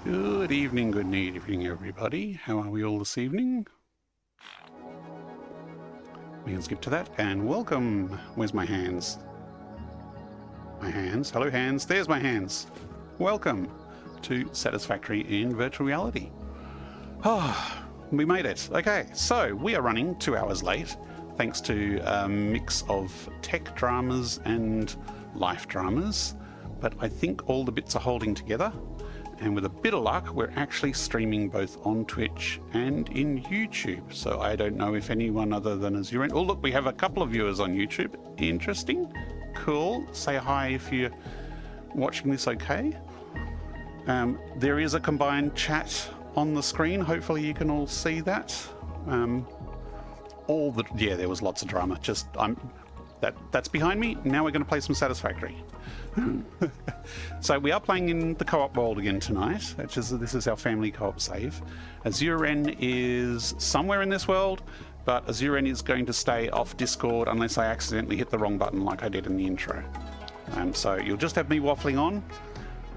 Good evening, everybody. How are we all this evening? We can skip to that, and welcome. Where's my hands? My hands. Hello, hands. There's my hands. Welcome to Satisfactory in virtual reality. Ah, we made it. Okay, so we are running 2 hours late, thanks to a mix of tech dramas and life dramas, but I think all the bits are holding together. And with a bit of luck, we're actually streaming both on Twitch and in YouTube. So I don't know if anyone other than Azuren... Oh, look, we have a couple of viewers on YouTube. Interesting. Cool. Say hi if you're watching this okay. There is a combined chat on the screen. Hopefully you can all see that. Yeah, there was lots of drama. That's behind me. Now we're going to play some Satisfactory. So we are playing in the co-op world again tonight. This is our family co-op save. Azuren is somewhere in this world, but Azuren is going to stay off Discord unless I accidentally hit the wrong button like I did in the intro. So you'll just have me waffling on,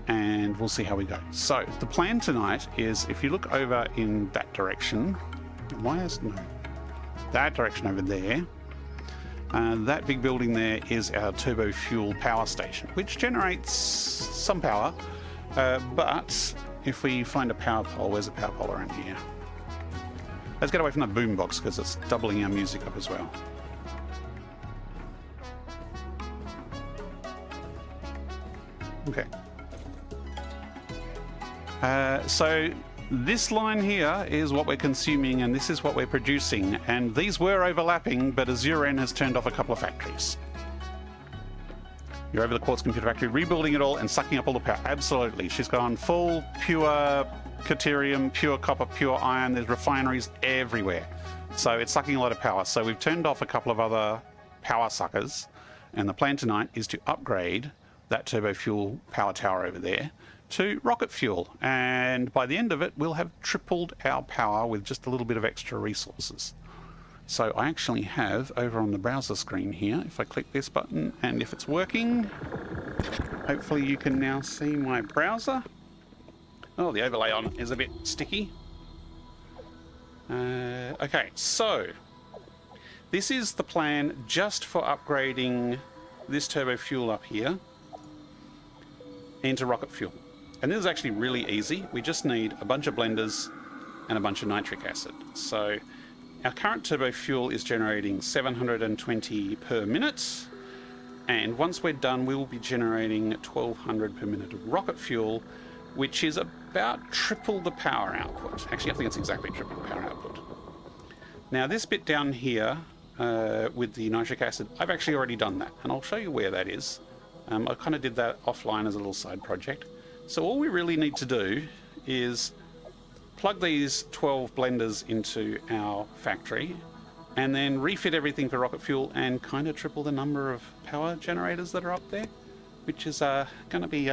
and we'll see how we go. So the plan tonight is, if you look over in that direction, that direction over there. That big building there is our turbo fuel power station, which generates some power, but if we find a power pole, where's a power pole around here? Let's get away from that boombox because it's doubling our music up as well. Okay. So this line here is what we're consuming, and this is what we're producing. And these were overlapping, but Azuren has turned off a couple of factories. You're over the quartz computer factory, rebuilding it all and sucking up all the power. Absolutely. She's gone full pure caterium, pure copper, pure iron. There's refineries everywhere. So it's sucking a lot of power. So we've turned off a couple of other power suckers. And the plan tonight is to upgrade that turbo fuel power tower over there to rocket fuel, and by the end of it we'll have tripled our power with just a little bit of extra resources. So I actually have over on the browser screen here, if I click this button and if it's working, hopefully you can now see my browser. Oh, the overlay on it is a bit sticky. Okay, so this is the plan just for upgrading this turbo fuel up here into rocket fuel. And this is actually really easy. We just need a bunch of blenders and a bunch of nitric acid. So our current turbo fuel is generating 720 per minute. And once we're done, we will be generating 1200 per minute of rocket fuel, which is about triple the power output. Actually, I think it's exactly triple the power output. Now this bit down here with the nitric acid, I've actually already done that. And I'll show you where that is. I kind of did that offline as a little side project. So all we really need to do is plug these 12 blenders into our factory and then refit everything for rocket fuel and kind of triple the number of power generators that are up there, which is going to be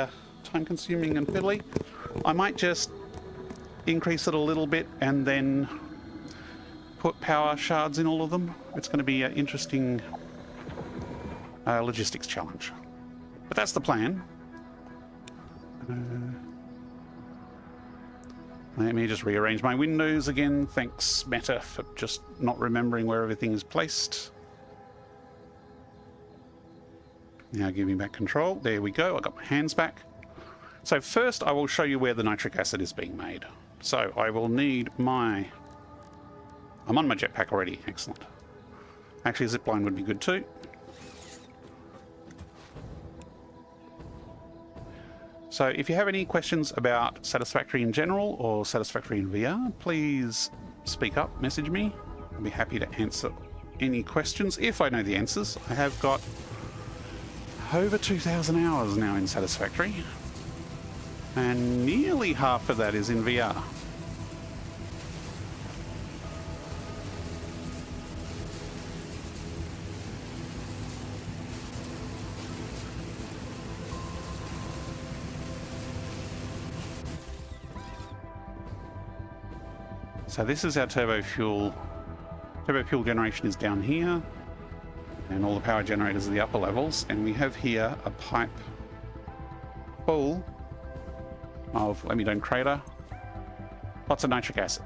time consuming and fiddly. I might just increase it a little bit and then put power shards in all of them. It's going to be an interesting logistics challenge. But that's the plan. Let me just rearrange my windows again. Thanks, Meta, for just not remembering where everything is placed. Now give me back control. There we go. I got my hands back. So first I will show you where the nitric acid is being made. So I will need my... I'm on my jetpack already. Excellent. Actually, a zipline would be good too. So if you have any questions about Satisfactory in general or Satisfactory in VR, please speak up, message me. I'll be happy to answer any questions if I know the answers. I have got over 2,000 hours now in Satisfactory, and nearly half of that is in VR. So this is our turbo fuel. Turbo fuel generation is down here, and all the power generators are the upper levels. And we have here a pipe full of Lemidome Crater. Lots of nitric acid.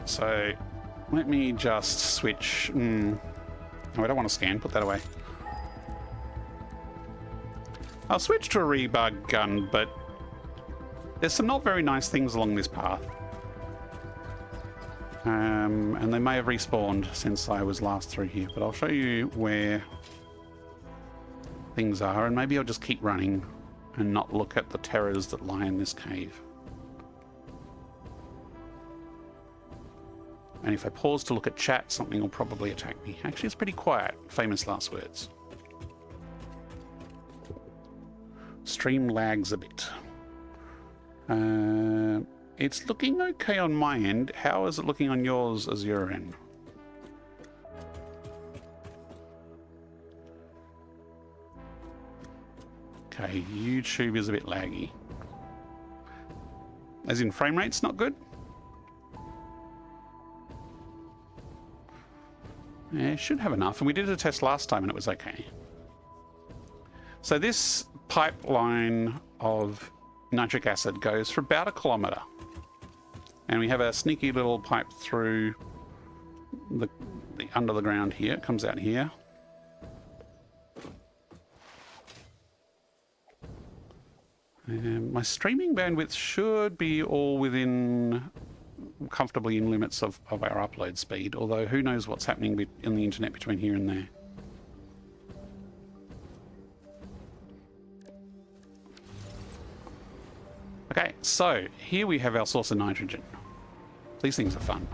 So let me just switch. Oh, I don't want to scan. Put that away. I'll switch to a rebug gun, but there's some not very nice things along this path. And they may have respawned since I was last through here, but I'll show you where things are, and maybe I'll just keep running and not look at the terrors that lie in this cave. And if I pause to look at chat, something will probably attack me. Actually, it's pretty quiet. Famous last words. Stream lags a bit. It's looking okay on my end. How is it looking on yours as your end? Okay, YouTube is a bit laggy. As in frame rate's not good? Yeah, it should have enough, and we did a test last time and it was okay. So this pipeline of nitric acid goes for about 1 kilometre. And we have a sneaky little pipe through the under the ground here. It comes out here. And my streaming bandwidth should be all within, comfortably in limits of our upload speed, although who knows what's happening in the internet between here and there. Okay, so here we have our source of nitrogen. These things are fun.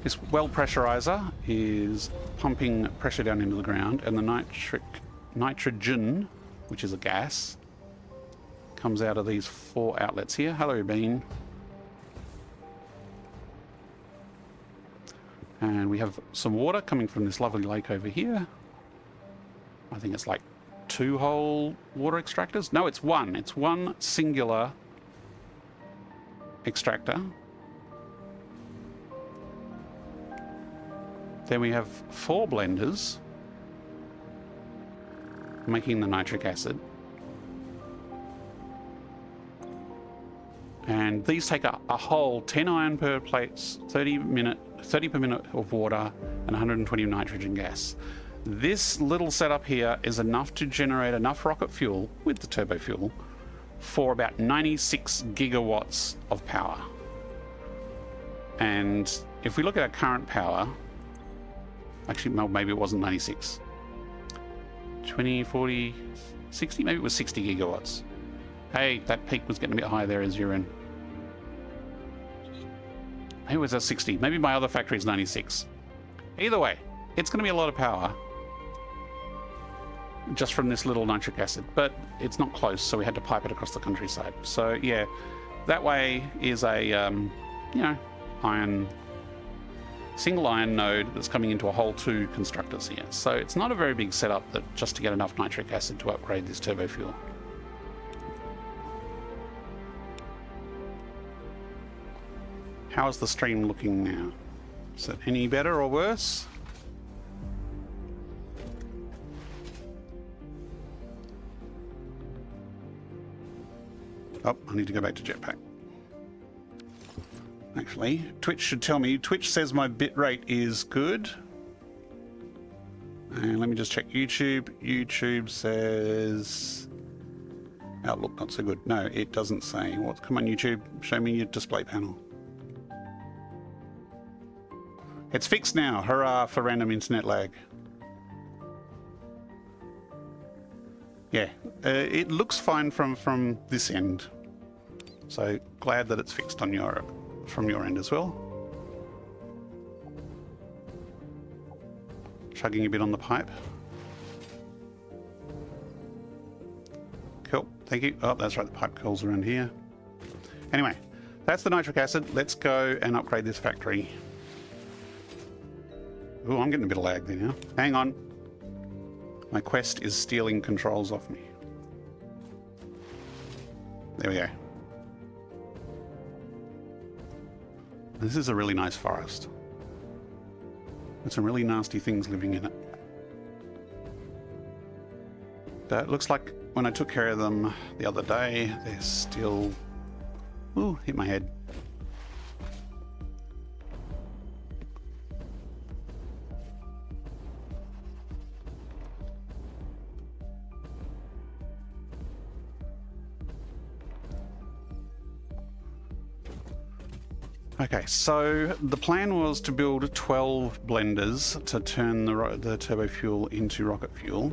This well pressurizer is pumping pressure down into the ground, and the nitrogen, which is a gas, comes out of these 4 outlets here. Hello, Bean. And we have some water coming from this lovely lake over here. I think it's like 2-hole water extractors. No, it's one. It's one singular extractor. Then we have 4 blenders making the nitric acid. And these take a whole 10 iron per plates, 30 per minute of water, and 120 nitrogen gas. This little setup here is enough to generate enough rocket fuel with the turbo fuel for about 96 gigawatts of power. And if we look at our current power, actually, no, maybe it wasn't 96. 20, 40, 60, maybe it was 60 gigawatts. Hey, that peak was getting a bit high there as you're in. Maybe it was at 60. Maybe my other factory is 96. Either way, it's going to be a lot of power just from this little nitric acid, but it's not close, so we had to pipe it across the countryside. So yeah, that way is a you know, single iron node that's coming into a whole 2 constructors here. So it's not a very big setup that just to get enough nitric acid to upgrade this turbo fuel. How is the stream looking now? Is it any better or worse? Oh, I need to go back to Jetpack. Actually, Twitch should tell me. Twitch says my bitrate is good. And let me just check YouTube. YouTube says... Outlook, not so good. No, it doesn't say. What? Come on, YouTube. Show me your display panel. It's fixed now. Hurrah for random internet lag. Yeah, it looks fine from this end. So glad that it's fixed on from your end as well. Chugging a bit on the pipe. Cool, thank you. Oh, that's right, the pipe curls around here. Anyway, that's the nitric acid. Let's go and upgrade this factory. Ooh, I'm getting a bit of lag there now. Hang on. My quest is stealing controls off me. There we go. This is a really nice forest. With some really nasty things living in it. But it looks like when I took care of them the other day, they're still... Ooh, hit my head. Okay, so the plan was to build 12 blenders to turn the turbo fuel into rocket fuel.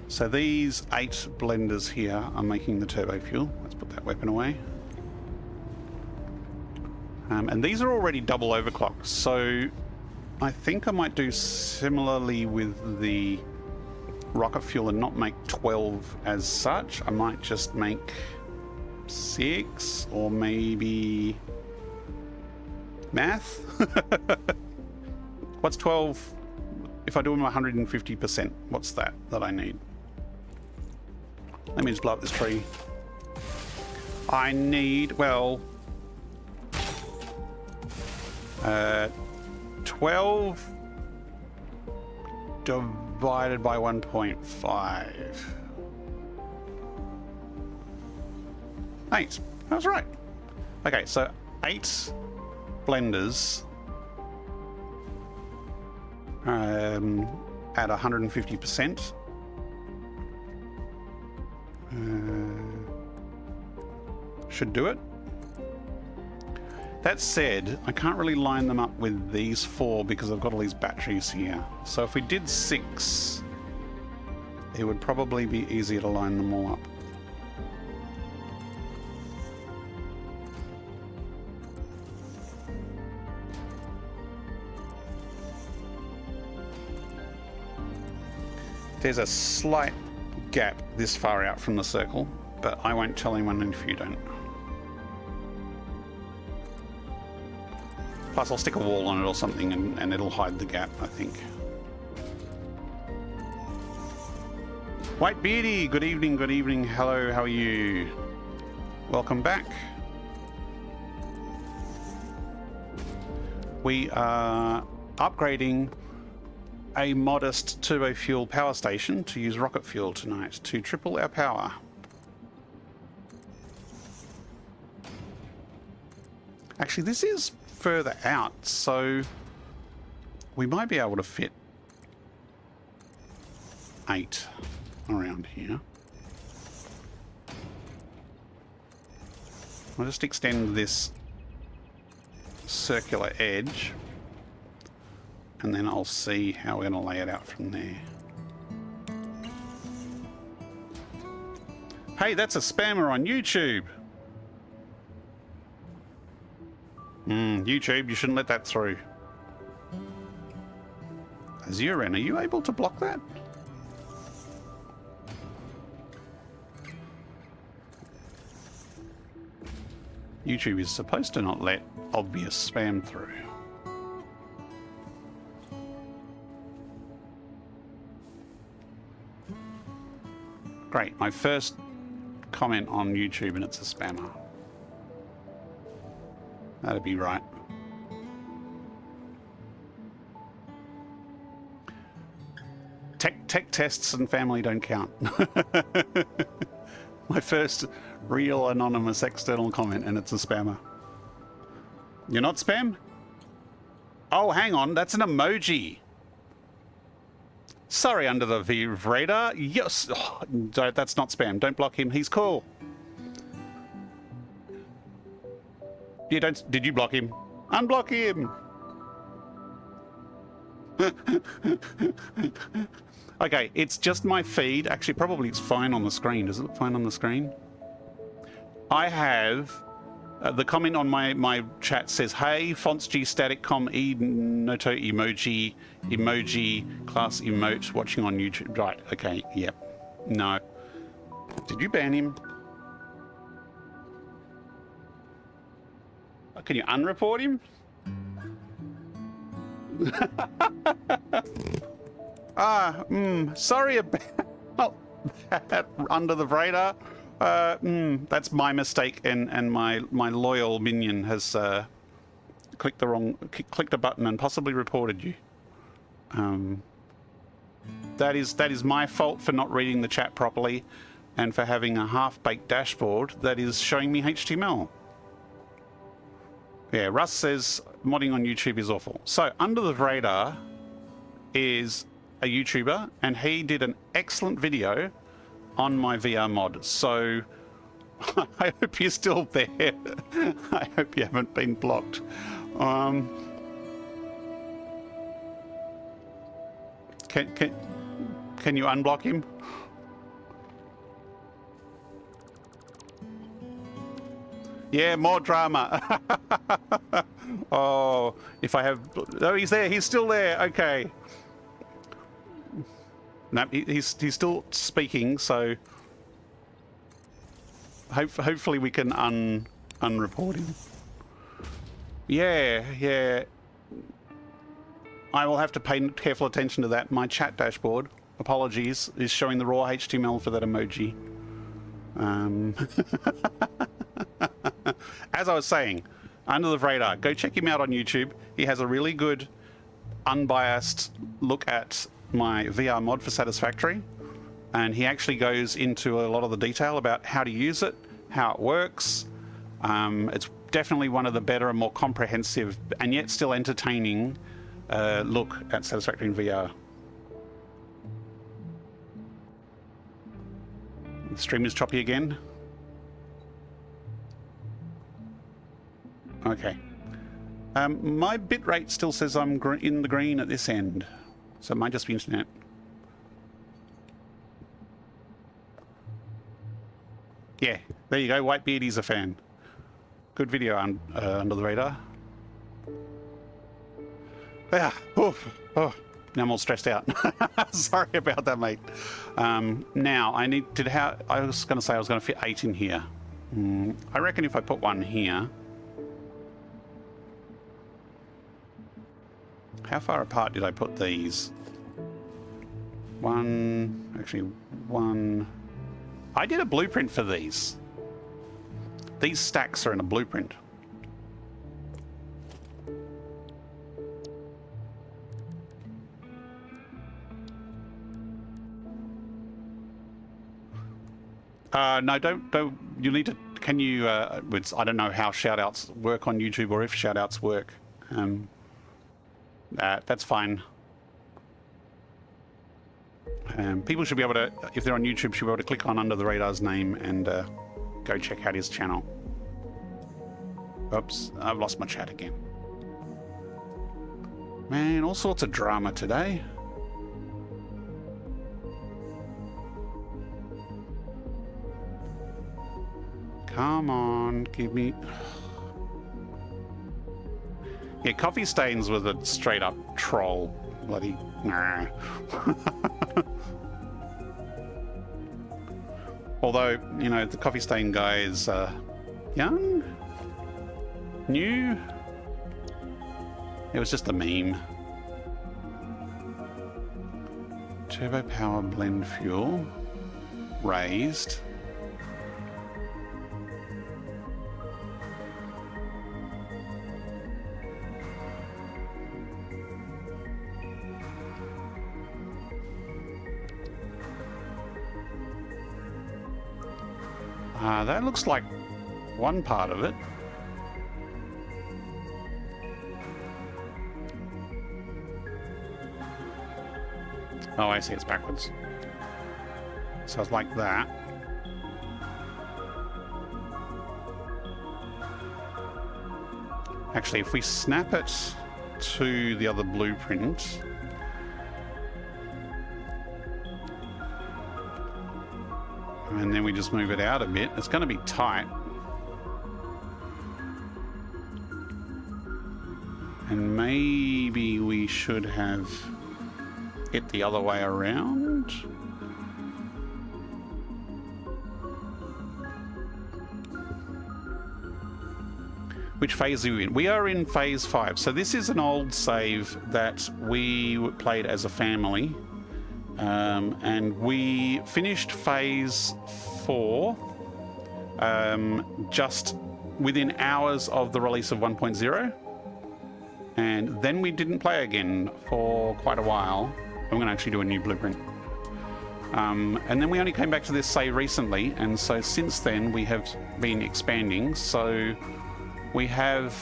So these 8 blenders here are making the turbo fuel. Let's put that weapon away. And these are already double overclocked, so I think I might do similarly with the rocket fuel and not make 12 as such. I might just make 6 or maybe math. What's 12 if I do them 150%? What's that I need? Let me just blow up this tree. I need, well, 12 divided by 1.5. 8. I was right. Okay, so 8 blenders at 150%. Should do it. That said, I can't really line them up with these 4 because I've got all these batteries here. So if we did 6, it would probably be easier to line them all up. There's a slight gap this far out from the circle, but I won't tell anyone if you don't. Plus I'll stick a wall on it or something and it'll hide the gap, I think. White Beardy, good evening, hello, how are you? Welcome back. We are upgrading a modest turbo fuel power station to use rocket fuel tonight to triple our power. Actually, this is further out, so we might be able to fit 8 around here. I'll just extend this circular edge and then I'll see how we're going to lay it out from there. Hey, that's a spammer on YouTube. YouTube, you shouldn't let that through. Azuren, are you able to block that? YouTube is supposed to not let obvious spam through. Great, my first comment on YouTube and it's a spammer. That'd be right. Tech tests and family don't count. My first real anonymous external comment and it's a spammer. You're not spam? Oh, hang on, that's an emoji. Sorry, under the radar. Yes, oh, that's not spam. Don't block him. He's cool. You don't. Did you block him? Unblock him. Okay, it's just my feed. Actually, probably it's fine on the screen. Is it fine on the screen? I have the comment on my chat says, "Hey, fonts G static com e noto emoji class emote watching on YouTube." Right? Okay. Yep. No. Did you ban him? Can you unreport him? Sorry about that under the radar. That's my mistake, and my loyal minion has clicked a button and possibly reported you. that is my fault for not reading the chat properly and for having a half-baked dashboard that is showing me HTML. Yeah, Russ says modding on YouTube is awful. So Under the Radar is a YouTuber, and he did an excellent video on my VR mod. So I hope you're still there. I hope you haven't been blocked. Can you unblock him? Yeah, more drama. Oh, if I have... Oh, he's there. He's still there. Okay. No, he's still speaking, so... Hopefully we can unreport him. Yeah. I will have to pay careful attention to that. My chat dashboard, apologies, is showing the raw HTML for that emoji. As I was saying, Under the Radar, go check him out on YouTube. He has a really good, unbiased look at my VR mod for Satisfactory, and he actually goes into a lot of the detail about how to use it, how it works. It's definitely one of the better and more comprehensive and yet still entertaining look at Satisfactory in VR. The stream is choppy again. Okay. My bitrate still says I'm in the green at this end, so it might just be internet. Yeah, there you go. Whitebeardy's a fan. Good video Under the Radar. Yeah. Oh, now I'm all stressed out. Sorry about that, mate. Now I need to. I was going to say I was going to fit 8 in here. I reckon if I put one here. How far apart did I put these? Actually one. I did a blueprint for these. These stacks are in a blueprint. No, don't. You need to. Can you? I don't know how shoutouts work on YouTube, or if shoutouts work. That's fine. People should be able to, if they're on YouTube, should be able to click on Under the Radar's name and go check out his channel. Oops, I've lost my chat again. Man, all sorts of drama today. Come on, give me... Yeah, Coffee Stains was a straight up troll. Bloody... Nah. Although, you know, the Coffee Stain guy is young? New? It was just a meme. Turbo power blend fuel. Raised. That looks like one part of it. Oh, I see, it's backwards. So it's like that. Actually, if we snap it to the other blueprint... and then we just move it out a bit. It's going to be tight. And maybe we should have it the other way around. Which phase are we in? We are in phase 5. So this is an old save that we played as a family. And we finished phase 4 just within hours of the release of 1.0, and then we didn't play again for quite a while. I'm going to actually do a new blueprint. And then we only came back to this, say, recently, and so since then we have been expanding. So we have...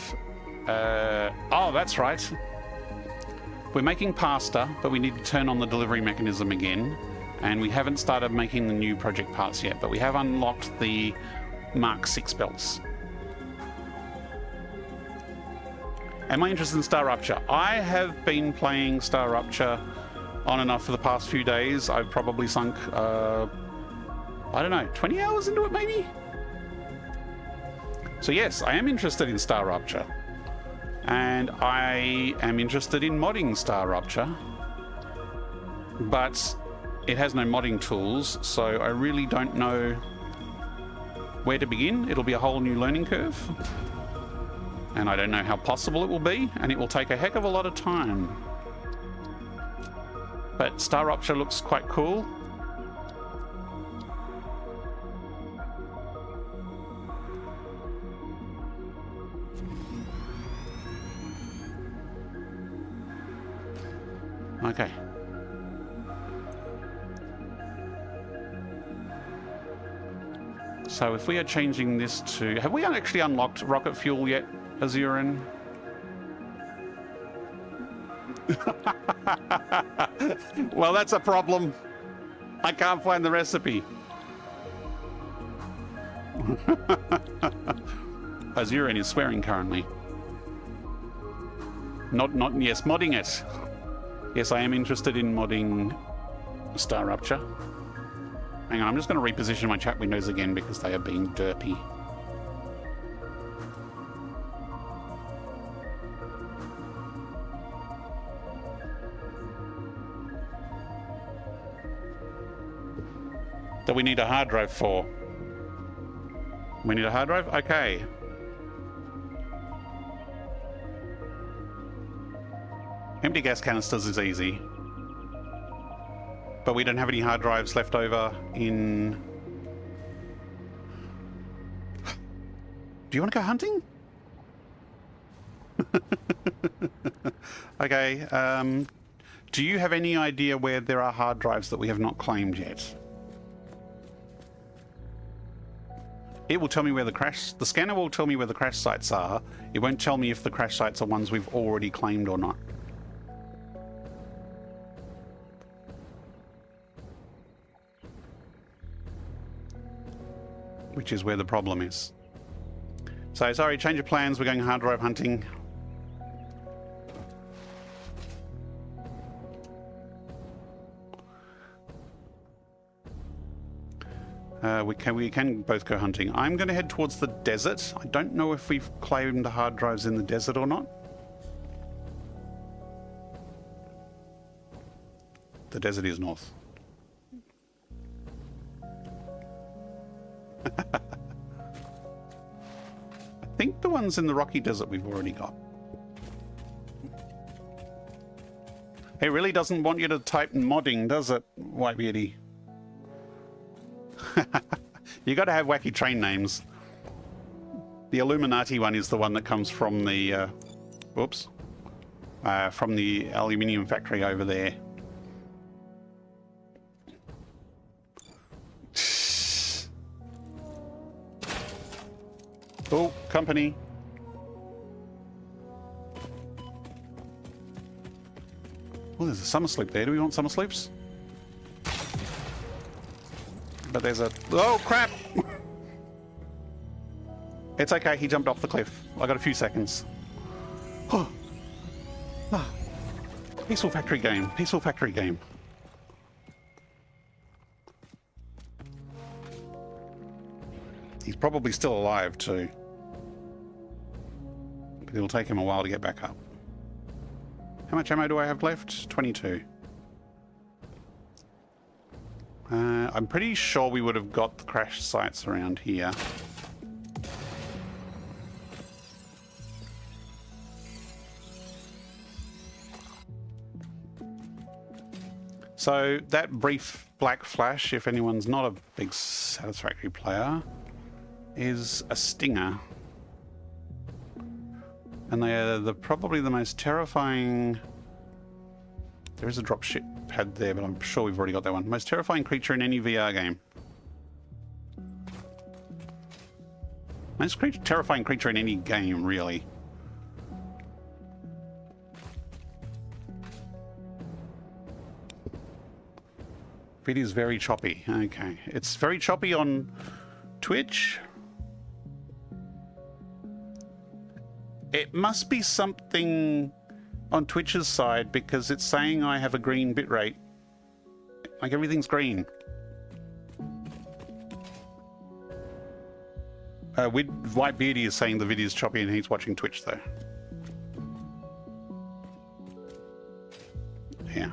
oh, that's right. We're making pasta, but we need to turn on the delivery mechanism again. And we haven't started making the new project parts yet, but we have unlocked the Mark 6 belts. Am I interested in Star Rupture? I have been playing Star Rupture on and off for the past few days. I've probably sunk, I don't know, 20 hours into it maybe? So yes, I am interested in Star Rupture. And I am interested in modding Star Rupture. But it has no modding tools, so I really don't know where to begin. It'll be a whole new learning curve. And I don't know how possible it will be, and it will take a heck of a lot of time. But Star Rupture looks quite cool. Okay. So if we are changing this to... Have we actually unlocked rocket fuel yet, Azurin? Well, that's a problem. I can't find the recipe. Azurin is swearing currently. Yes, modding it. Yes, I am interested in modding Star Rupture. Hang on, I'm just going to reposition my chat windows again because they are being derpy. That we need a hard drive for. We need a hard drive? Okay. Empty gas canisters is easy. But we don't have any hard drives left over in... Do you want to go hunting? Okay. Do you have any idea where there are hard drives that we have not claimed yet? It will tell me where the scanner will tell me where the crash sites are. It won't tell me if the crash sites are ones we've already claimed or not. Which is where the problem is. So, sorry, change of plans. We're going hard drive hunting. We can both go hunting. I'm going to head towards the desert. I don't know if we've claimed the hard drives in the desert or not. The desert is north. I think the ones in the Rocky Desert we've already got. It really doesn't want you to type modding, does it, Whitebeardy? You got to have wacky train names. The Illuminati one is the one that comes from the, from the aluminium factory over there. Oh, company. Oh, there's a summer sloop there. Do we want summer sloops? But there's a... Oh, crap! It's okay, he jumped off the cliff. I got a few seconds. Oh. Ah. Peaceful factory game. Peaceful factory game. He's probably still alive, too. But it'll take him a while to get back up. How much ammo do I have left? 22. I'm pretty sure we would have got the crash sites around here. So that brief black flash, if anyone's not a big Satisfactory player, is a stinger. And they are probably the most terrifying There is a drop ship pad there, but I'm sure we've already got that one. Most terrifying creature in any VR game. Most terrifying creature in any game, really. Video is very choppy. Okay. It's very choppy on Twitch. It must be something on Twitch's side because it's saying I have a green bitrate. Like everything's green. White Beardy is saying the video is choppy and he's watching Twitch though. Yeah.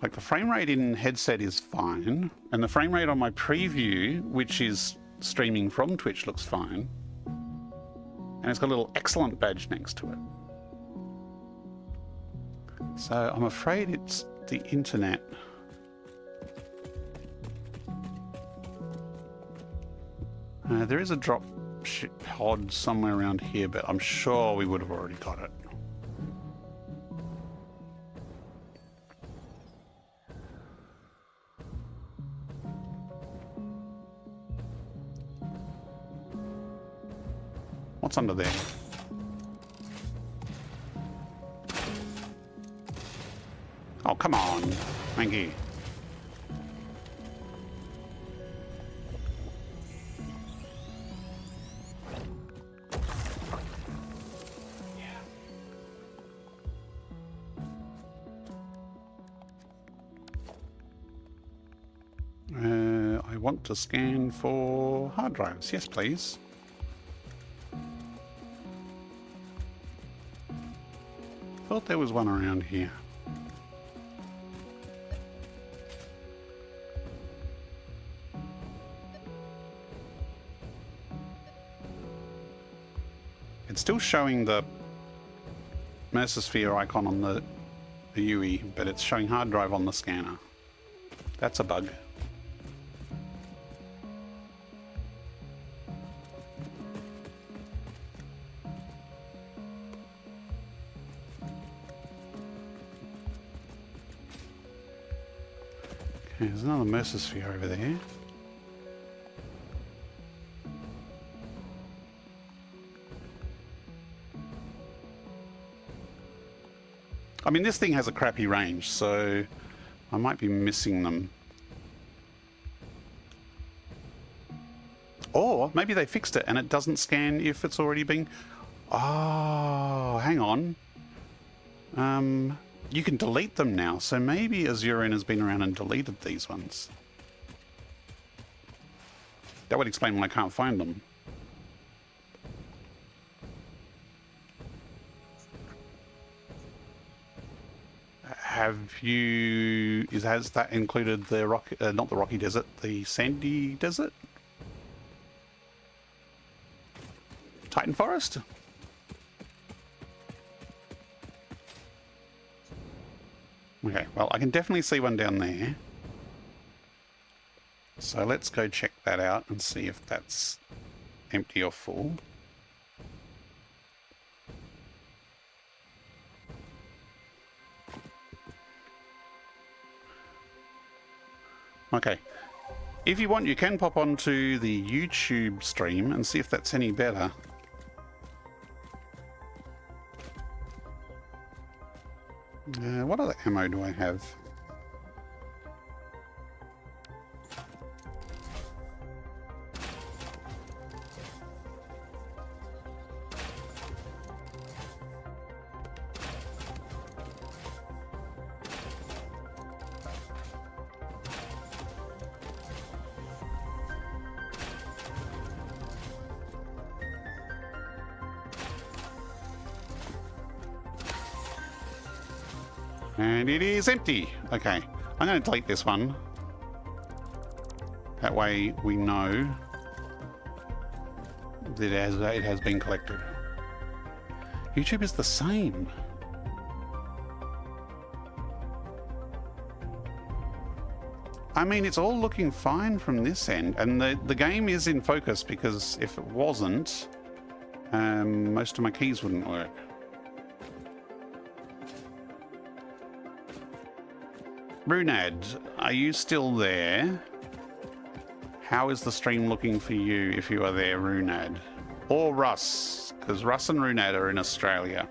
Like the frame rate in headset is fine, and the frame rate on my preview, which is streaming from Twitch, looks fine. And it's got a little excellent badge next to it. So I'm afraid it's the internet. There is a drop ship pod somewhere around here, but I'm sure we would have already got it. What's under there? Oh, come on. Thank you. I want to scan for hard drives. Yes, please. Thought there was one around here. It's still showing the Mersosphere icon on the UE, but it's showing hard drive on the scanner. That's a bug. Okay, there's another Mersosphere over there. I mean, this thing has a crappy range, so I might be missing them. Or maybe they fixed it and it doesn't scan if it's already been... Oh, hang on. You can delete them now, so maybe Azurin has been around and deleted these ones. That would explain why I can't find them. Has that included the not the Rocky Desert, the Sandy Desert? Titan Forest? Okay, well, I can definitely see one down there. So let's go check that out and see if that's empty or full. Okay, if you want, you can pop onto the YouTube stream and see if that's any better. What other ammo do I have? And it is empty. Okay, I'm going to delete this one. That way we know that it has been collected. YouTube is the same. I mean, it's all looking fine from this end, and the game is in focus, because if it wasn't, most of my keys wouldn't work. Runad, are you still there? How is the stream looking for you if you are there, Runad? Or Russ, because Russ and Runad are in Australia.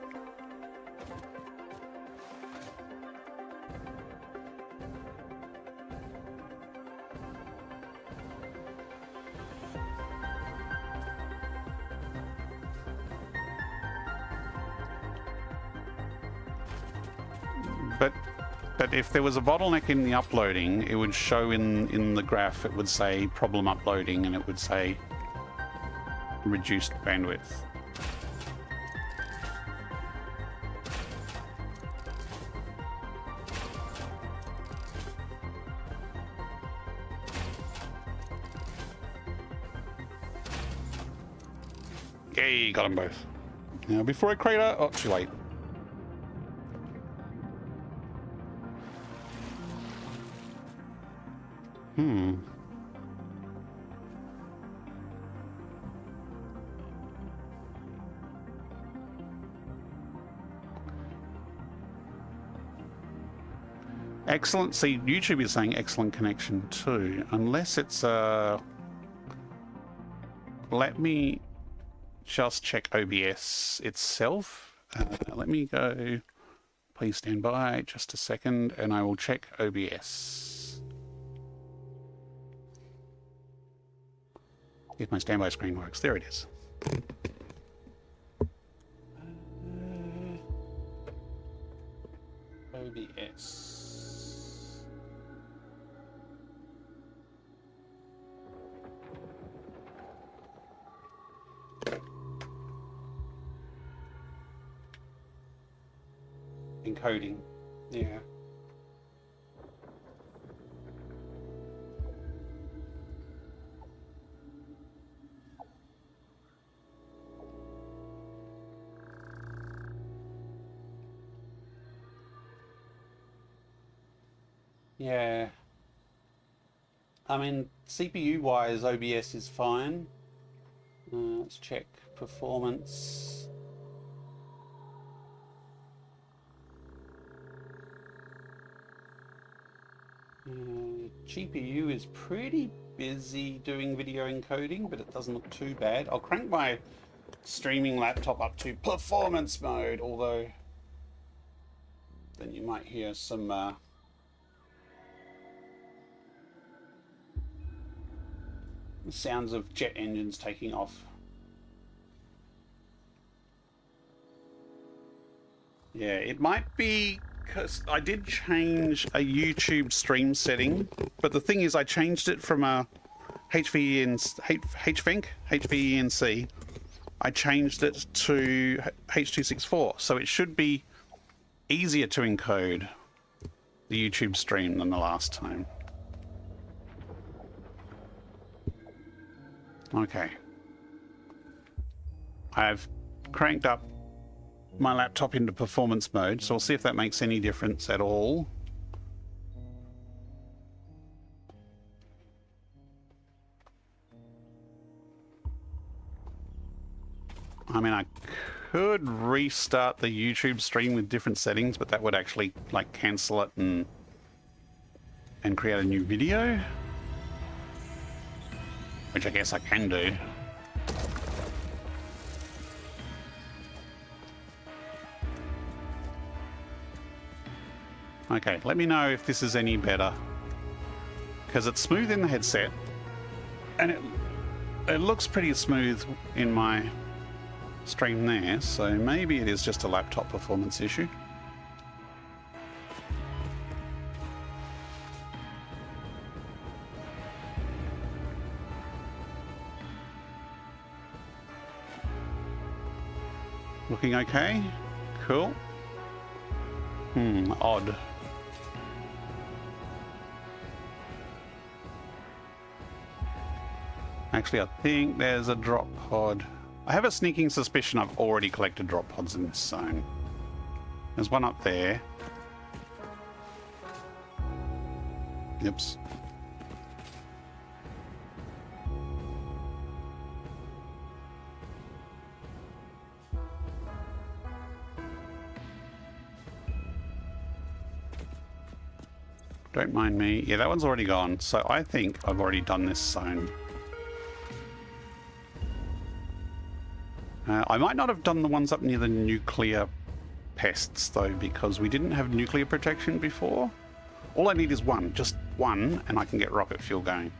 But if there was a bottleneck in the uploading, it would show in the graph, it would say problem uploading, and it would say reduced bandwidth. Yay, got them both. Now before I crater, oh, too late. Excellent. See, YouTube is saying excellent connection too, unless it's let me just check OBS itself. Let me go. Please stand by just a second, and I will check OBS. If my standby screen works, there it is. OBS. Encoding, yeah. Yeah. I mean, CPU-wise, OBS is fine. Let's check performance. GPU is pretty busy doing video encoding, but it doesn't look too bad. I'll crank my streaming laptop up to performance mode, although then you might hear some sounds of jet engines taking off. Yeah, it might be because I did change a YouTube stream setting, but the thing is I changed it from a HVENC, I changed it to H.264, so it should be easier to encode the YouTube stream than the last time. Okay. I've cranked up my laptop into performance mode, so we'll see if that makes any difference at all. I mean, I could restart the YouTube stream with different settings, but that would actually like cancel it and create a new video, which I guess I can do. Okay, let me know if this is any better, because it's smooth in the headset and it looks pretty smooth in my stream there, so maybe it is just a laptop performance issue. Looking okay? Cool. Odd. Actually, I think there's a drop pod. I have a sneaking suspicion I've already collected drop pods in this zone. There's one up there. Oops. Don't mind me. Yeah, that one's already gone. So I think I've already done this zone. I might not have done the ones up near the nuclear pests, though, because we didn't have nuclear protection before. All I need is one, just one, and I can get rocket fuel going.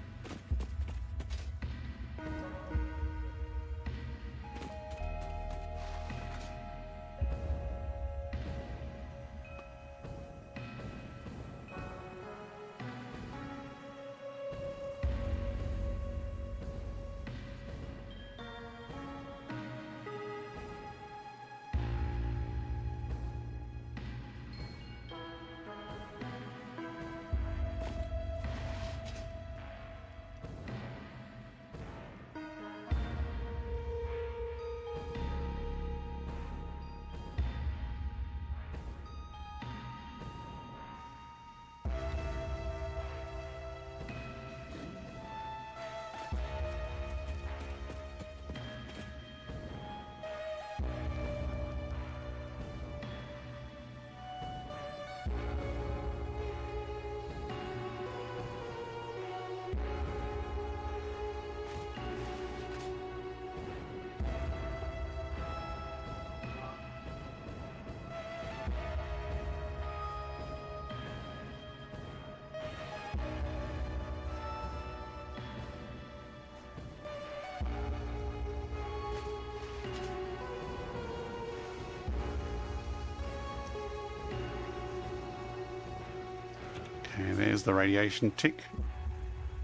Okay, there's the radiation tick.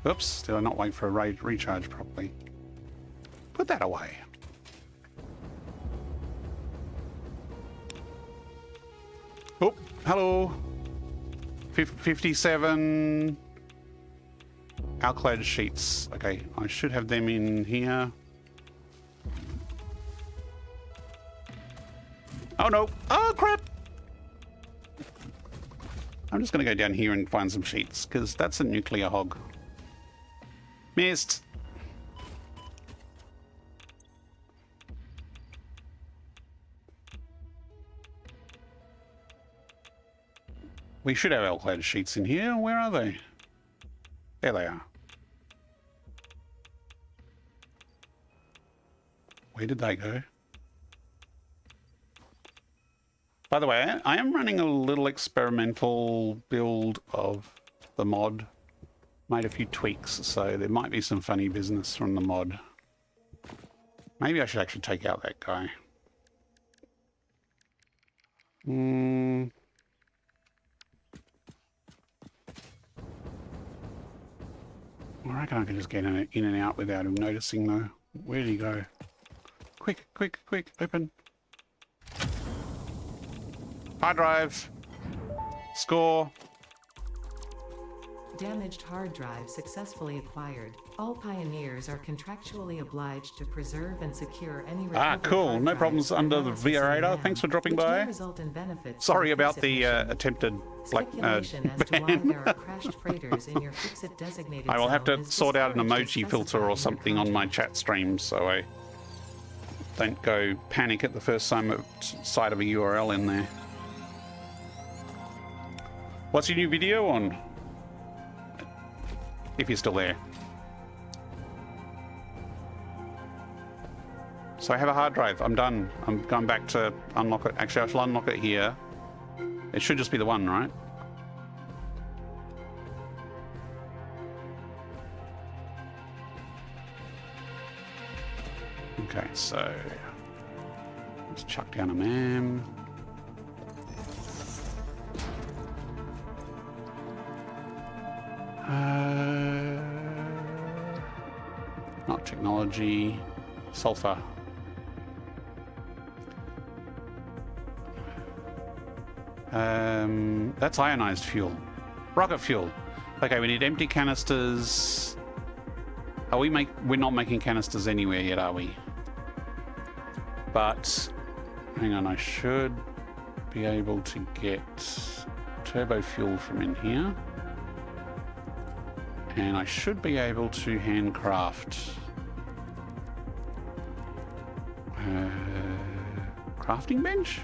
Oops, did I not wait for a recharge properly? Put that away. Oh, hello. 57 alclad sheets. Okay, I should have them in here. Oh no! Oh crap! I'm just going to go down here and find some sheets, because that's a nuclear hog. Missed! We should have alclad sheets in here. Where are they? There they are. Where did they go? By the way, I am running a little experimental build of the mod. Made a few tweaks, so there might be some funny business from the mod. Maybe I should actually take out that guy. I reckon I can just get in and out without him noticing, though. Where'd he go? Quick, quick, quick, open. Hard drive. Score. Damaged hard drive successfully acquired. All pioneers are contractually obliged to preserve and secure any recovered cool. hard No drives problems under the VRADA. Thanks for dropping by. Sorry about the attempted Speculation as to why there are crashed freighters in your fix-it designated I will have to zone is sort out an discouraged emoji as filter specified or in something your on my contract. chat stream so I don't go panic at the first sight of a URL in there. What's your new video on? If you're still there. So I have a hard drive. I'm done. I'm going back to unlock it. Actually, I shall unlock it here. It should just be the one, right? Okay, so let's chuck down a MAM. Not technology, sulfur. That's ionized fuel. Rocket fuel. Okay, we need empty canisters. We're not making canisters anywhere yet, are we? But hang on, I should be able to get turbo fuel from in here. And I should be able to handcraft crafting bench?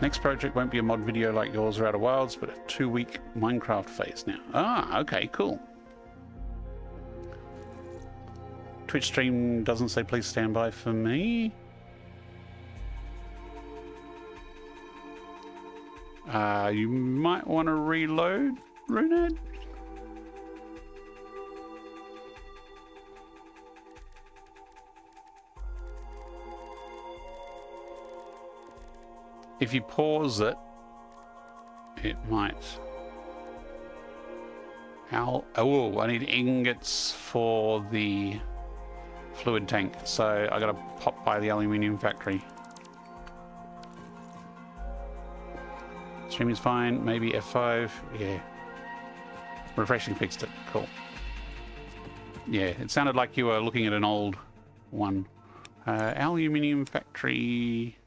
Next project won't be a mod video like yours or Outer Wilds, but a 2-week Minecraft phase now. Ah, okay, cool. Twitch stream doesn't say please stand by for me. You might want to reload, Runad. If you pause it, it might. Oh, I need ingots for the fluid tank, so I gotta pop by the aluminium factory. Streaming's fine, maybe F5, yeah. Refreshing fixed it, cool. Yeah, it sounded like you were looking at an old one. Aluminium factory.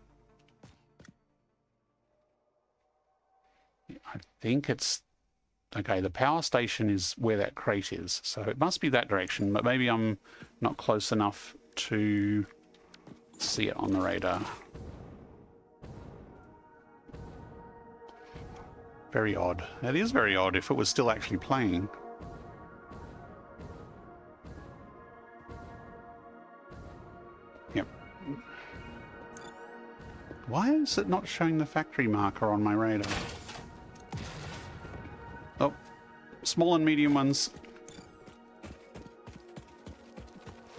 I think it's... Okay, the power station is where that crate is, so it must be that direction, but maybe I'm not close enough to see it on the radar. Very odd. It is very odd if it was still actually playing. Yep. Why is it not showing the factory marker on my radar? Oh, small and medium ones.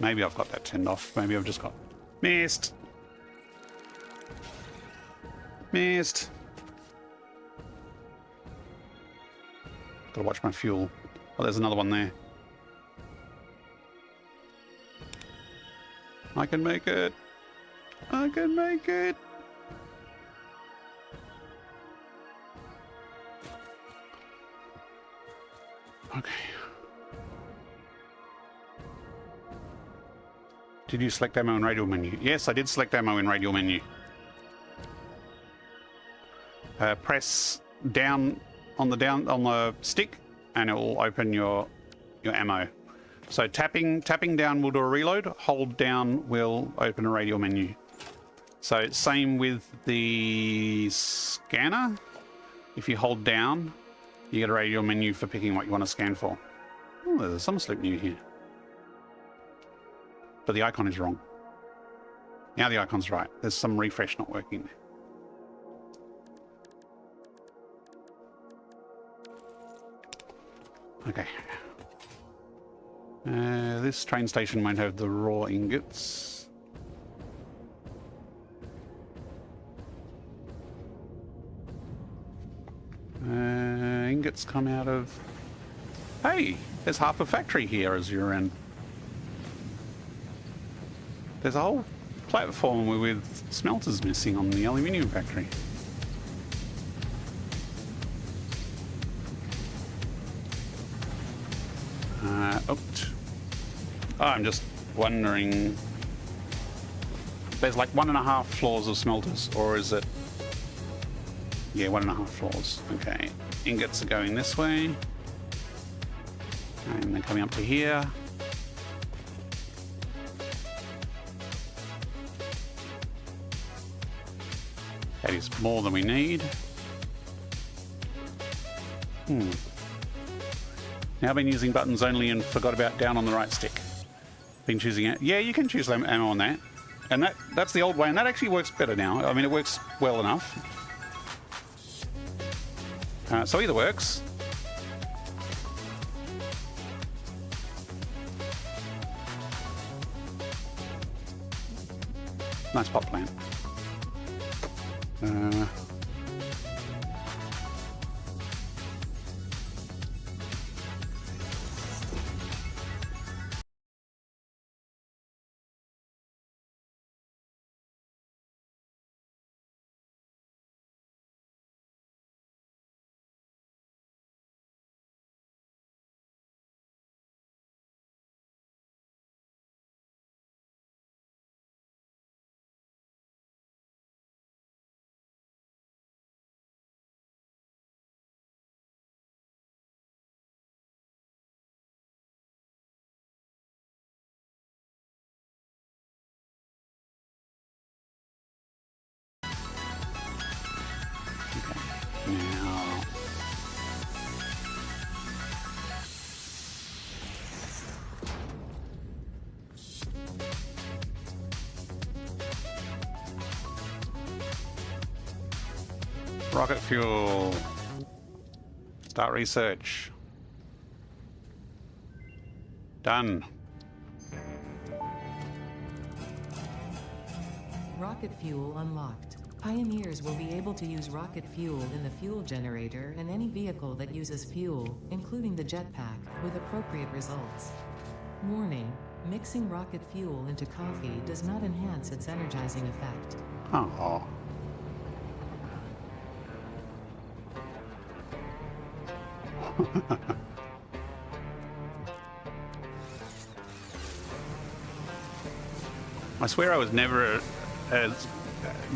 Maybe I've got that turned off. Maybe I've just got... Missed! Missed! Gotta watch my fuel. Oh, there's another one there. I can make it! I can make it! Okay. Did you select ammo in radial menu? Yes, I did select ammo in radial menu. Press down on the stick, and it will open your ammo. So tapping down will do a reload. Hold down will open a radial menu. So same with the scanner. If you hold down, you get a radial menu for picking what you want to scan for. Oh, there's some Sloop new here. But the icon is wrong. Now the icon's right. There's some refresh not working there. Okay. This train station won't have the raw ingots. Ingots come out of... Hey, there's half a factory here as you're in. There's a whole platform with smelters missing on the aluminium factory. Oh, I'm just wondering. There's like 1.5 floors of smelters, or is it? Yeah, 1.5 floors. Okay, ingots are going this way, and they're coming up to here. That is more than we need. Now I've been using buttons only and forgot about down on the right stick. Been choosing it. Yeah, you can choose ammo on that. And that's the old way, and that actually works better now. I mean, it works well enough. So either works. Nice pot plant. Now, rocket fuel. Start research. Done. Rocket fuel unlocked. Pioneers will be able to use rocket fuel in the fuel generator and any vehicle that uses fuel, including the jetpack, with appropriate results. Warning: mixing rocket fuel into coffee does not enhance its energizing effect. Oh. I swear I was never as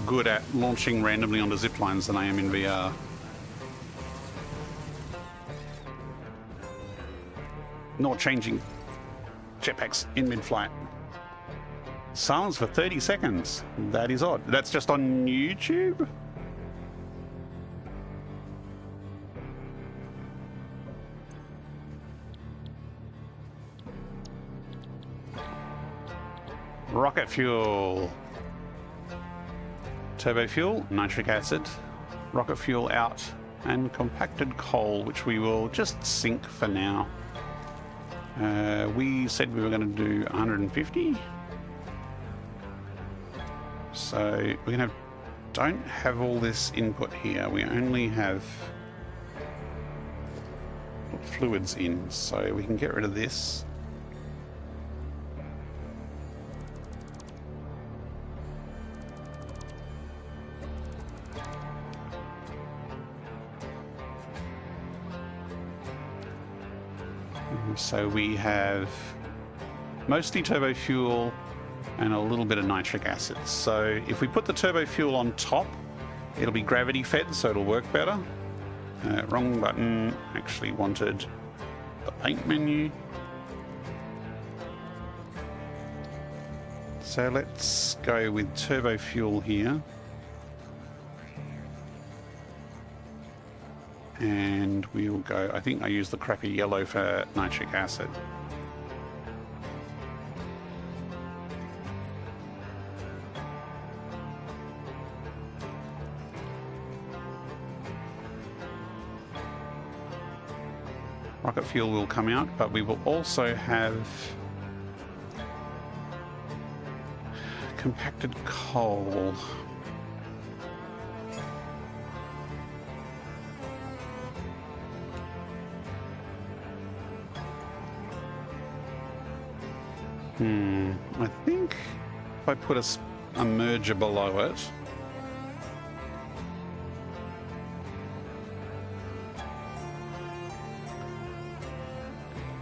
good at launching randomly onto zip lines than I am in VR. Nor changing jetpacks in mid-flight. Silence for 30 seconds. That is odd. That's just on YouTube? Rocket fuel. Turbo fuel, nitric acid, rocket fuel out, and compacted coal, which we will just sink for now. We said we were going to do 150. So we're going to don't have all this input here. We only have fluids in, so we can get rid of this. So we have mostly turbo fuel and a little bit of nitric acid. So if we put the turbo fuel on top, it'll be gravity fed, so it'll work better. Wrong button, actually wanted the paint menu. So let's go with turbo fuel here. And we'll go, I think I used the crappy yellow for nitric acid. Rocket fuel will come out, but we will also have compacted coal. I think if I put a merger below it,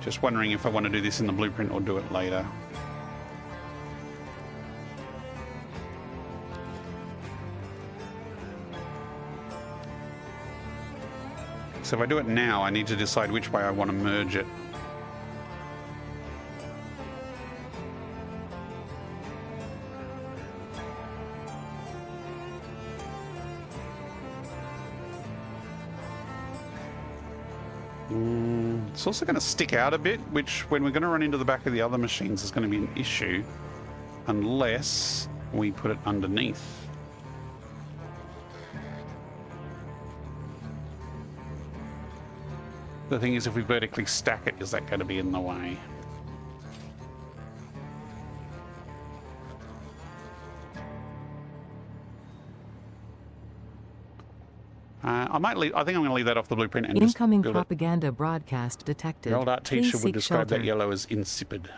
just wondering if I want to do this in the blueprint or do it later. So if I do it now, I need to decide which way I want to merge it. It's also going to stick out a bit, which when we're going to run into the back of the other machines is going to be an issue unless we put it underneath. The thing is, if we vertically stack it, is that going to be in the way? I might leave. I think I'm going to leave that off the blueprint and Incoming just propaganda broadcast detected. The old art Please teacher would seek describe shelter. that yellow as insipid.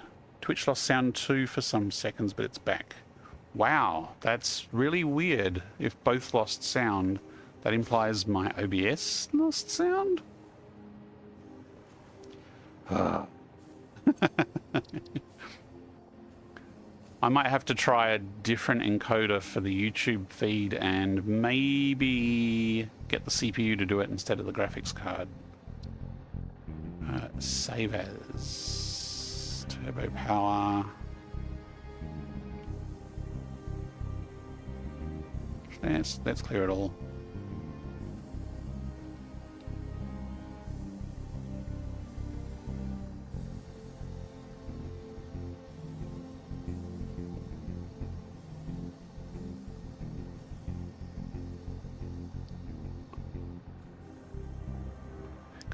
Twitch lost sound too for some seconds, but it's back. Wow, that's really weird. If both lost sound, that implies my OBS lost sound? I might have to try a different encoder for the YouTube feed and maybe get the CPU to do it instead of the graphics card. Save as turbo power. Let's clear it all.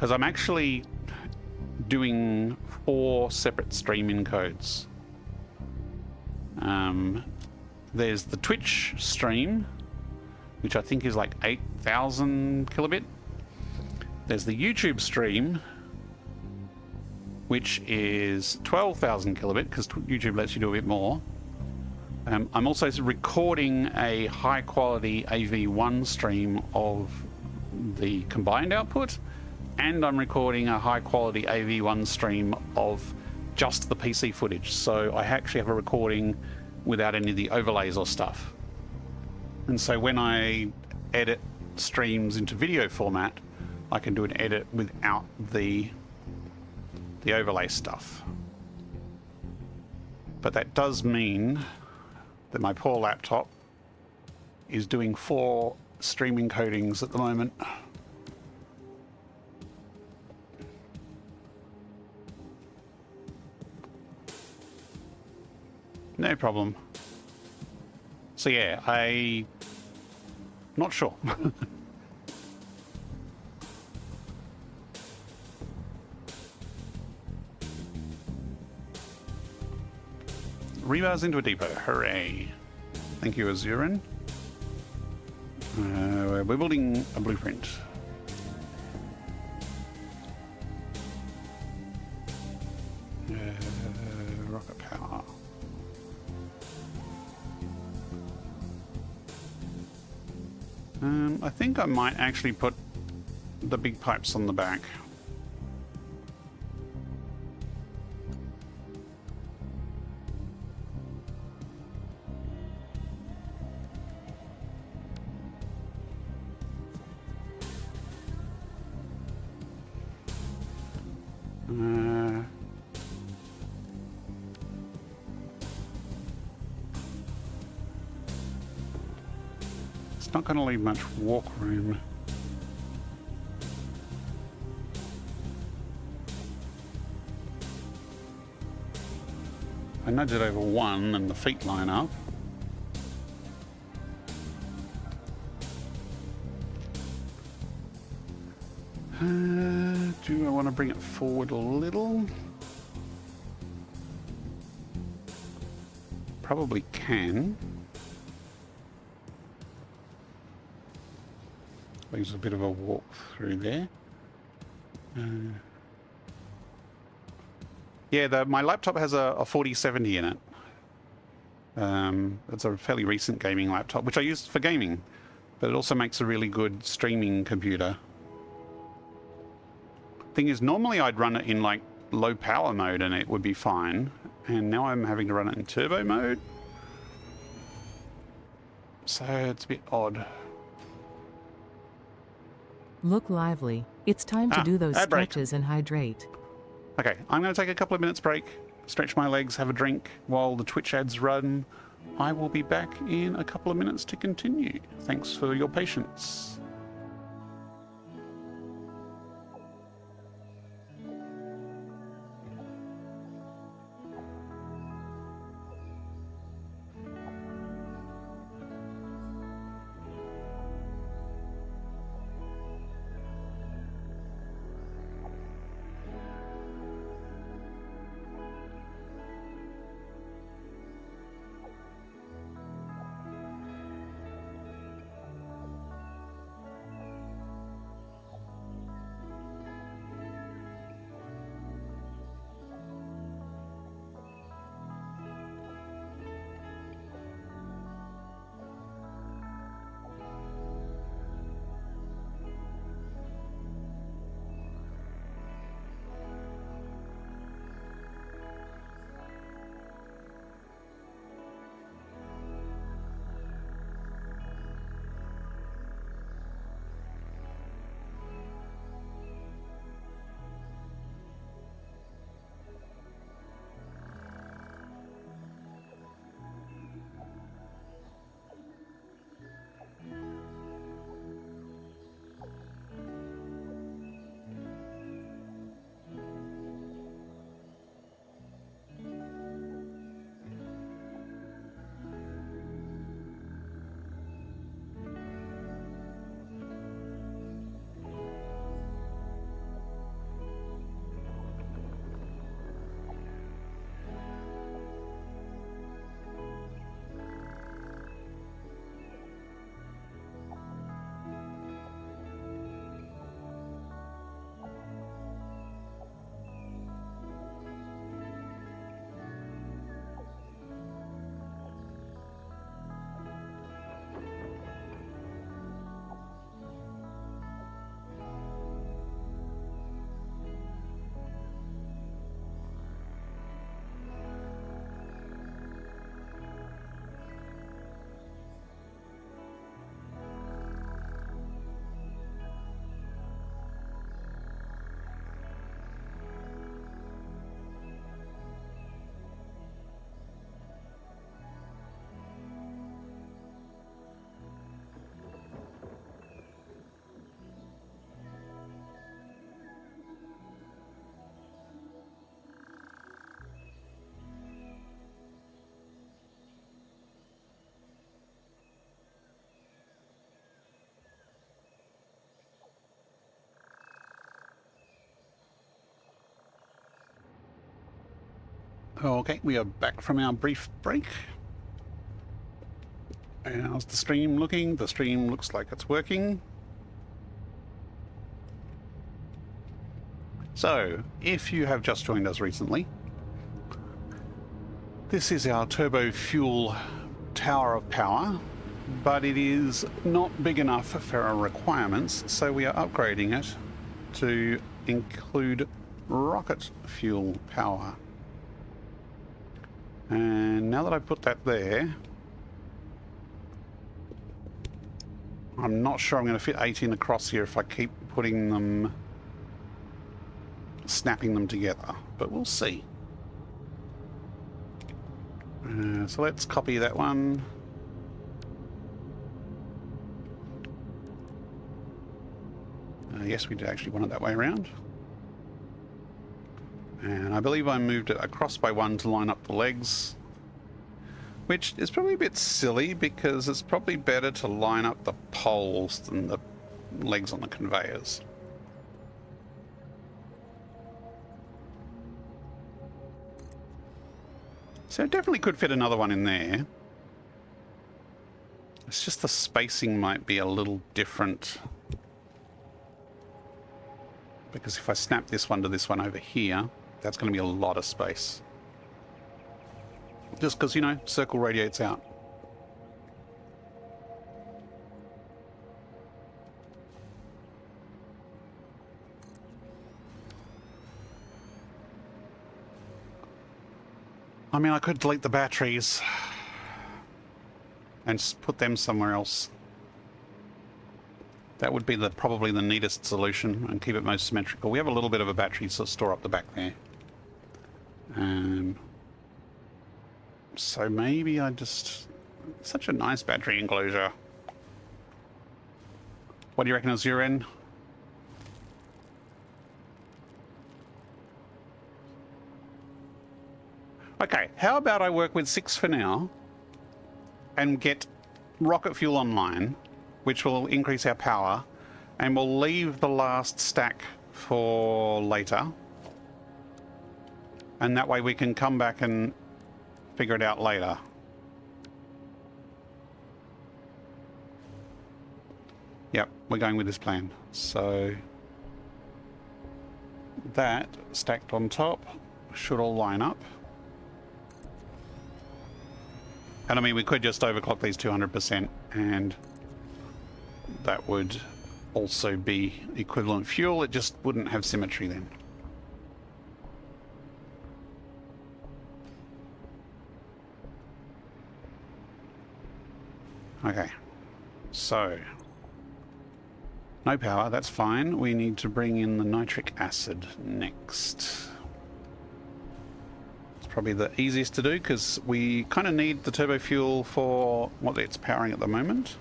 because I'm actually doing 4 separate stream encodes. There's the Twitch stream, which I think is like 8,000 kilobit. There's the YouTube stream, which is 12,000 kilobit, because YouTube lets you do a bit more. I'm also recording a high quality AV1 stream of the combined output, and I'm recording a high quality AV1 stream of just the PC footage. So I actually have a recording without any of the overlays or stuff. And so when I edit streams into video format, I can do an edit without the overlay stuff. But that does mean that my poor laptop is doing 4 stream encodings at the moment. No problem. So yeah, I'm not sure. Rebars into a depot, hooray. Thank you, Azurin. We're building a blueprint. Rocket power. I think I might actually put the big pipes on the back. It's not going to leave much walk room. I nudge it over 1 and the feet line up. Do I want to bring it forward a little? Probably can. Leaves a bit of a walk through there. Yeah, my laptop has a 4070 in it. It's a fairly recent gaming laptop, which I use for gaming, but it also makes a really good streaming computer. Thing is, normally I'd run it in like low power mode and it would be fine, and now I'm having to run it in turbo mode. So it's a bit odd. Look lively. It's time to do those ad break. stretches and hydrate. Okay, I'm going to take a couple of minutes break, stretch my legs, have a drink while the Twitch ads run. I will be back in a couple of minutes to continue. Thanks for your patience. Okay, we are back from our brief break. How's the stream looking? The stream looks like it's working. So, if you have just joined us recently, this is our turbo fuel tower of power, but it is not big enough for our requirements, so we are upgrading it to include rocket fuel power. And now that I've put that there, I'm not sure I'm going to fit 18 across here if I keep putting them, snapping them together, but we'll see. So let's copy that one. Yes, we did actually want it that way around. And I believe I moved it across by one to line up the legs, which is probably a bit silly because it's probably better to line up the poles than the legs on the conveyors. So it definitely could fit another one in there. It's just the spacing might be a little different. Because if I snap this one to this one over here, that's going to be a lot of space. Just because, you know, circle radiates out. I mean, I could delete the batteries and just put them somewhere else. That would be probably the neatest solution and keep it most symmetrical. We have a little bit of a battery to store up the back there. So maybe I just... Such a nice battery enclosure. What do you reckon is your end? Okay, how about I work with 6 for now and get rocket fuel online, which will increase our power, and we'll leave the last stack for later. And that way we can come back and figure it out later. Yep, we're going with this plan. So that stacked on top should all line up. And I mean, we could just overclock these 200% and that would also be equivalent fuel. It just wouldn't have symmetry then. Okay, so no power, that's fine. We need to bring in the nitric acid next. It's probably the easiest to do because we kind of need the turbo fuel for what it's powering at the moment.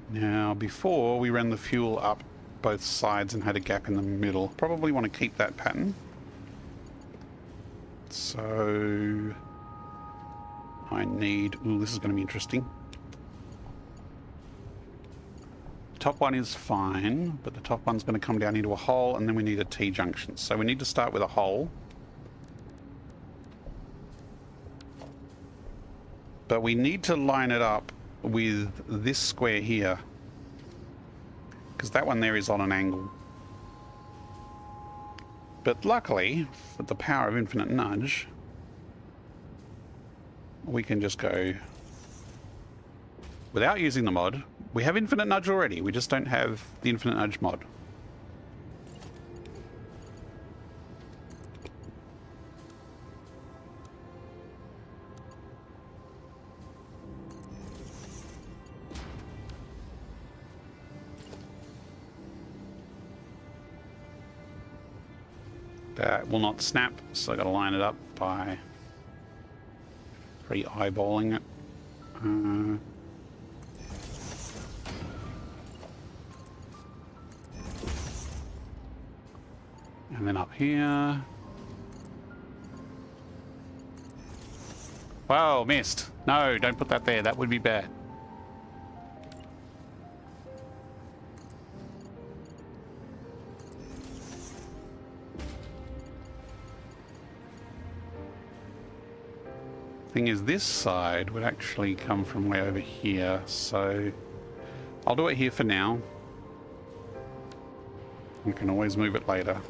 Now, before we ran the fuel up both sides and had a gap in the middle. Probably want to keep that pattern. So I need... Ooh, this is going to be interesting. The top one is fine, but the top one's going to come down into a hole, and then we need a T-junction. So we need to start with a hole. But we need to line it up with this square here, because that one there is on an angle. But luckily, with the power of infinite nudge, we can just go without using the mod. We have infinite nudge already, we just don't have the infinite nudge mod. That will not snap, so I've got to line it up by re-eyeballing it. And then up here. Whoa, missed. No, don't put that there. That would be bad. Thing is, this side would actually come from way over here, so I'll do it here for now. We can always move it later.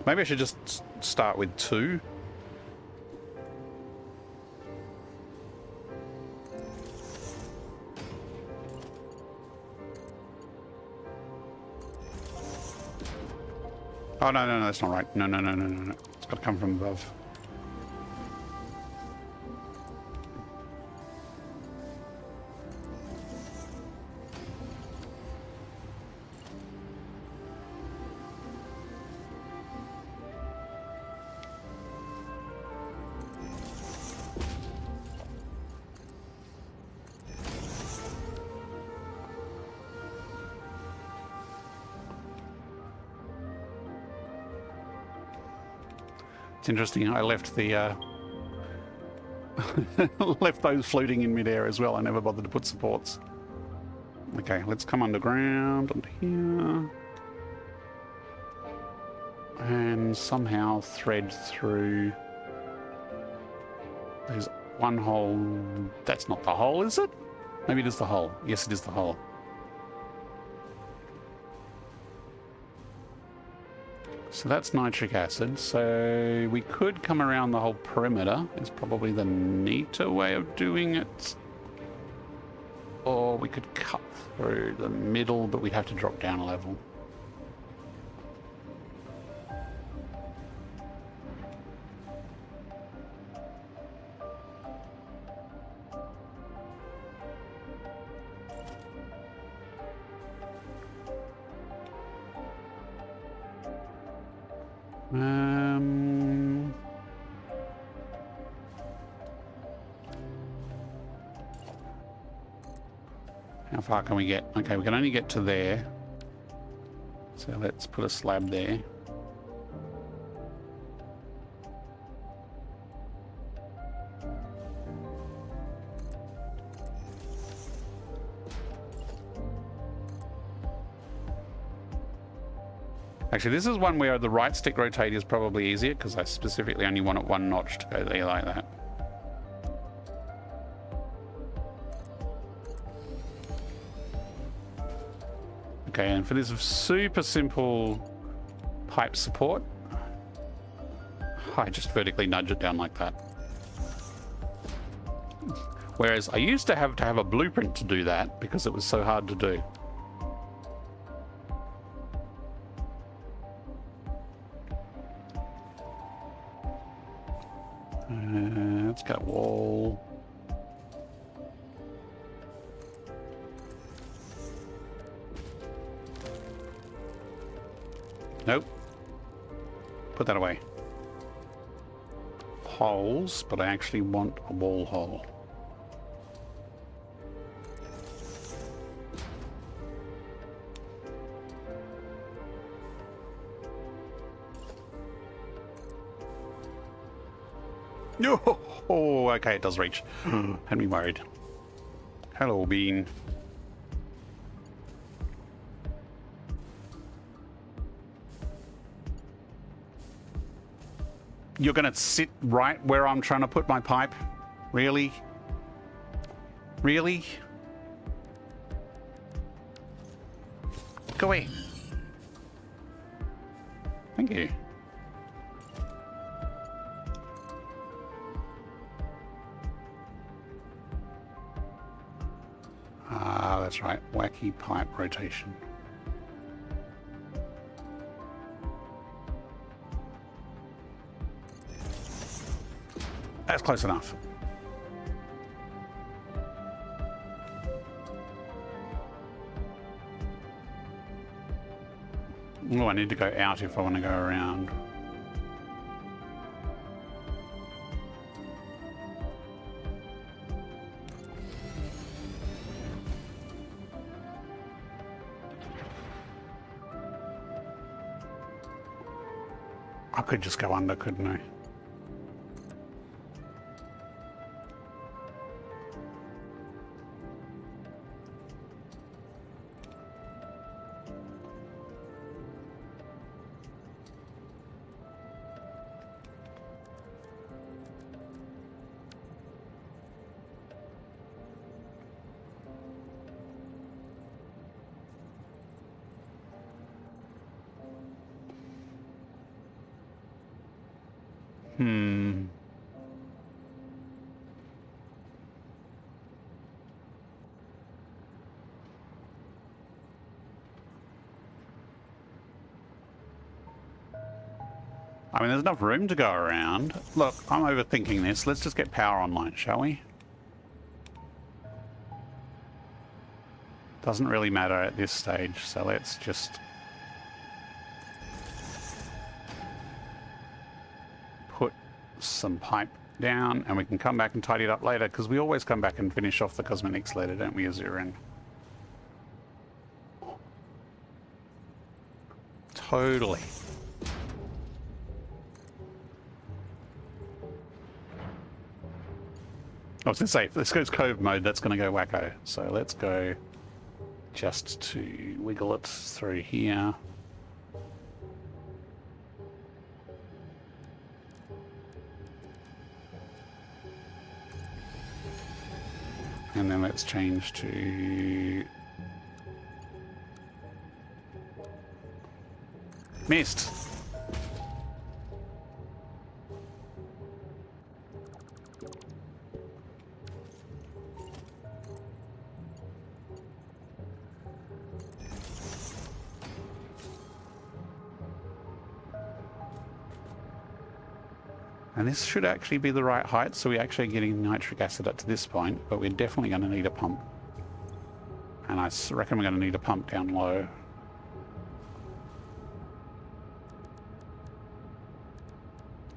Maybe I should just start with 2. Oh, no, no, no, that's not right. No, no, no, no, no, no. It's got to come from above. It's interesting, I left the left those floating in midair as well. I never bothered to put supports. Okay, let's come underground onto here. And somehow thread through. There's one hole. That's not the hole, is it? Maybe it is the hole. Yes, it is the hole. So that's nitric acid, so we could come around the whole perimeter, is probably the neater way of doing it. Or we could cut through the middle, but we'd have to drop down a level. How far can we get? Okay, we can only get to there. So let's put a slab there. Actually, this is one where the right stick rotate is probably easier because I specifically only want it one notch to go there like that. Okay, and for this super simple pipe support, I just vertically nudge it down like that. Whereas I used to have a blueprint to do that because it was so hard to do. Let's get a wall. Nope. Put that away. Holes, but I actually want a wall hole. Oh, okay, it does reach. Had me worried. Hello, Bean. You're gonna sit right where I'm trying to put my pipe? Really? Really? Go away. Thank you. Ah, that's right. Wacky pipe rotation. That's close enough. Oh, I need to go out if I want to go around. I could just go under, couldn't I? Hmm. I mean, there's enough room to go around. Look, I'm overthinking this. Let's just get power online, shall we? Doesn't really matter at this stage, so let's just put some pipe down and we can come back and tidy it up later, because we always come back and finish off the cosmetics later, don't we, Azurin? Totally. I was going to say, if this goes cove mode, that's going to go wacko. So let's go just to wiggle it through here. And then let's change to mist. And this should actually be the right height, so we're actually getting nitric acid up to this point, but we're definitely going to need a pump. And I reckon we're going to need a pump down low.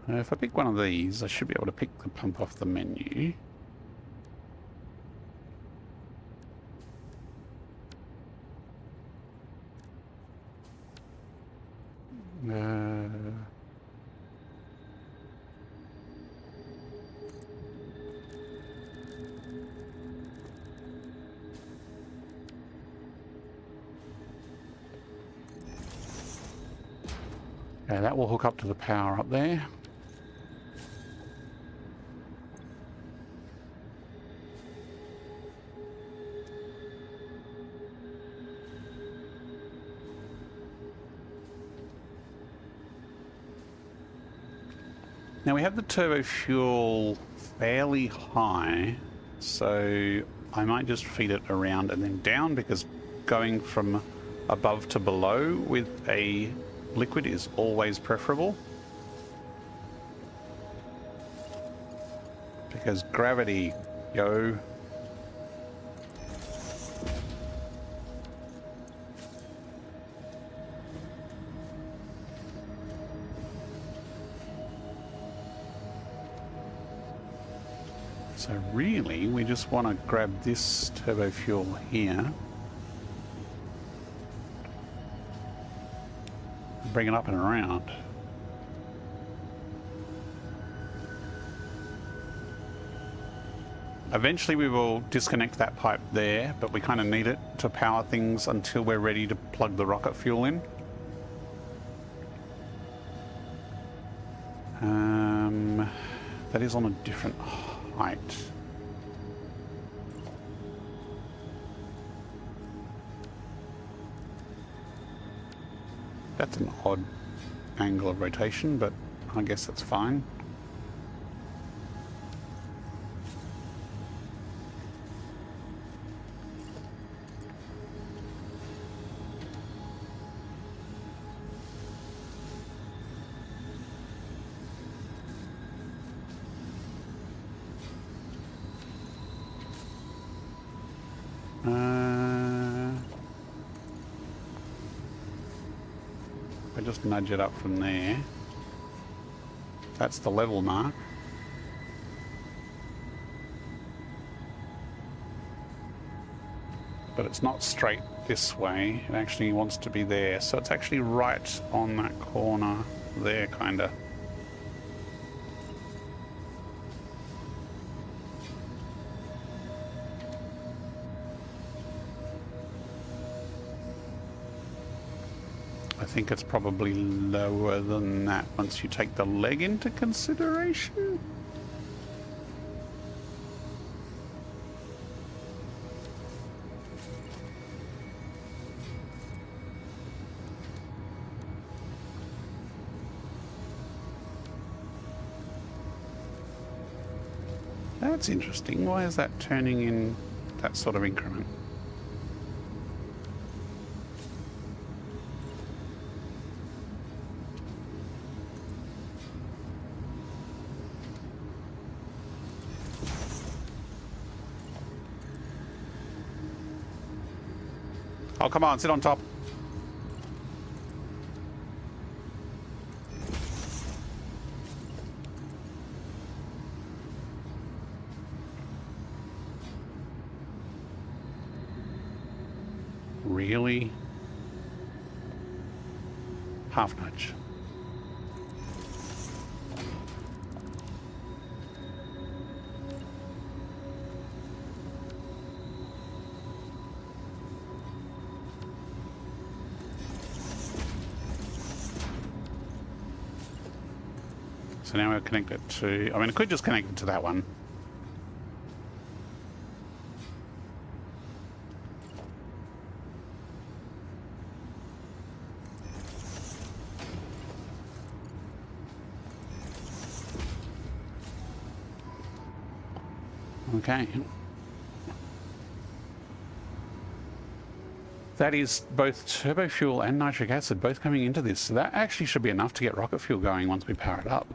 If I pick one of these, I should be able to pick the pump off the menu. Okay, that will hook up to the power up there. Now we have the turbo fuel fairly high, so I might just feed it around and then down, because going from above to below with a liquid is always preferable, because gravity, yo. So really, we just want to grab this turbo fuel here, bring it up and around. Eventually we will disconnect that pipe there, but we kind of need it to power things until we're ready to plug the rocket fuel in. That is on a different height. That's an odd angle of rotation, but I guess that's fine. I just nudge it up from there. That's the level mark. But it's not straight this way. It actually wants to be there. So it's actually right on that corner there, kinda. I think it's probably lower than that once you take the leg into consideration. That's interesting. Why is that turning in that sort of increment? Oh, come on, sit on top. Really? Half nudge. So now we're connected to... I mean, I could just connect it to that one. Okay. That is both turbo fuel and nitric acid both coming into this. So that actually should be enough to get rocket fuel going once we power it up.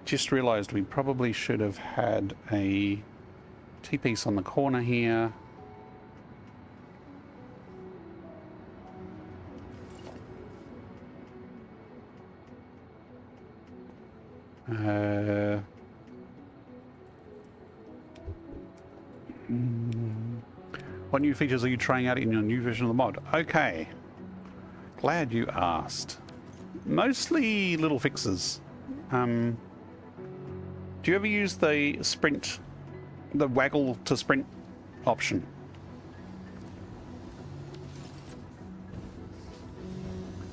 Just realized we probably should have had a T-piece on the corner here. What new features are you trying out in your new version of the mod? Okay. Glad you asked. Mostly little fixes. Do you ever use the sprint, the waggle to sprint option?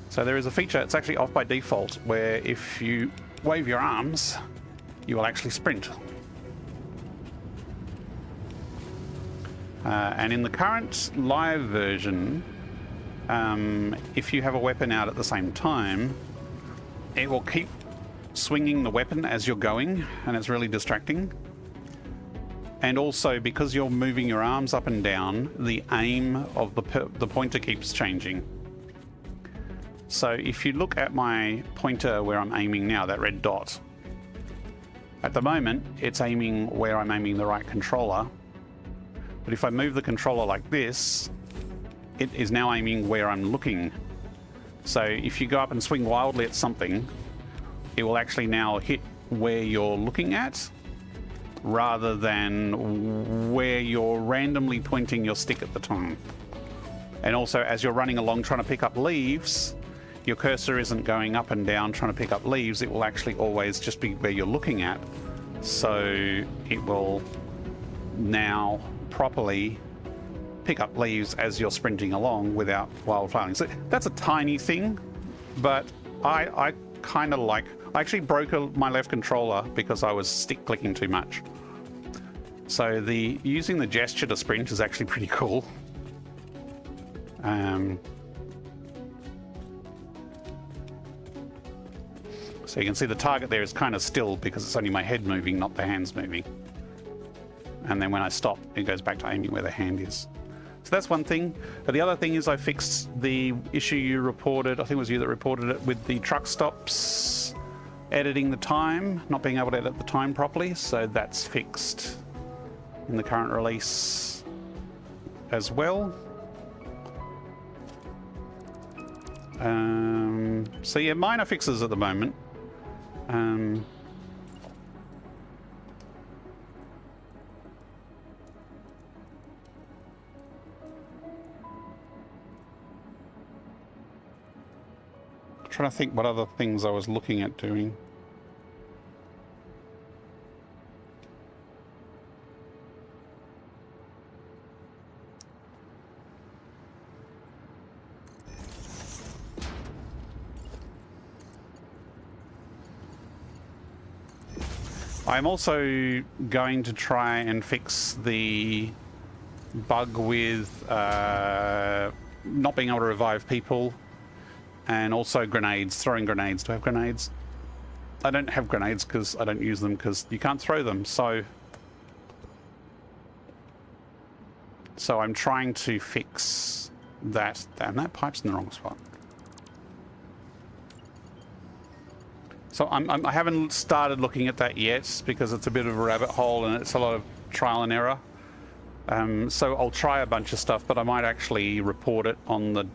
So there is a feature, it's actually off by default, where if you wave your arms, you will actually sprint. And in the current live version, if you have a weapon out at the same time, it will keep swinging the weapon as you're going, and it's really distracting. And also, because you're moving your arms up and down, the aim of the pointer keeps changing. So if you look at my pointer where I'm aiming now, that red dot, at the moment it's aiming where I'm aiming the right controller. But if I move the controller like this, it is now aiming where I'm looking. So if you go up and swing wildly at something, it will actually now hit where you're looking at, rather than where you're randomly pointing your stick at the time. And also, as you're running along trying to pick up leaves, your cursor isn't going up and down trying to pick up leaves, it will actually always just be where you're looking at. So it will now properly pick up leaves as you're sprinting along without wildflowering. So that's a tiny thing, but I kind of like... I actually broke my left controller because I was stick clicking too much. So using the gesture to sprint is actually pretty cool. So you can see the target there is kind of still because it's only my head moving, not the hands moving. And then when I stop, it goes back to aiming where the hand is. So that's one thing. But the other thing is I fixed the issue you reported, I think it was you that reported it, with the truck stops editing the time, not being able to edit the time properly. So that's fixed in the current release as well. So yeah, minor fixes at the moment. Trying to think what other things I was looking at doing. I'm also going to try and fix the bug with not being able to revive people, and also grenades, throwing grenades. Do I have grenades? I don't have grenades because I don't use them because you can't throw them. So I'm trying to fix that. Damn, that pipe's in the wrong spot. So I haven't started looking at that yet because it's a bit of a rabbit hole and it's a lot of trial and error. So I'll try a bunch of stuff, but I might actually report it on the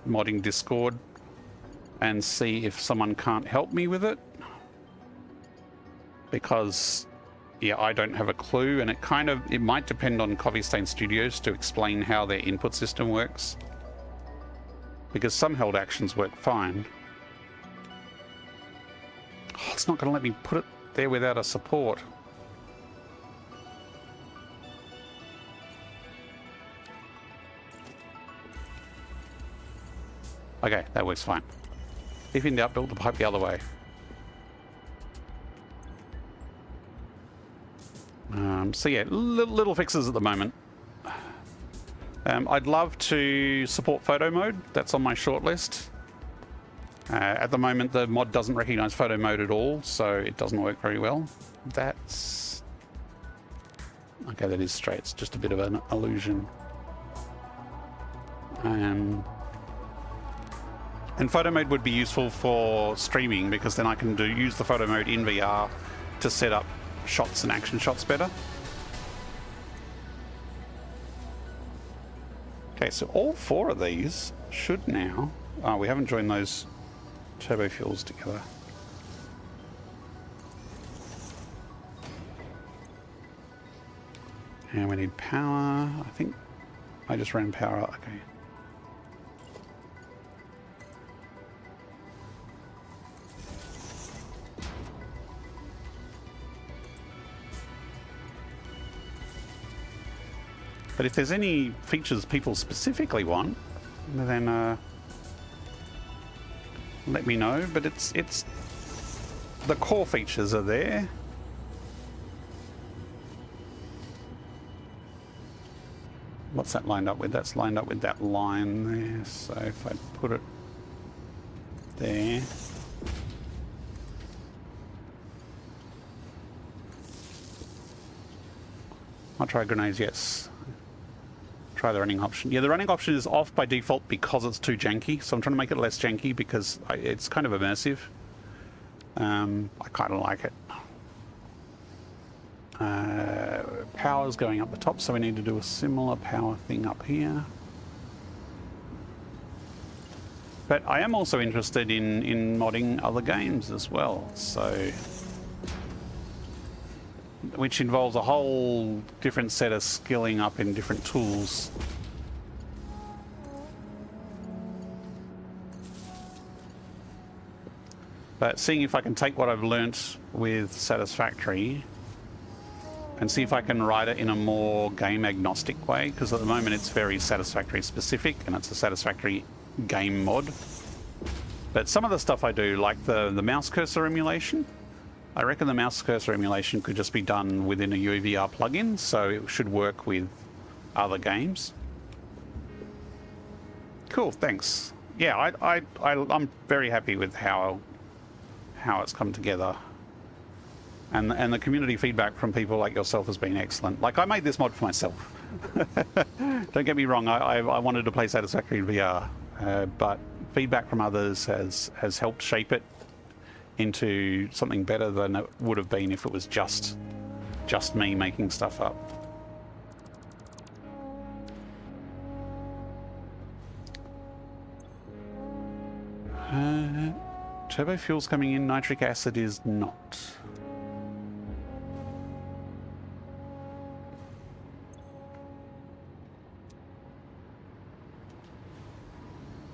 modding Discord and see if someone can't help me with it. Because, yeah, I don't have a clue, and it might depend on Coffee Stain Studios to explain how their input system works. Because some held actions work fine. Oh, it's not going to let me put it there without a support. Okay, that works fine. If in doubt, build the pipe the other way. So yeah, little fixes at the moment. I'd love to support photo mode. That's on my shortlist. At the moment, the mod doesn't recognize photo mode at all, so it doesn't work very well. That's... okay, that is straight. It's just a bit of an illusion. And photo mode would be useful for streaming because then I can use the photo mode in VR to set up shots and action shots better. Okay, so all four of these should now... oh, we haven't joined those turbo fuels together. And we need power. I think I just ran power. Okay. But if there's any features people specifically want, then let me know. But it's the core features are there. What's that lined up with? That's lined up with that line there. So if I put it there. I'll try grenades, yes. Try the running option. Yeah, the running option is off by default because it's too janky, so I'm trying to make it less janky because it's kind of immersive. I kind of like it. Power's going up the top, so we need to do a similar power thing up here. But I am also interested in modding other games as well, so... which involves a whole different set of skilling up in different tools. But seeing if I can take what I've learnt with Satisfactory and see if I can write it in a more game agnostic way, because at the moment it's very Satisfactory specific and it's a Satisfactory game mod. But some of the stuff I do, like the mouse cursor emulation, I reckon the mouse cursor emulation could just be done within a UVR plugin, so it should work with other games. Cool, thanks. Yeah, I'm very happy with how it's come together. And the community feedback from people like yourself has been excellent. Like, I made this mod for myself. Don't get me wrong, I wanted to play Satisfactory in VR, but feedback from others has helped shape it into something better than it would have been if it was just me making stuff up. Turbo fuel's coming in, nitric acid is not.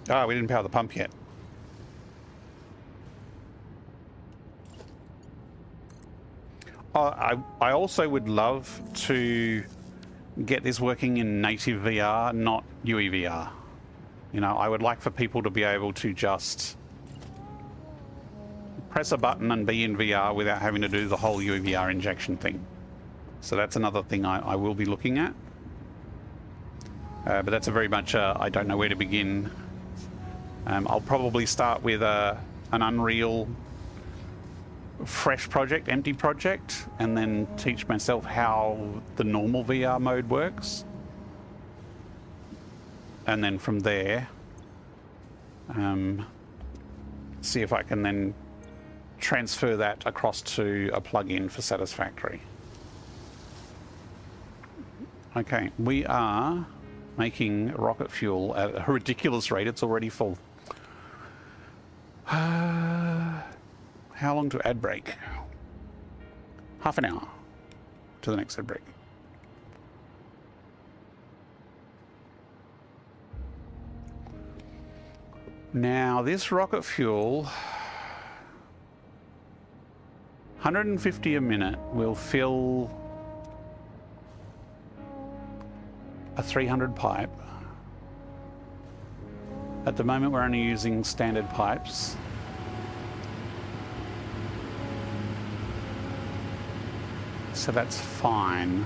Ah, we didn't power the pump yet. I also would love to get this working in native VR, not UEVR. You know, I would like for people to be able to just press a button and be in VR without having to do the whole UEVR injection thing. So that's another thing I will be looking at. But that's a very much, I don't know where to begin. I'll probably start with an Unreal fresh project, empty project, and then teach myself how the normal VR mode works. And then from there, see if I can then transfer that across to a plugin for Satisfactory. Okay, we are making rocket fuel at a ridiculous rate. It's already full. How long to ad break? Half an hour to the next ad break. Now, this rocket fuel, 150 a minute, will fill a 300 pipe. At the moment, we're only using standard pipes. So that's fine.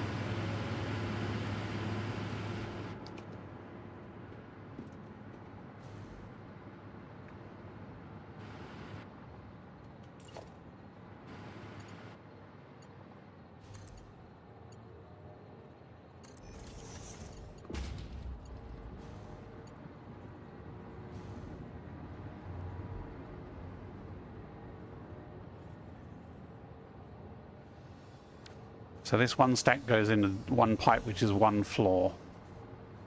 So this one stack goes into one pipe, which is one floor.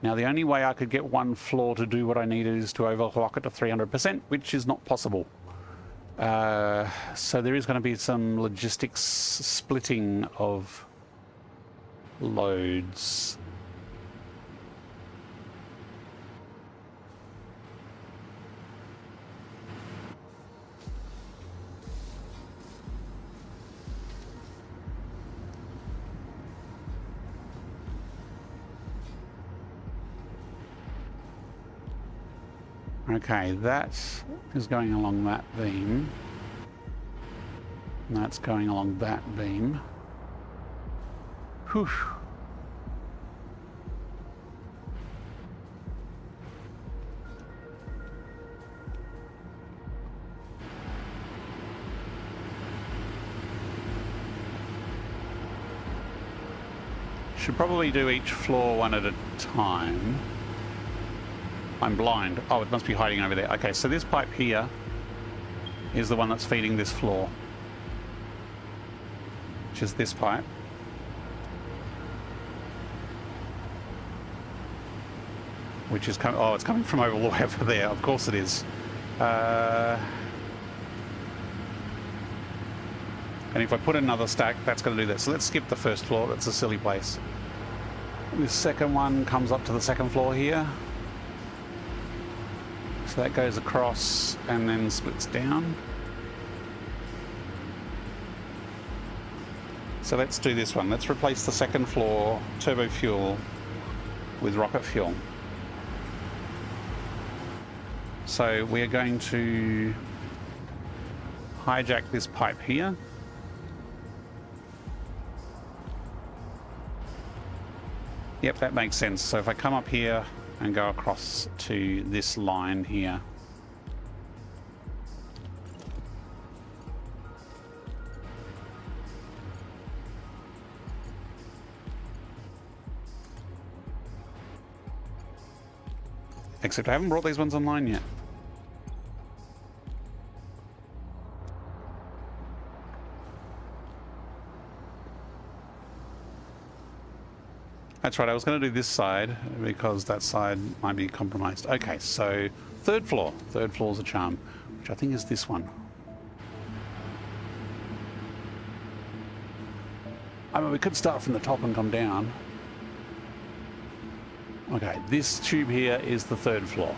Now, the only way I could get one floor to do what I needed is to overclock it to 300%, which is not possible. So there is going to be some logistics splitting of loads. Okay, that is going along that beam. And that's going along that beam. Whew. Should probably do each floor one at a time. I'm blind. Oh, it must be hiding over there. Okay, so this pipe here is the one that's feeding this floor, which is this pipe. Which is coming... Oh, it's coming from all the way over there. Of course it is. And if I put another stack, that's going to do that. So let's skip the first floor. That's a silly place. The second one comes up to the second floor here. So that goes across and then splits down. So let's do this one. Let's replace the second floor turbo fuel with rocket fuel. So we're going to hijack this pipe here. Yep, that makes sense. So if I come up here and go across to this line here. Except I haven't brought these ones online yet. That's right, I was going to do this side because that side might be compromised. Okay, so third floor. Third floor's a charm, which I think is this one. I mean, we could start from the top and come down. Okay, this tube here is the third floor.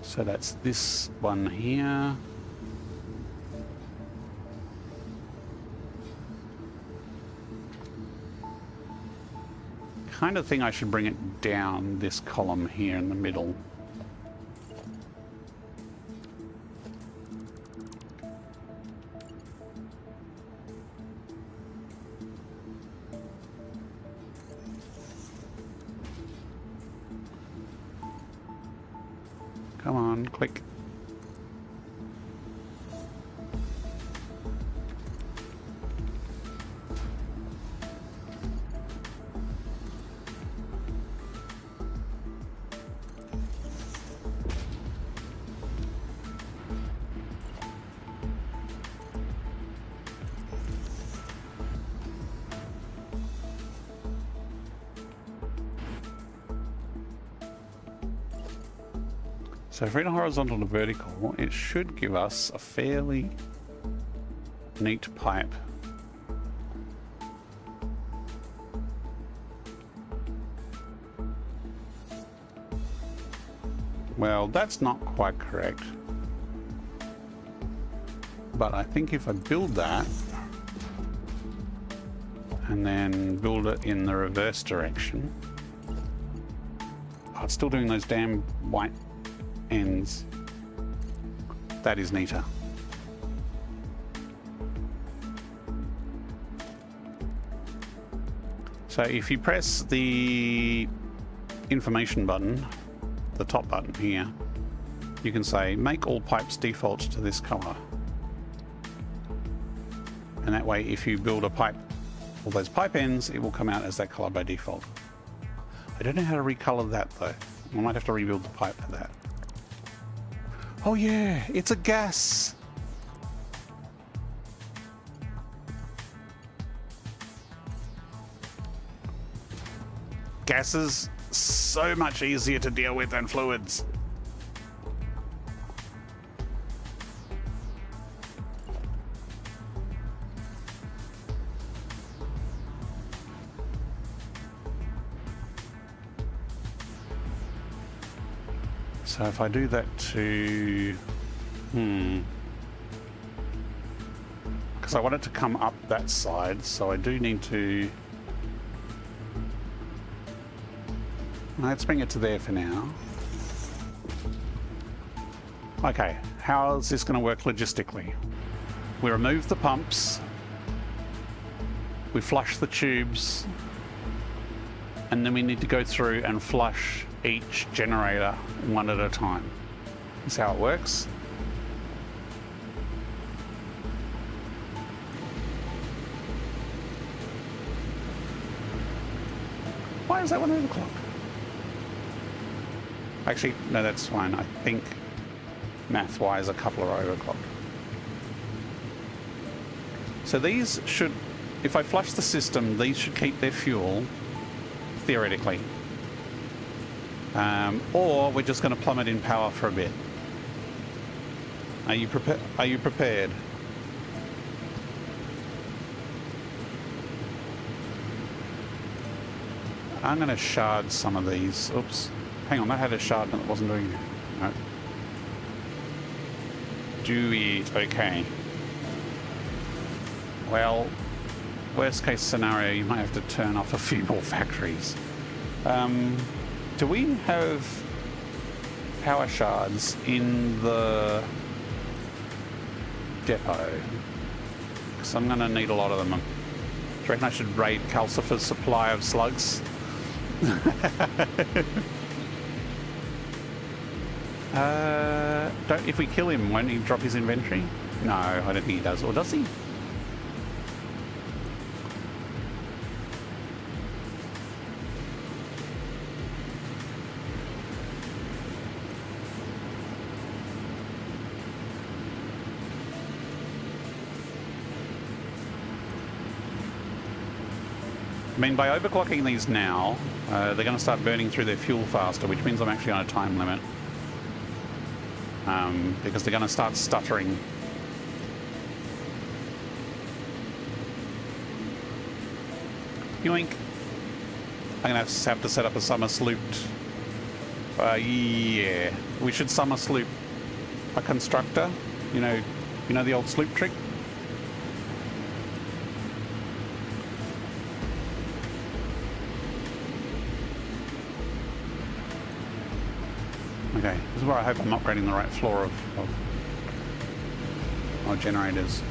So that's this one here. Kind of think I should bring it down this column here in the middle. Come on, click. So if we're in horizontal to vertical, it should give us a fairly neat pipe. Well, that's not quite correct. But I think if I build that, and then build it in the reverse direction, oh, it's still doing those damn white ends. That is neater. So if you press the information button, the top button here, you can say make all pipes default to this color. And that way if you build a pipe, all those pipe ends, it will come out as that color by default. I don't know how to recolor that though. I might have to rebuild the pipe for that. Oh yeah, it's a gas. Gases so much easier to deal with than fluids. So if I do that to, because I want it to come up that side, so I do need to, let's bring it to there for now. Okay, how is this going to work logistically? We remove the pumps, we flush the tubes, and then we need to go through and flush each generator one at a time. That's how it works. Why is that one overclocked? Actually, no, that's fine. I think math-wise a couple are overclocked. So these should, if I flush the system, these should keep their fuel, theoretically. Or we're just going to plummet in power for a bit. Are you prepared? I'm going to shard some of these. Oops. Hang on, that had a shard and it wasn't doing it. No. Do it. Okay. Well, worst case scenario, you might have to turn off a few more factories. Do we have power shards in the depot? Because I'm going to need a lot of them. Do you reckon I should raid Calcifer's supply of slugs? If we kill him, won't he drop his inventory? No, I don't think he does. Or does he? I mean, by overclocking these now, they're going to start burning through their fuel faster, which means I'm actually on a time limit. Because they're going to start stuttering. Yoink. I'm going to have to set up a summer slooped. Yeah. We should summer sloop a constructor. You know the old sloop trick? Okay, this is where I hope I'm upgrading the right floor of our generators.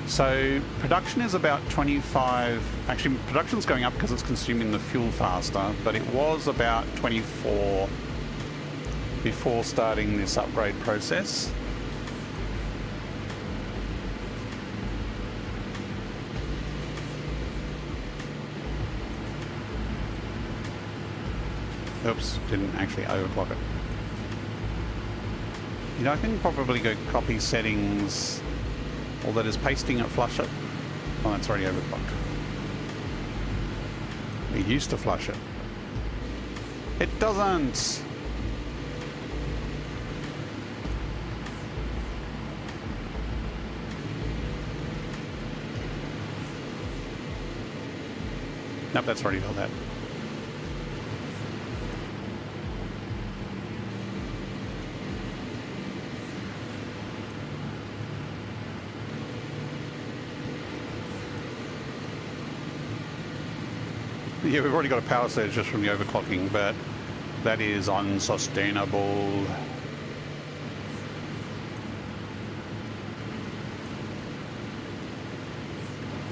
So production is about 25, actually production's going up because it's consuming the fuel faster, but it was about 24 before starting this upgrade process. Oops, didn't actually overclock it. You know, I can probably go copy settings, all that is pasting it, flush it. Oh, that's already overclocked. It used to flush it. It doesn't! Nope, that's already done that. Yeah, we've already got a power surge just from the overclocking, but that is unsustainable.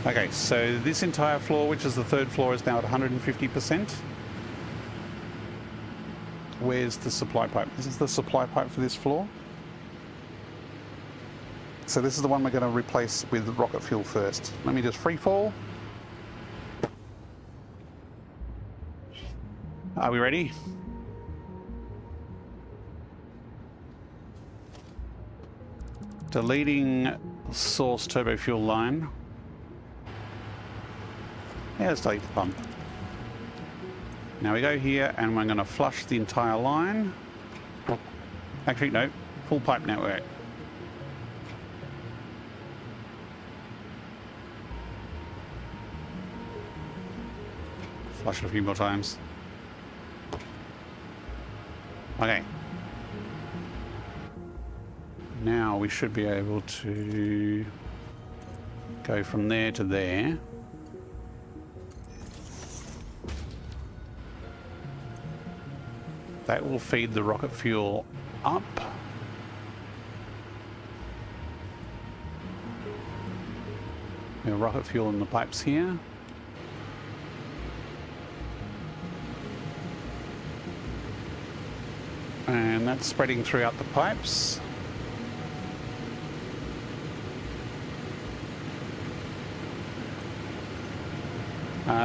Okay, so this entire floor, which is the third floor, is now at 150%. Where's the supply pipe? This is the supply pipe for this floor. So this is the one we're going to replace with rocket fuel first. Let me just free fall. Are we ready? Deleting source turbo fuel line. Yeah, let's delete the pump. Now we go here and we're going to flush the entire line. Actually, no, full pipe network. Flush it a few more times. Okay. Now we should be able to go from there to there. That will feed the rocket fuel up. We have rocket fuel in the pipes here. And that's spreading throughout the pipes.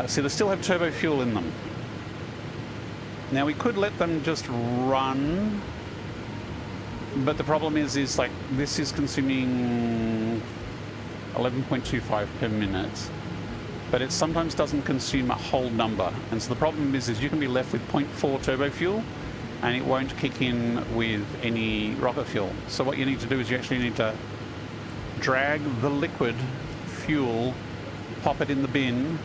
See, they still have turbo fuel in them. Now we could let them just run, but the problem is like this is consuming 11.25 per minute, but it sometimes doesn't consume a whole number. And so the problem is you can be left with 0.4 turbo fuel, and it won't kick in with any rocket fuel. So what you need to do is you actually need to drag the liquid fuel, pop it in the bin,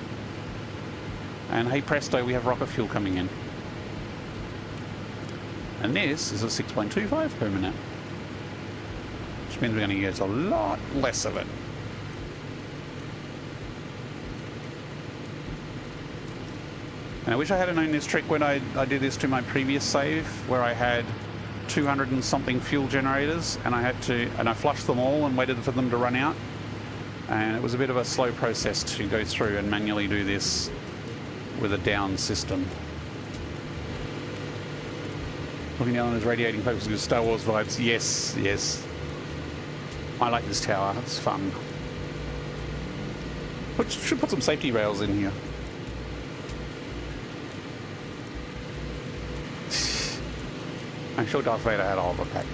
and hey presto, we have rocket fuel coming in. And this is a 6.25 per minute, which means we're going to use a lot less of it. And I wish I had known this trick when I did this to my previous save, where I had 200 and something fuel generators, and I flushed them all and waited for them to run out. And it was a bit of a slow process to go through and manually do this with a down system. Looking down on his radiating focus with Star Wars vibes. Yes, yes. I like this tower. It's fun. Should put some safety rails in here. I'm sure Darth Vader had a hollow pack.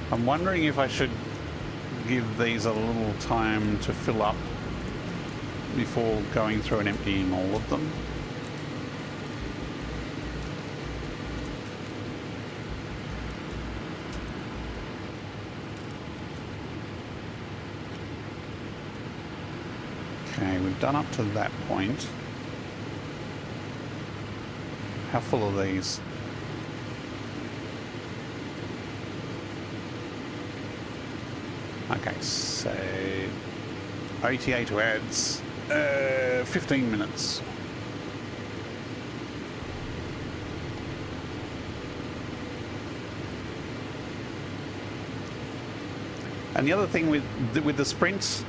I'm wondering if I should give these a little time to fill up before going through and emptying all of them. Okay, we've done up to that point. How full are these? Okay, so OTA to ads, 15 minutes. And the other thing with the sprint,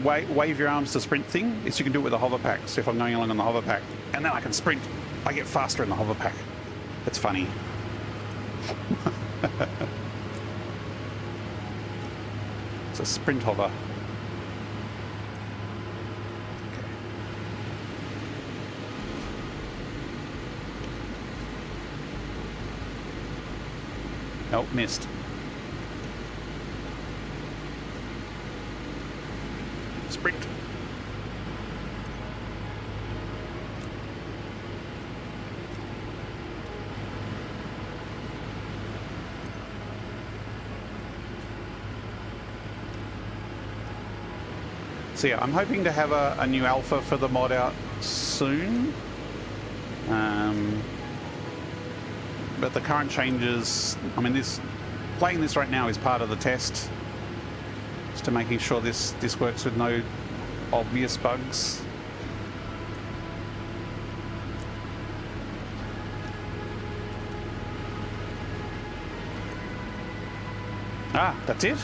wave your arms to sprint thing, is you can do it with a hover pack. So if I'm going along on the hover pack, and then I can sprint, I get faster in the hover pack. It's funny. It's a sprint hover. Oh, missed. Sprint. So yeah, I'm hoping to have a new alpha for the mod out soon. But the current changes, I mean, playing this right now is part of the test, just to making sure this works with no obvious bugs. Ah, that's it?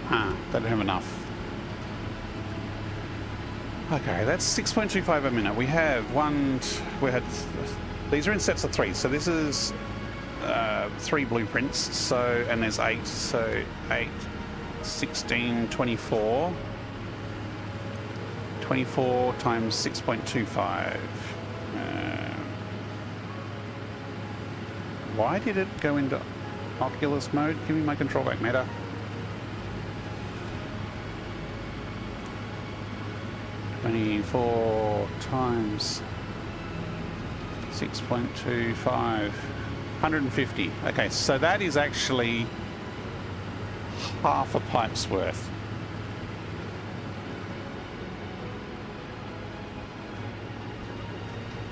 Ah, they don't have enough. Okay, that's 6.25 a minute. We had these are in sets of 3, so this is 3 blueprints, so, and there's 8, so 8, 16, 24. 24 times 6.25. Why did it go into Oculus mode? Give me my control back, Meta. $24 times 6.25, 150. Okay, so that is actually half a pipe's worth.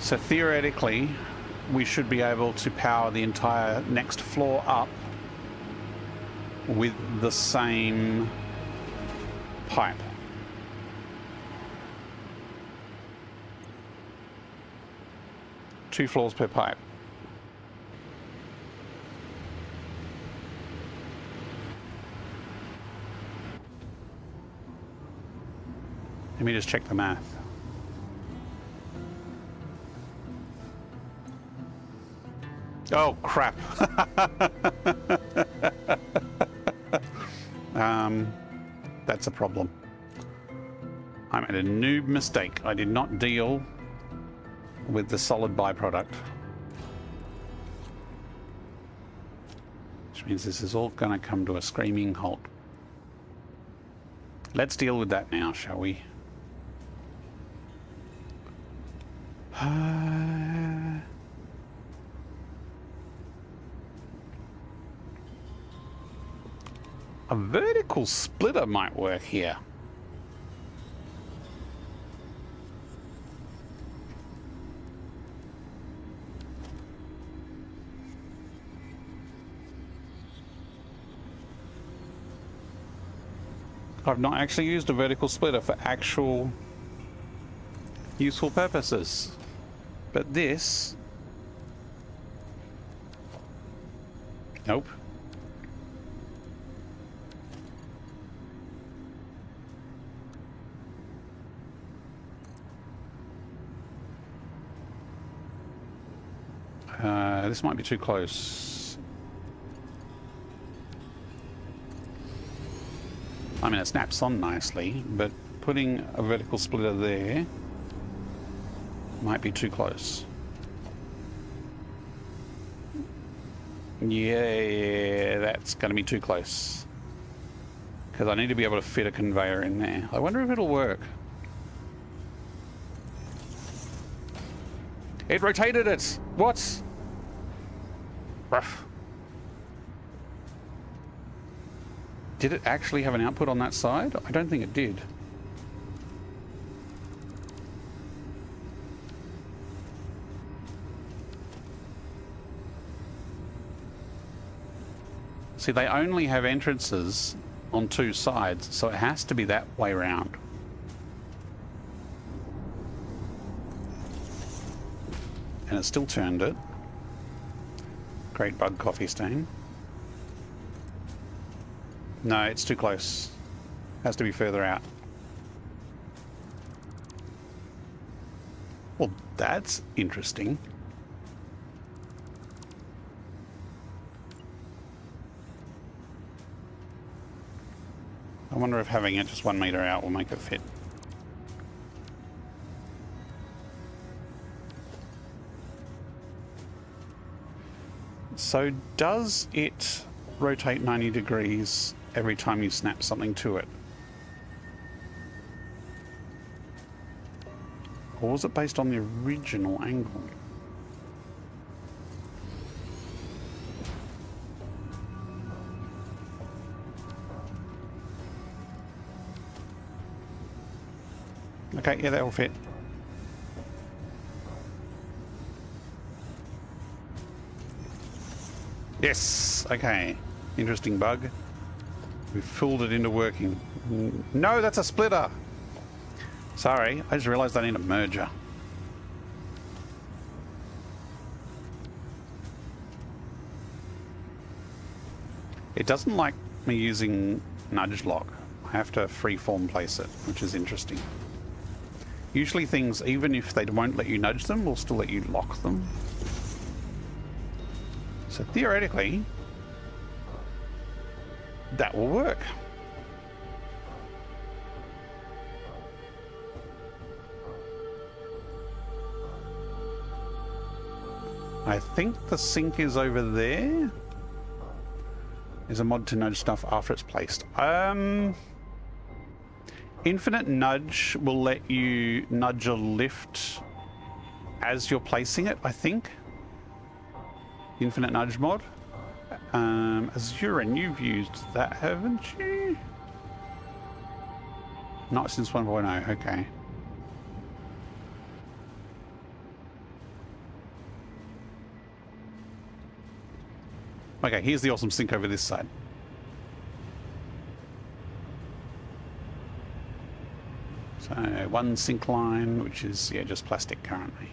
So theoretically, we should be able to power the entire next floor up with the same pipe. Two floors per pipe. Let me just check the math. Oh, crap. That's a problem. I made a noob mistake. I did not deal with the solid byproduct. Which means this is all going to come to a screaming halt. Let's deal with that now, shall we? A vertical splitter might work here. I've not actually used a vertical splitter for actual useful purposes. But this... Nope. This might be too close. I mean, it snaps on nicely, but putting a vertical splitter there might be too close. Yeah, that's going to be too close. Because I need to be able to fit a conveyor in there. I wonder if it'll work. It rotated it! What? Rough. Did it actually have an output on that side? I don't think it did. See, they only have entrances on two sides, so it has to be that way round. And it still turned it. Great bug coffee stain. No, it's too close. Has to be further out. Well, that's interesting. I wonder if having it just 1 meter out will make it fit. So does it rotate 90 degrees every time you snap something to it? Or was it based on the original angle? Okay, yeah, that will fit. Yes, okay. Interesting bug. We fooled it into working. No, that's a splitter! Sorry, I just realised I need a merger. It doesn't like me using nudge lock. I have to freeform place it, which is interesting. Usually things, even if they won't let you nudge them, will still let you lock them. So theoretically, that will work. I think the sink is over there. There's a mod to nudge stuff after it's placed. Infinite nudge will let you nudge a lift as you're placing it, I think. Infinite nudge mod. Azure, you've used that, haven't you? Not since 1.0, okay. Okay, here's the awesome sink over this side. So one sink line, which is, yeah, just plastic currently.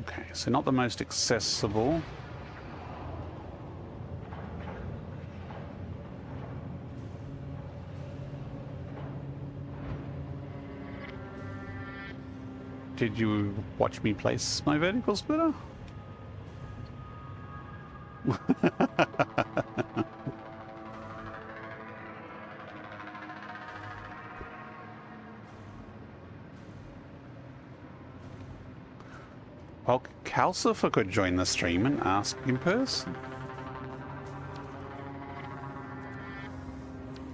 Okay, so not the most accessible. Did you watch me place my vertical splitter? Well, Calcifer could join the stream and ask in person.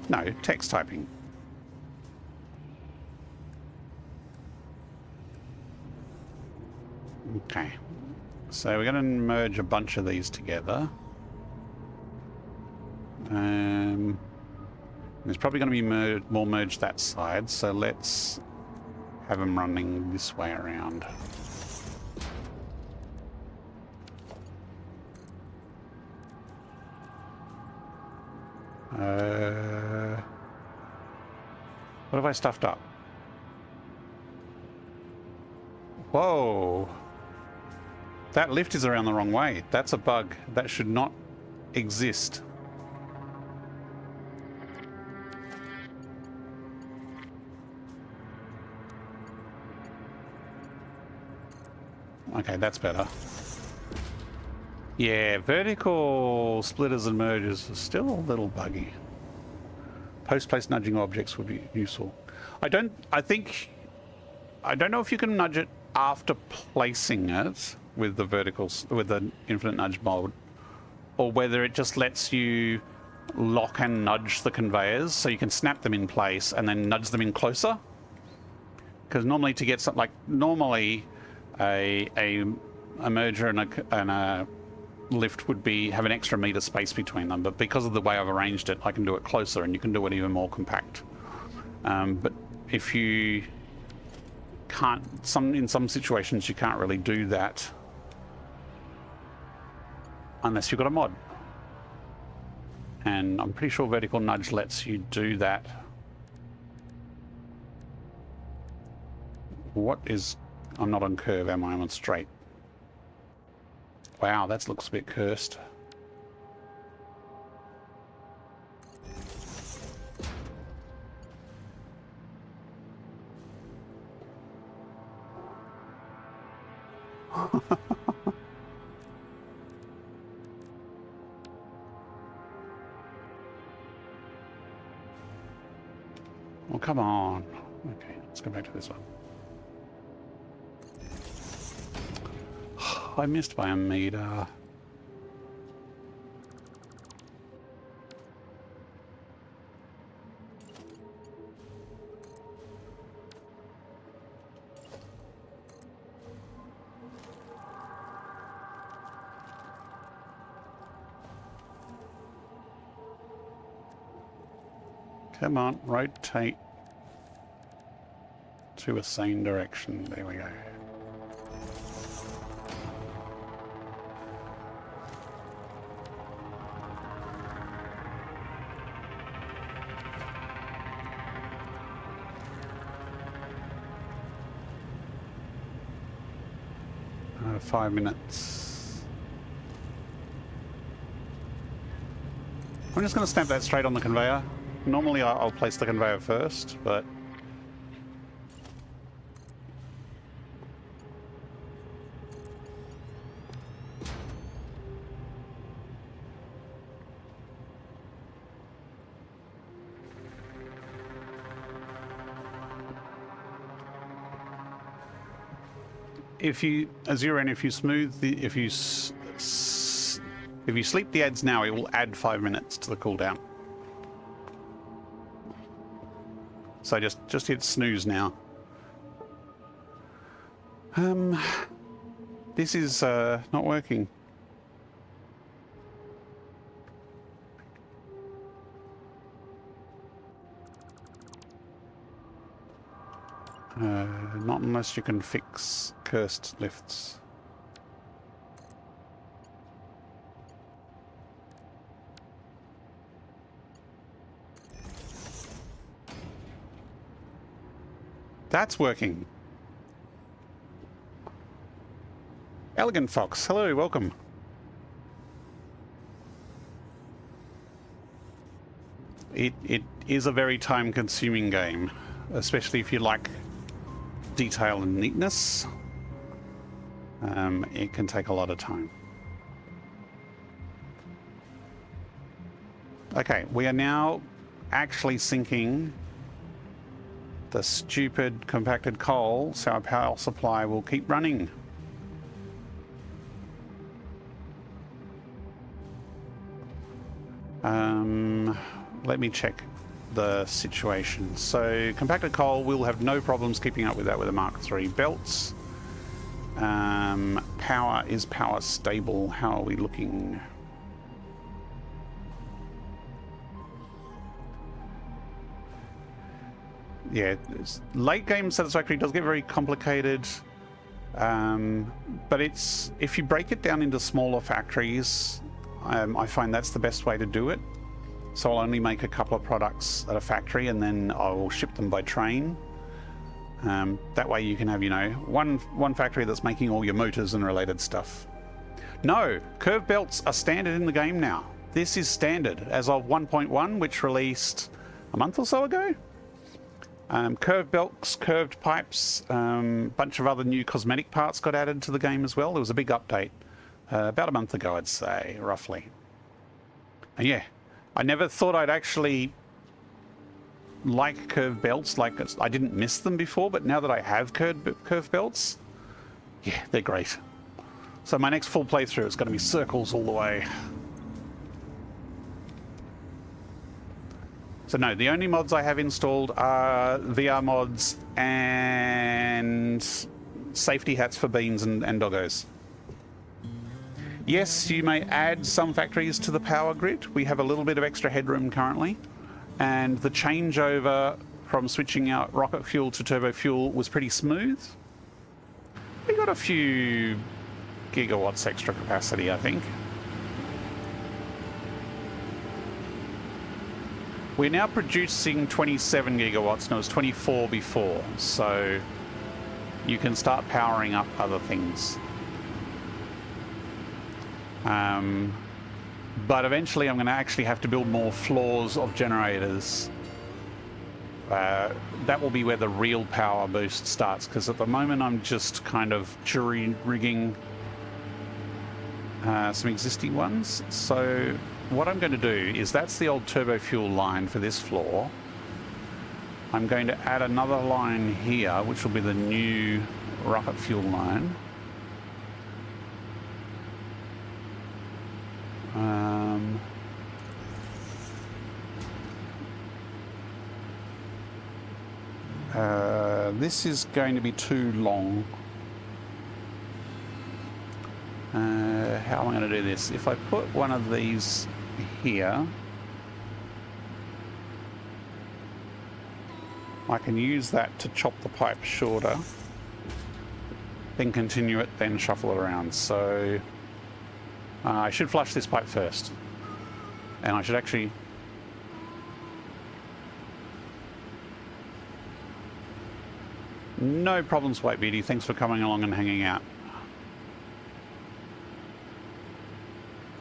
No, text typing. Okay, so we're going to merge a bunch of these together. There's probably going to be more merged that side, so let's have them running this way around. What have I stuffed up? Whoa! That lift is around the wrong way. That's a bug. That should not exist. Okay, that's better. Yeah, vertical splitters and mergers are still a little buggy. Post-place nudging objects would be useful. I don't know if you can nudge it after placing it with the infinite nudge mod, or whether it just lets you lock and nudge the conveyors so you can snap them in place and then nudge them in closer. Because normally to get something like a merger and a lift would have an extra meter space between them, but because of the way I've arranged it, I can do it closer and you can do it even more compact. But if you can't, in some situations you can't really do that unless you've got a mod. And I'm pretty sure vertical nudge lets you do that. I'm not on curve, am I? I'm on straight. Wow, that looks a bit cursed. Well, come on. Okay, let's go back to this one. I missed by a meter. Come on, rotate to a sane direction. There we go. Uh, 5 minutes. I'm just going to stamp that straight on the conveyor. Normally I'll place the conveyor first, but if you smooth the if you sleep the ads now, it will add 5 minutes to the cooldown. So just hit snooze now. This is not working. Not unless you can fix cursed lifts. That's working. Elegant Fox, hello, welcome. It is a very time-consuming game, especially if you like detail and neatness. It can take a lot of time. Okay, we are now actually sinking the stupid compacted coal, so our power supply will keep running. Let me check the situation. So compacted coal, we'll have no problems keeping up with that with the Mark III belts. Power, is power stable? How are we looking? Yeah, late game Satisfactory does get very complicated, but it's, if you break it down into smaller factories, I find that's the best way to do it. So I'll only make a couple of products at a factory and then I will ship them by train. That way you can have, you know, one factory that's making all your motors and related stuff. No, curved belts are standard in the game now. This is standard as of 1.1, which released a month or so ago. Curved belts, curved pipes, bunch of other new cosmetic parts got added to the game as well. There was a big update about a month ago, I'd say, roughly. And yeah, I never thought I'd actually like curved belts. Like, I didn't miss them before, but now that I have curved belts, yeah, they're great. So my next full playthrough is going to be circles all the way. So no, the only mods I have installed are VR mods and safety hats for beans and doggos. Yes, you may add some factories to the power grid. We have a little bit of extra headroom currently, and the changeover from switching out rocket fuel to turbo fuel was pretty smooth. We got a few gigawatts extra capacity, I think. We're now producing 27 gigawatts, and it was 24 before, so you can start powering up other things. But eventually I'm going to actually have to build more floors of generators. That will be where the real power boost starts, because at the moment I'm just kind of jury-rigging some existing ones. So what I'm going to do is, that's the old turbo fuel line for this floor. I'm going to add another line here, which will be the new rocket fuel line. This is going to be too long. How am I going to do this? If I put one of these here, I can use that to chop the pipe shorter, then continue it, then shuffle it around. So I should flush this pipe first, and I should actually... No problems, White Beauty. Thanks for coming along and hanging out.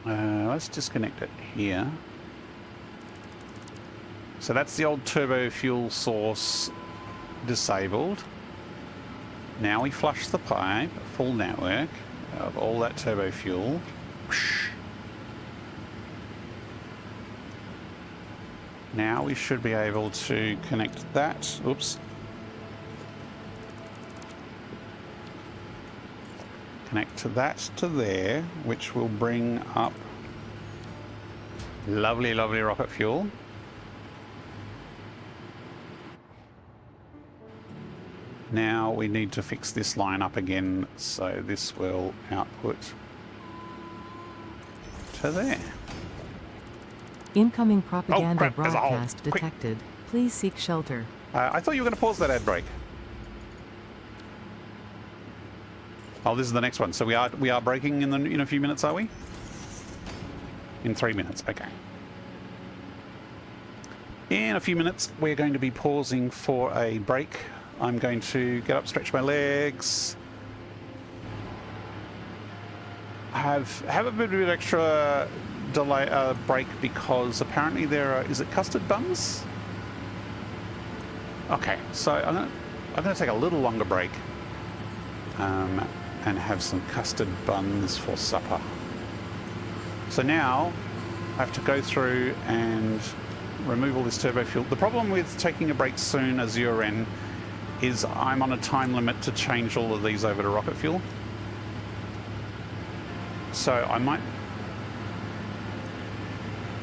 Let's disconnect it here. So that's the old turbo fuel source disabled. Now we flush the pipe, full network of all that turbo fuel. Now we should be able to connect that. Oops. Connect that to there, which will bring up lovely, lovely rocket fuel. Now we need to fix this line up again, so this will output to there. Incoming propaganda crap, there's a hole. broadcast Quick. detected. Please seek shelter. I thought you were going to pause that ad break. Oh, this is the next one. So we are breaking in a few minutes, are we? In 3 minutes, okay. In a few minutes, we're going to be pausing for a break. I'm going to get up, stretch my legs, have a bit of extra break, because apparently there are, is it custard buns? Okay, so I'm gonna take a little longer break and have some custard buns for supper. So now I have to go through and remove all this turbo fuel. The problem with taking a break soon, Azuren, is I'm on a time limit to change all of these over to rocket fuel. So I might...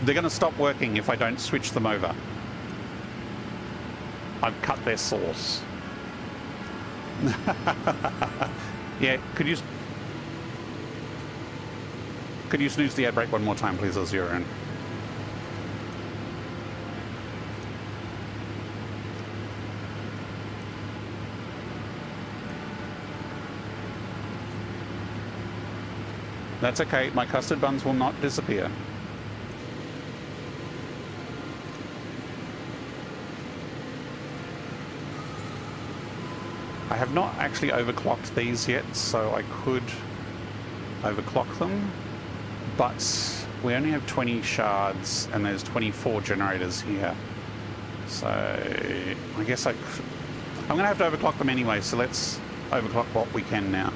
They're going to stop working if I don't switch them over. I've cut their source. Yeah, could you snooze the ad break one more time, please, Azuren? That's okay, my custard buns will not disappear. I have not actually overclocked these yet, so I could overclock them, but we only have 20 shards and there's 24 generators here. So I guess I'm going to have to overclock them anyway, so let's overclock what we can now.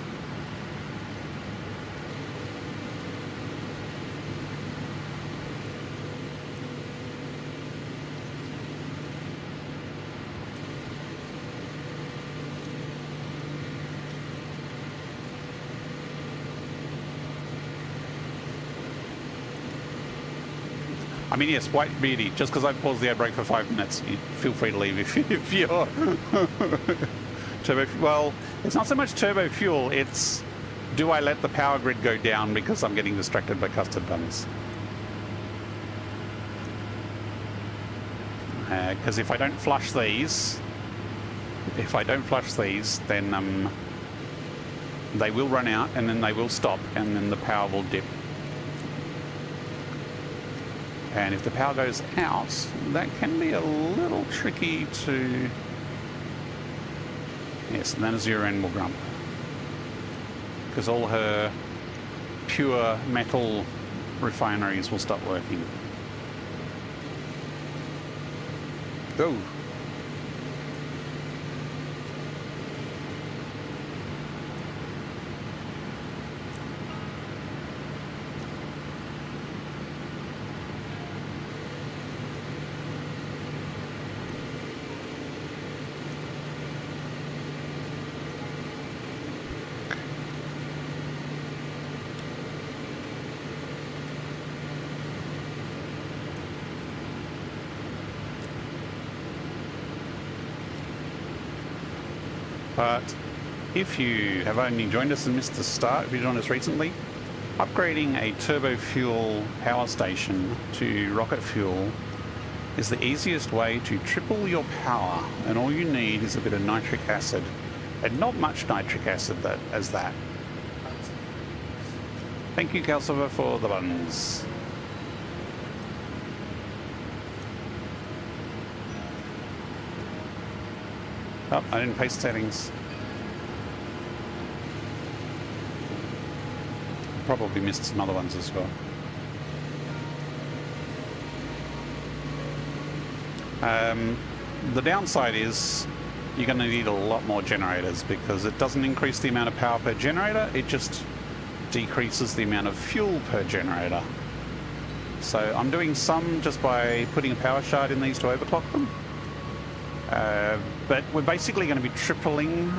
I mean, yes, White Beauty, just because I paused the ad break for 5 minutes, feel free to leave if you're... turbo, well, it's not so much turbo fuel, it's do I let the power grid go down because I'm getting distracted by custard buns? Because if I don't flush these, then they will run out and then they will stop and then the power will dip. And if the power goes out, that can be a little tricky to... Yes, and then Azuren will grump. Because all her pure metal refineries will stop working. Oh. But if you have only joined us and missed the start, if you joined us recently, upgrading a turbo fuel power station to rocket fuel is the easiest way to triple your power, and all you need is a bit of nitric acid, and not much nitric acid as that. Thank you, Calcifer, for the buttons. Oh, I didn't paste settings. Probably missed some other ones as well. The downside is you're going to need a lot more generators because it doesn't increase the amount of power per generator, it just decreases the amount of fuel per generator. So I'm doing some just by putting a power shard in these to overclock them. But we're basically going to be tripling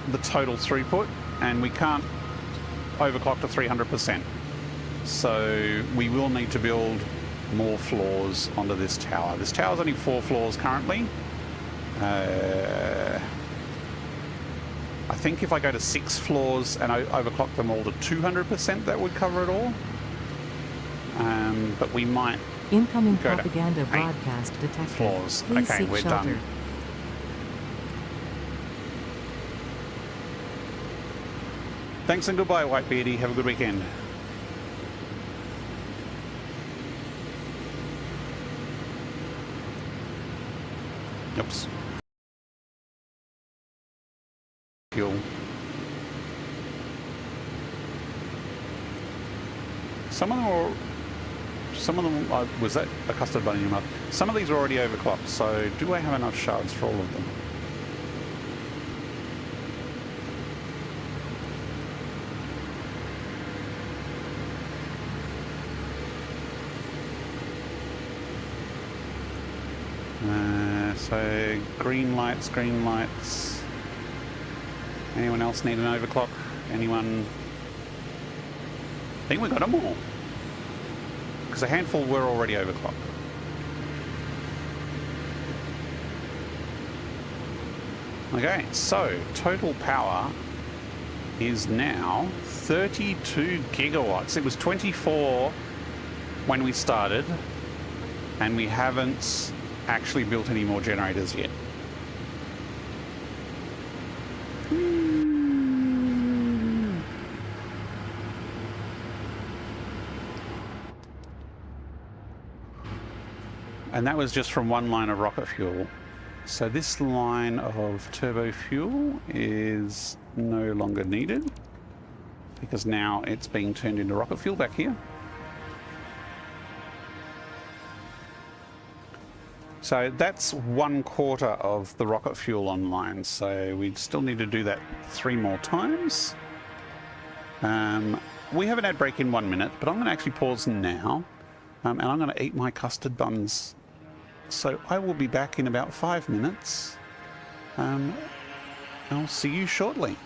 the total throughput, and we can't overclock to 300%. So we will need to build more floors onto this tower. This tower's only 4 floors currently. I think if I go to 6 floors and overclock them all to 200%, that would cover it all. But we might Incoming go propaganda to 8 broadcast detected. floors. Please Okay, seek we're shelter. done. Thanks and goodbye, Whitebeardy. Have a good weekend. Oops. Fuel. Some of them are, was that a custard bun in your mouth? Some of these are already overclocked, so do I have enough shards for all of them? So green lights, green lights. Anyone else need an overclock? Anyone? I think we got them all. Because a handful were already overclocked. Okay, so total power is now 32 gigawatts. It was 24 when we started, and we haven't actually built any more generators yet. And that was just from one line of rocket fuel. So this line of turbo fuel is no longer needed because now it's being turned into rocket fuel back here. So that's 1/4 of the rocket fuel online. So we still need to do that 3 more times. We have an ad break in 1 minute, but I'm going to actually pause now. And I'm going to eat my custard buns. So I will be back in about 5 minutes. I'll see you shortly.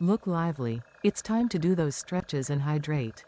Look lively. It's time to do those stretches and hydrate.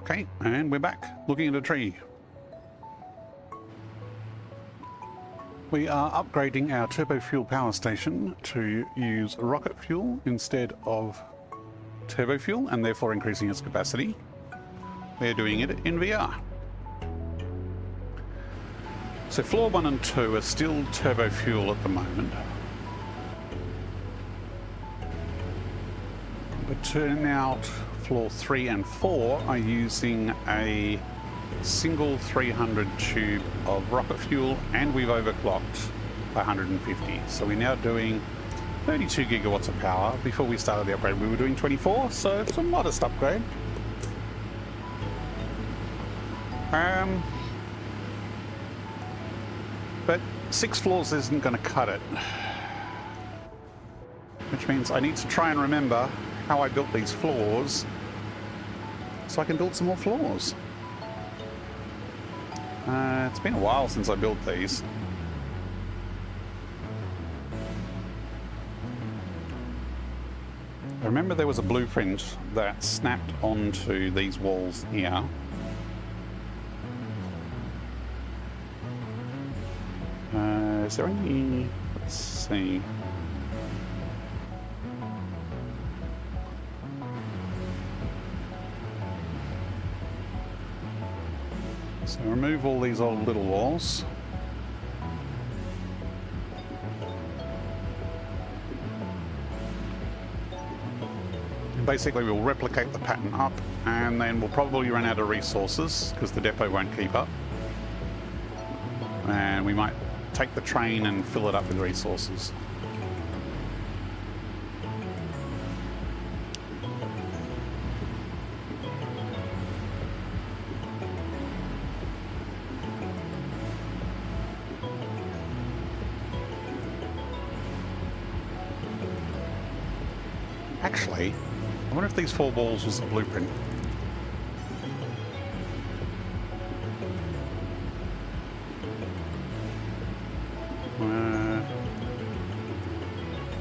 Okay, and we're back looking at a tree. We are upgrading our turbo fuel power station to use rocket fuel instead of turbo fuel, and therefore increasing its capacity. We're doing it in VR. So floor 1 and 2 are still turbo fuel at the moment. But turning out floor 3 and 4 are using a single 300 tube of rocket fuel, and we've overclocked by 150. So we're now doing 32 gigawatts of power. Before we started the upgrade we were doing 24, so it's a modest upgrade. But 6 floors isn't going to cut it. Which means I need to try and remember how I built these floors so I can build some more floors. It's been a while since I built these. I remember there was a blueprint that snapped onto these walls here. Is there any... let's see. So remove all these old little walls. And basically we'll replicate the pattern up, and then we'll probably run out of resources because the depot won't keep up. And we might take the train and fill it up with resources. Actually, I wonder if these 4 walls was the blueprint.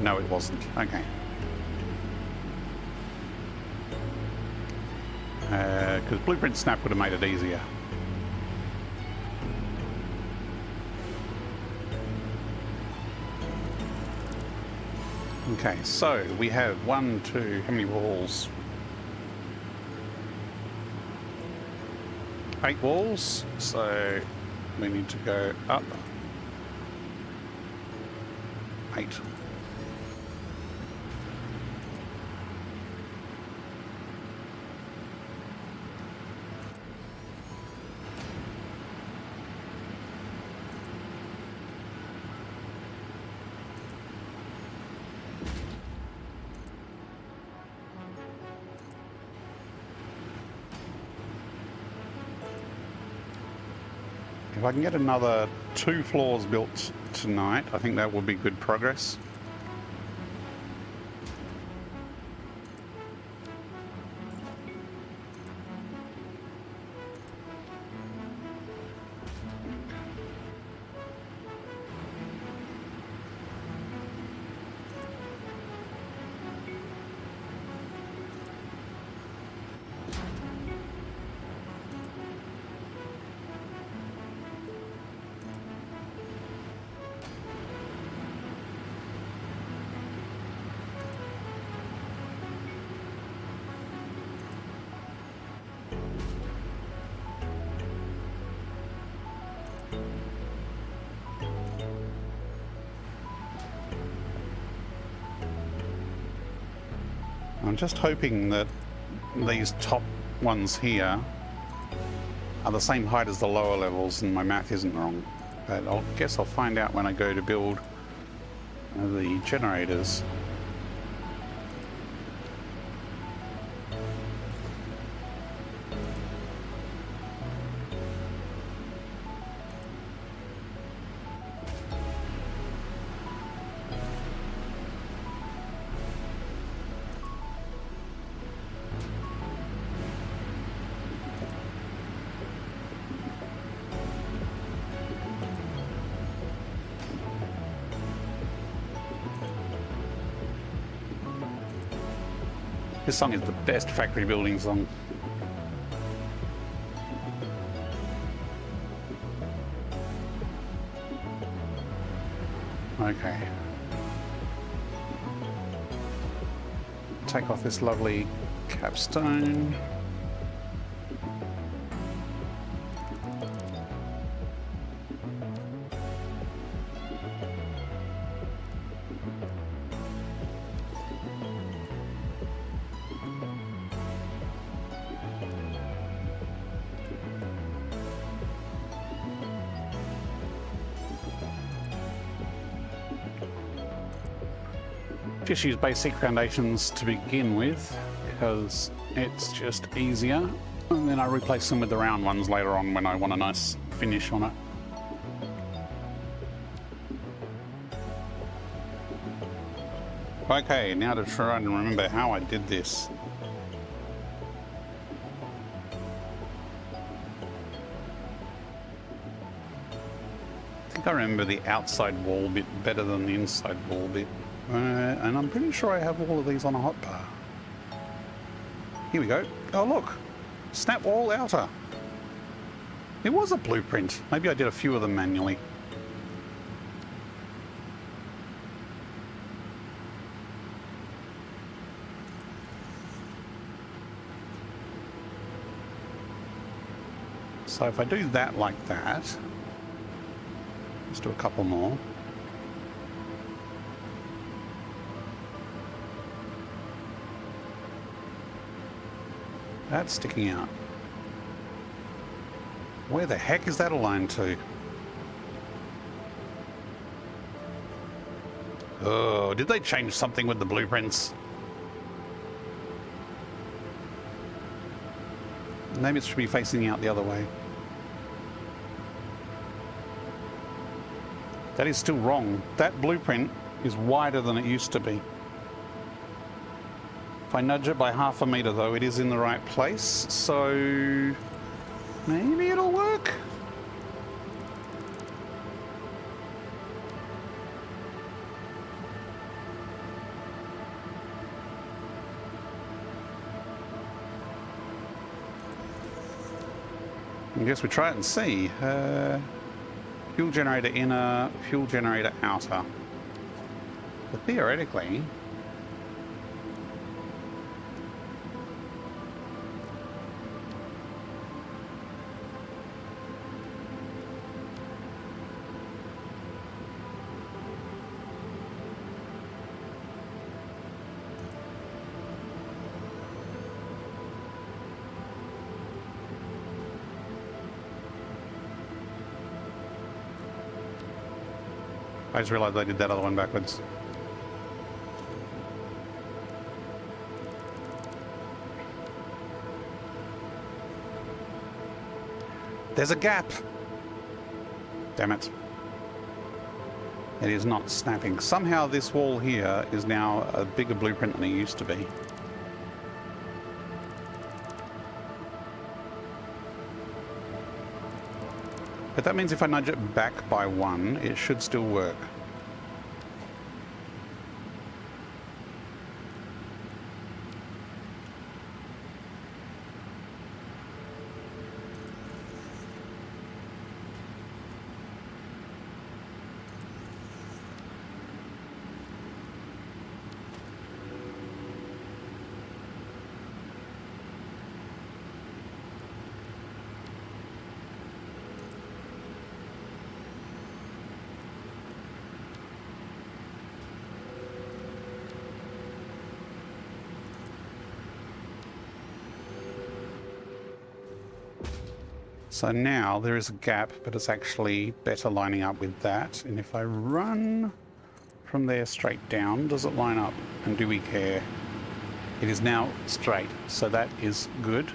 No, it wasn't. Okay. Because blueprint snap would have made it easier. Okay, so we have 1, 2, how many walls? 8 walls, so we need to go up 8. If I can get another 2 floors built tonight, I think that would be good progress. I'm just hoping that these top ones here are the same height as the lower levels and my math isn't wrong. But I guess I'll find out when I go to build the generators. This song is the best factory building song. Okay. Take off this lovely capstone. Just use basic foundations to begin with because it's just easier, and then I replace them with the round ones later on when I want a nice finish on it. Okay, now to try and remember how I did this. I think I remember the outside wall bit better than the inside wall bit. And I'm pretty sure I have all of these on a hotbar. Here we go. Oh look, snap wall outer. It was a blueprint. Maybe I did a few of them manually. So if I do that like that, let's do a couple more. That's sticking out. Where the heck is that aligned to? Oh, did they change something with the blueprints? Maybe it should be facing out the other way. That is still wrong. That blueprint is wider than it used to be. If I nudge it by ½ a meter, though, it is in the right place, so maybe it'll work. I guess we try it and see. Fuel generator inner, fuel generator outer. But theoretically, I just realized I did that other one backwards. There's a gap. Damn it. It is not snapping. Somehow this wall here is now a bigger blueprint than it used to be. But that means if I nudge it back by 1, it should still work. So now there is a gap, but it's actually better lining up with that. And if I run from there straight down, does it line up? And do we care? It is now straight, so that is good.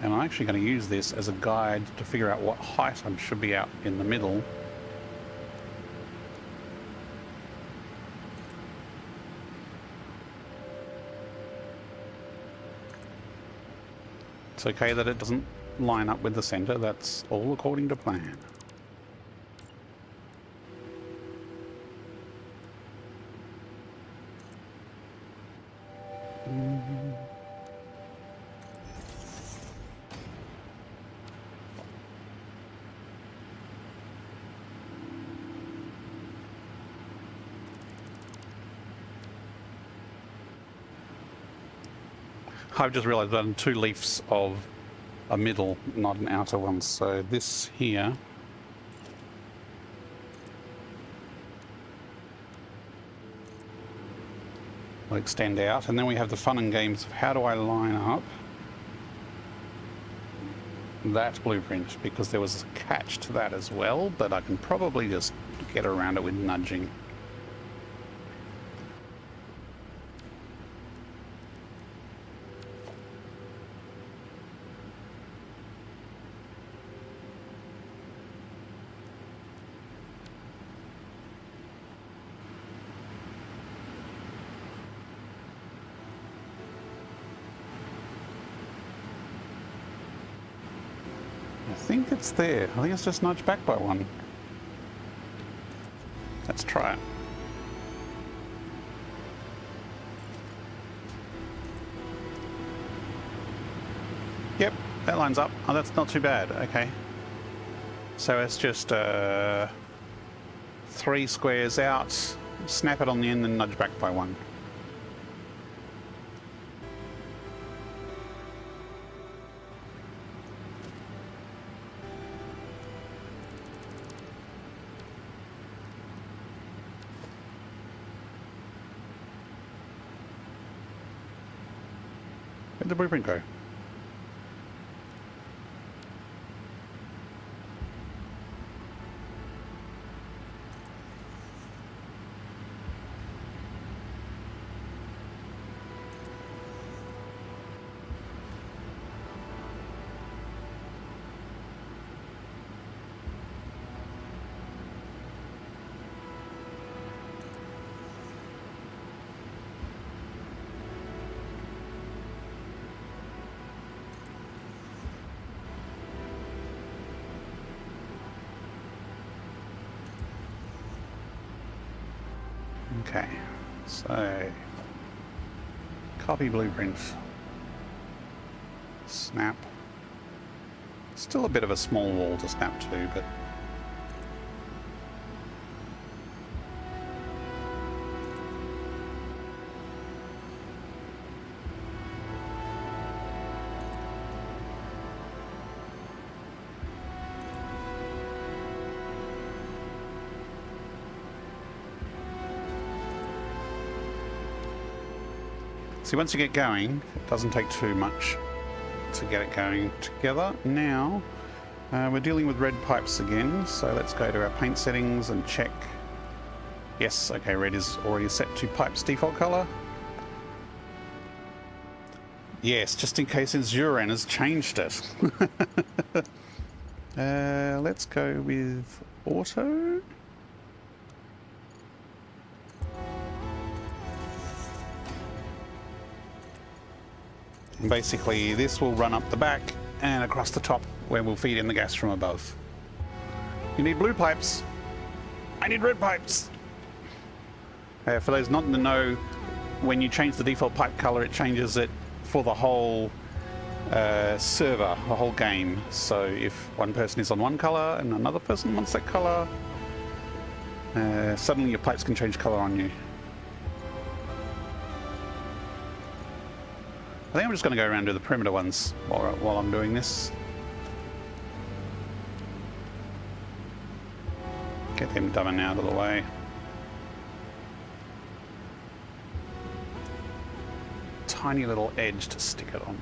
And I'm actually going to use this as a guide to figure out what height I should be out in the middle. It's okay that it doesn't line up with the center. That's all according to plan. I've just realized I've done 2 leaves of a middle, not an outer one. So this here will extend out, and then we have the fun and games of how do I line up that blueprint, because there was a catch to that as well, but I can probably just get around it with nudging. I think it's there. I think it's just nudged back by 1. Let's try it. Yep, that lines up. Oh, that's not too bad. Okay. So it's just 3 squares out, snap it on the end and nudge back by 1. Where'd the blueprint go? Okay, so copy blueprints. Snap. Still a bit of a small wall to snap to, but see, once you get going, it doesn't take too much to get it going together. Now, we're dealing with red pipes again, so let's go to our paint settings and check. Yes, okay, red is already set to pipe's default color. Yes, just in case Zuran has changed it. Let's go with auto. And basically this will run up the back and across the top where we'll feed in the gas from above. You need blue pipes. I need red pipes. For those not in the know, when you change the default pipe color, it changes it for the whole server, the whole game. So if one person is on one color and another person wants that color, suddenly your pipes can change color on you. I think I'm just going to go around and do the perimeter ones while I'm doing this. Get them done and out of the way. Tiny little edge to stick it on.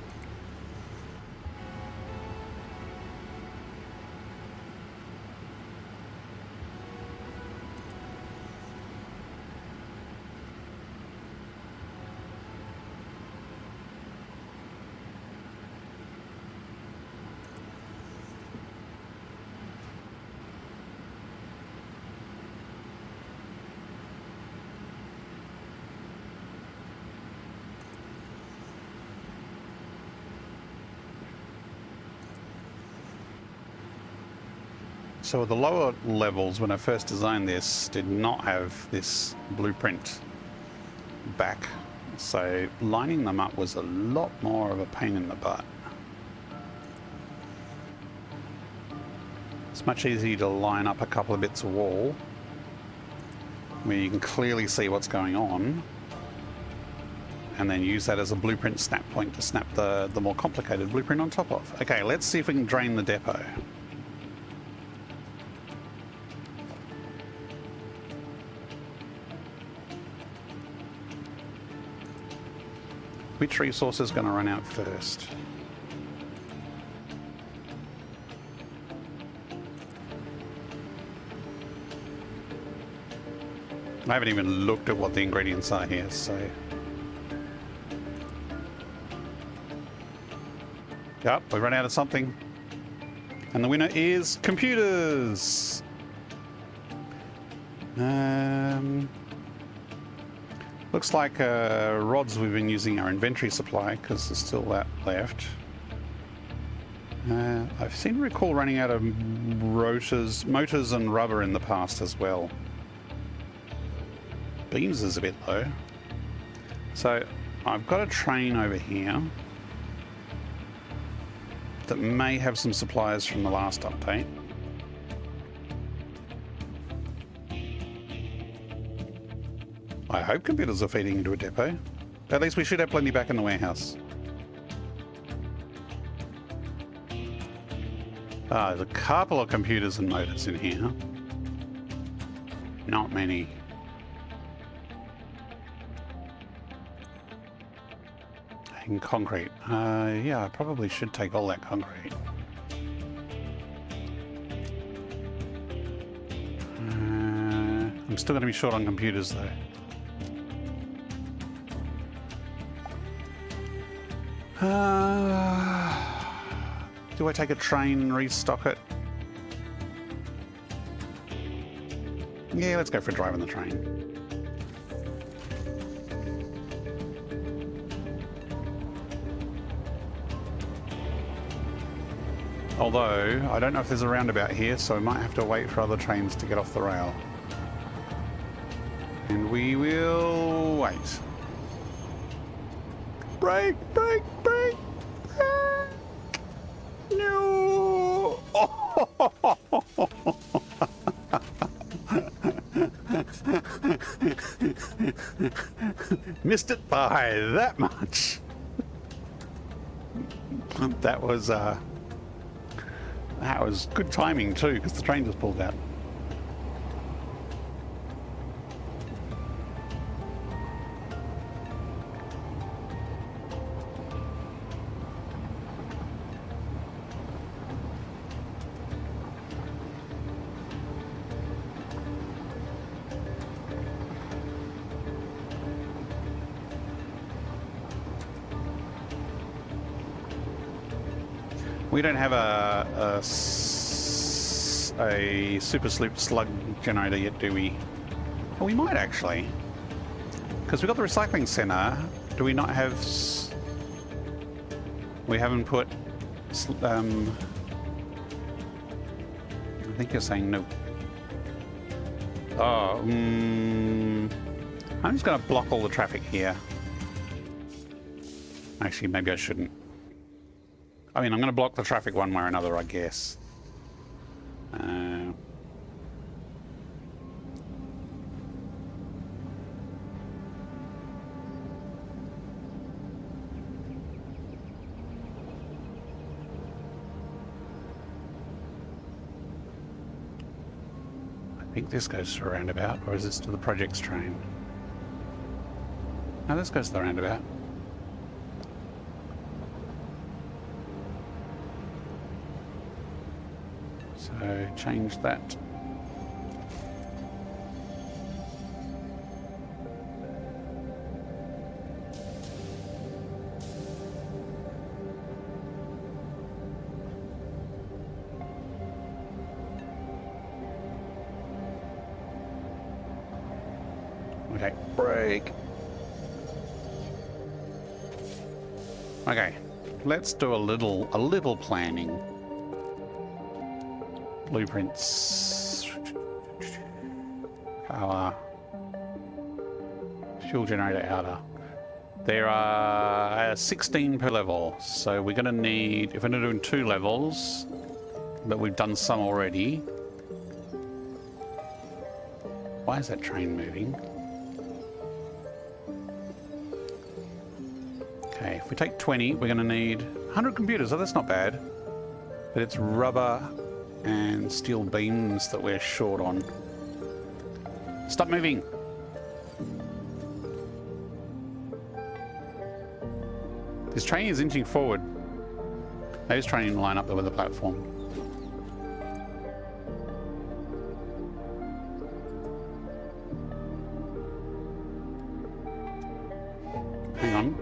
So the lower levels, when I first designed this, did not have this blueprint back. So lining them up was a lot more of a pain in the butt. It's much easier to line up a couple of bits of wall where you can clearly see what's going on, and then use that as a blueprint snap point to snap the more complicated blueprint on top of. Okay, let's see if we can drain the depot. Which resource is going to run out first? I haven't even looked at what the ingredients are here, so... Yep, we run out of something. And the winner is computers! Looks like rods we've been using our inventory supply because there's still that left. I seem to recall running out of motors and rubber in the past as well. Beams is a bit low. So I've got a train over here that may have some supplies from the last update. I hope computers are feeding into a depot. At least we should have plenty back in the warehouse. There's a couple of computers and motors in here. Not many. in concrete. Yeah, I probably should take all that concrete. I'm still going to be short on computers though. Do I take a train and restock it? Yeah, let's go for a drive on the train. Although, I don't know if there's a roundabout here, so I might have to wait for other trains to get off the rail. And we will wait. Brake, brake, brake! Ah! No! Missed it by that much. That was good timing too, because the train just pulled out. We don't have a super slug generator yet, do we? Oh, we might actually. Because we've got the recycling center. Do we not have... We haven't put... I think you're saying no. Oh, I'm just going to block all the traffic here. Actually, maybe I shouldn't. I mean, I'm going to block the traffic one way or another, I guess. I think this goes to a roundabout, or is this to the projects train? No, this goes to the roundabout. So change that. Okay, break. Okay, let's do a little planning. Blueprints. Power. Fuel generator outer. There are 16 per level, so we're going to need, if we're doing 2 levels, but we've done some already. Why is that train moving? Okay, if we take 20, we're going to need 100 computers. Oh, that's not bad. But it's rubber and steel beams that we're short on. Stop moving! This train is inching forward. Maybe it's trying to line up there with the platform. Hang on.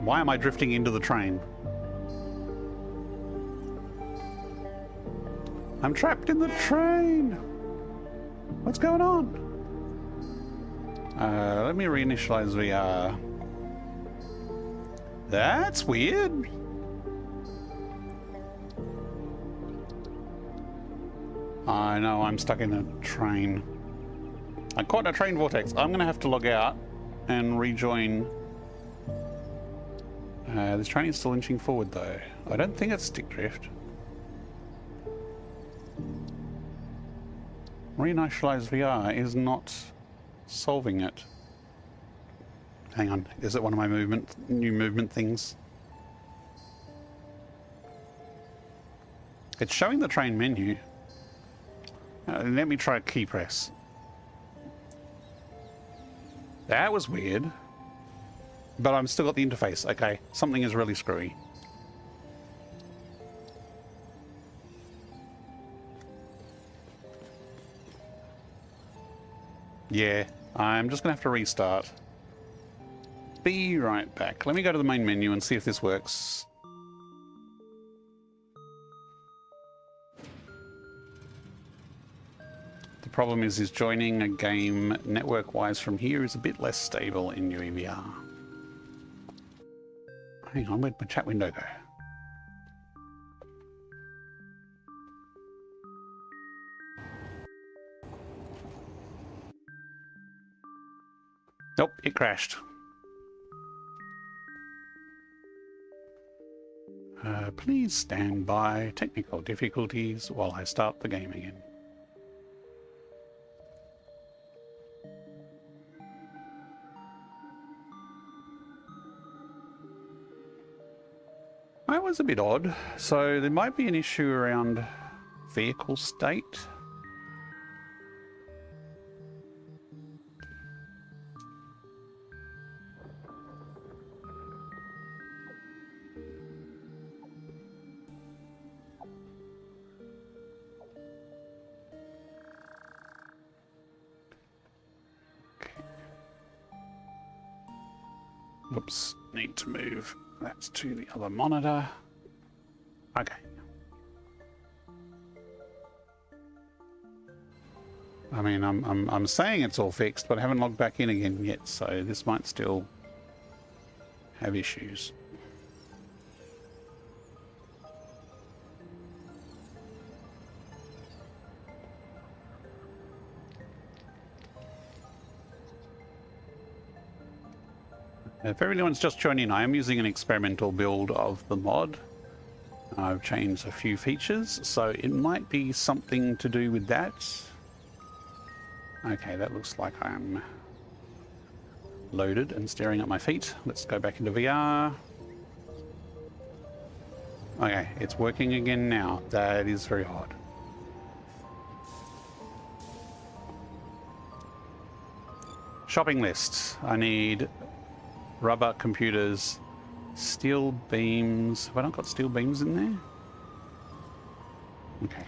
Why am I drifting into the train? I'm trapped in the train! What's going on? Let me reinitialize VR. That's weird. I know, I'm stuck in a train. I caught a train vortex. I'm gonna have to log out and rejoin. This train is still inching forward though. I don't think it's stick drift. Reinitialize VR is not solving it. Hang on, is it one of my new movement things? It's showing the train menu. Let me try key press. That was weird. But I'm still got the interface. Okay, something is really screwy. Yeah, I'm just gonna have to restart. Be right back. Let me go to the main menu and see if this works. The problem is joining a game network-wise from here is a bit less stable in UEVR. Hang on, where'd my chat window go? Nope, it crashed. Please stand by. Technical difficulties while I start the game again. That was a bit odd. So there might be an issue around vehicle state. Whoops, need to move that to the other monitor. Okay. I mean, I'm saying it's all fixed, but I haven't logged back in again yet, so this might still have issues. If everyone's just joining in, I am using an experimental build of the mod. I've changed a few features, so it might be something to do with that. Okay, that looks like I'm loaded and staring at my feet. Let's go back into VR. Okay, it's working again now. That is very odd. Shopping list. I need rubber computers, steel beams. Have I not got steel beams in there? Okay.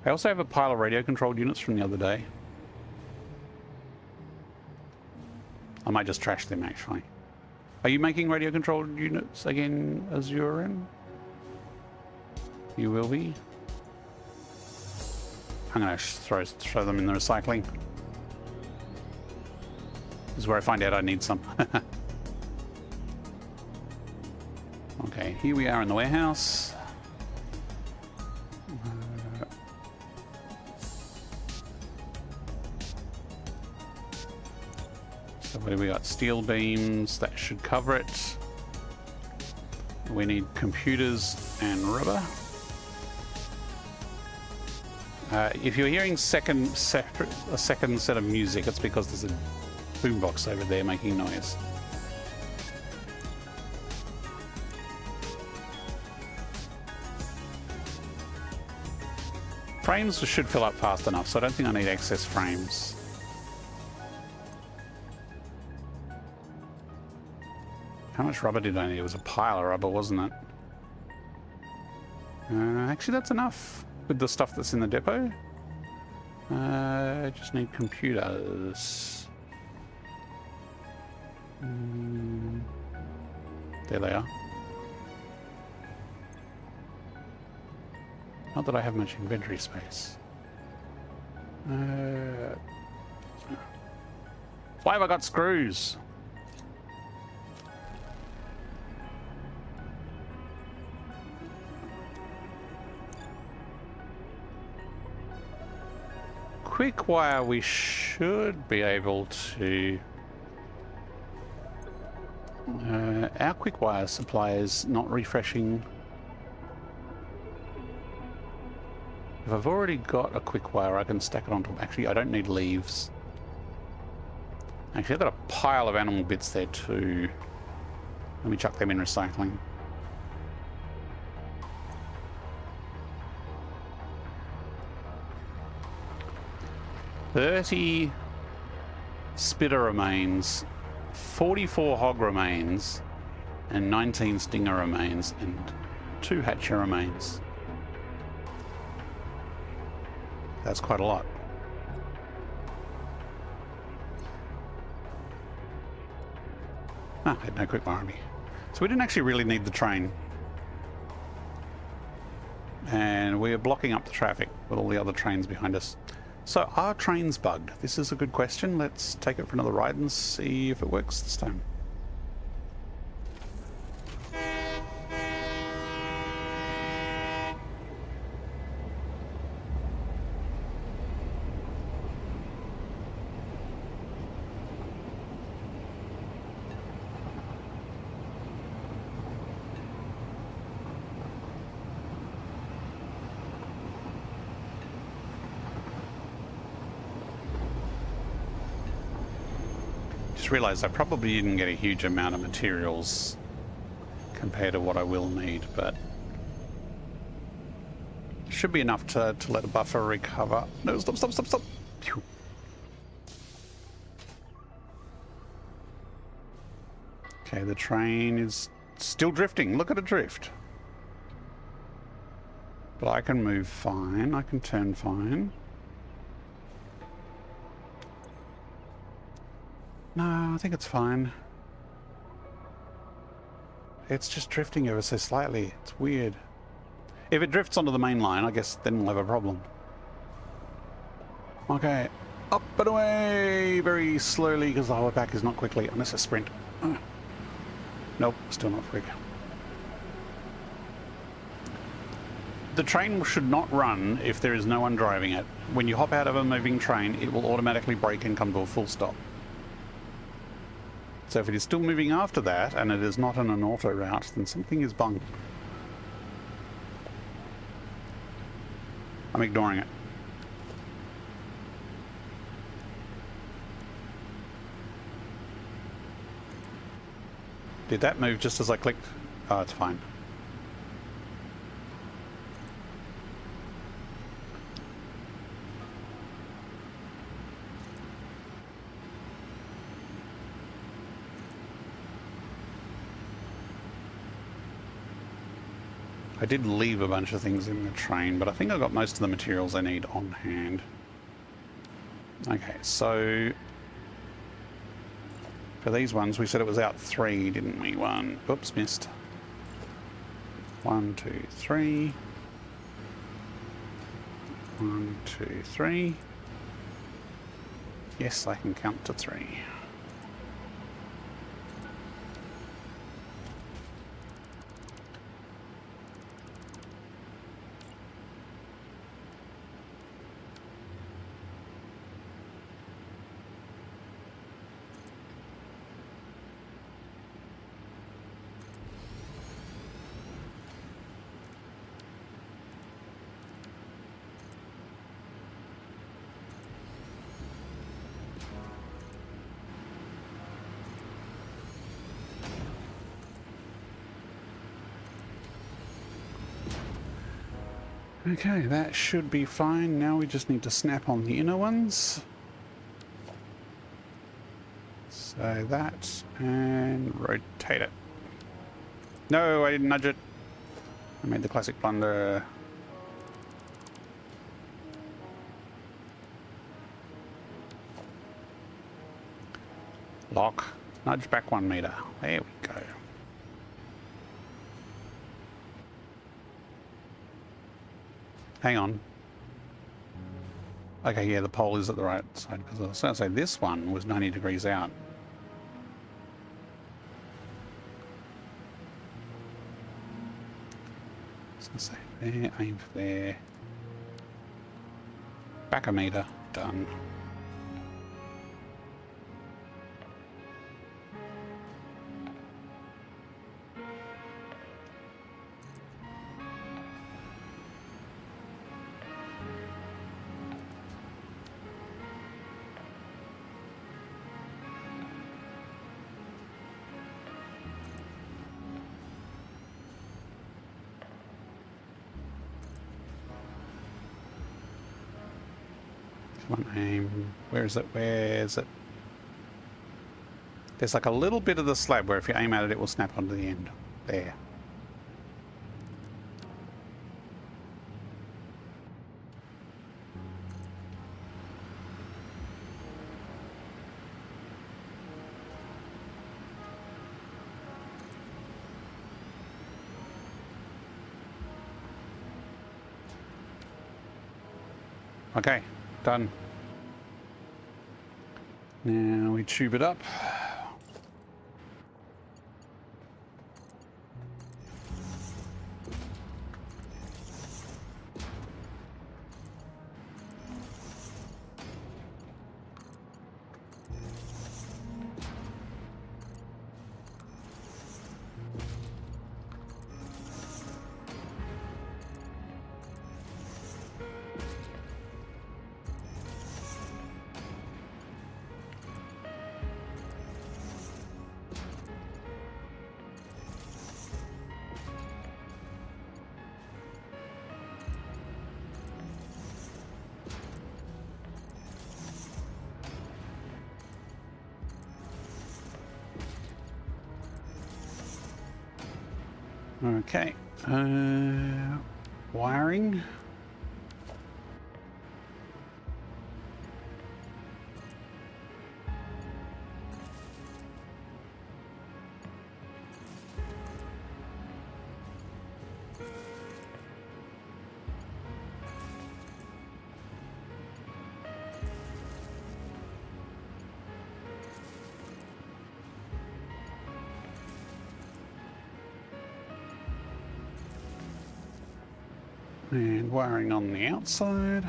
I also have a pile of radio controlled units from the other day. I might just trash them actually. Are you making radio controlled units again as you're in? You will be. I'm gonna throw them in the recycling. This is where I find out I need some. Okay, here we are in the warehouse. So what do we got? Steel beams, that should cover it. We need computers and rubber. If you're hearing a second set of music, it's because there's a boombox over there making noise. Frames should fill up fast enough, so I don't think I need excess frames. How much rubber did I need? It was a pile of rubber, wasn't it? Actually, that's enough with the stuff that's in the depot. I just need computers. There they are. Not that I have much inventory space. Why have I got screws? Quick wire, we should be able to... our quick wire supply is not refreshing. If I've already got a quick wire, I can stack it on top. Actually, I don't need leaves. Actually, I've got a pile of animal bits there too. Let me chuck them in recycling. $30 spitter remains 44 hog remains and 19 stinger remains and 2 hatcher remains. That's quite a lot. Ah, I had no quick fire on me. So we didn't actually really need the train. And we're blocking up the traffic with all the other trains behind us. So are trains bugged? This is a good question. Let's take it for another ride and see if it works this time. Realized I probably didn't get a huge amount of materials compared to what I will need, but should be enough to let a buffer recover. No, stop. Phew. Okay, the train is still drifting. Look at it drift. But I can move fine. I can turn fine. No, I think it's fine. It's just drifting ever so slightly. It's weird. If it drifts onto the main line, I guess then we'll have a problem. Okay, up and away very slowly because the whole back is not quickly, unless I sprint. Nope, still not quick. The train should not run if there is no one driving it. When you hop out of a moving train, it will automatically brake and come to a full stop. So if it is still moving after that, and it is not in an auto route, then something is bung. I'm ignoring it. Did that move just as I clicked? Oh, it's fine. I did leave a bunch of things in the train, but I think I got most of the materials I need on hand. Okay, so for these ones, we said it was out 3, didn't we? 1, oops, missed. 1, 2, 3. 1, 2, 3. Yes, I can count to 3. Okay, that should be fine. Now we just need to snap on the inner ones. So that, and rotate it. No, I didn't nudge it. I made the classic blunder. Lock. Nudge back 1 meter. There we go. Hang on. Okay, yeah, the pole is at the right side, because I was going to say this one was 90 degrees out. I was going to say there, aim for there. Back 1 meter, done. Come on, aim. Where is it? Where is it? There's like a little bit of the slab where if you aim at it, it will snap onto the end. There. Okay, done. Now we tube it up. Okay, wiring. And wiring on the outside.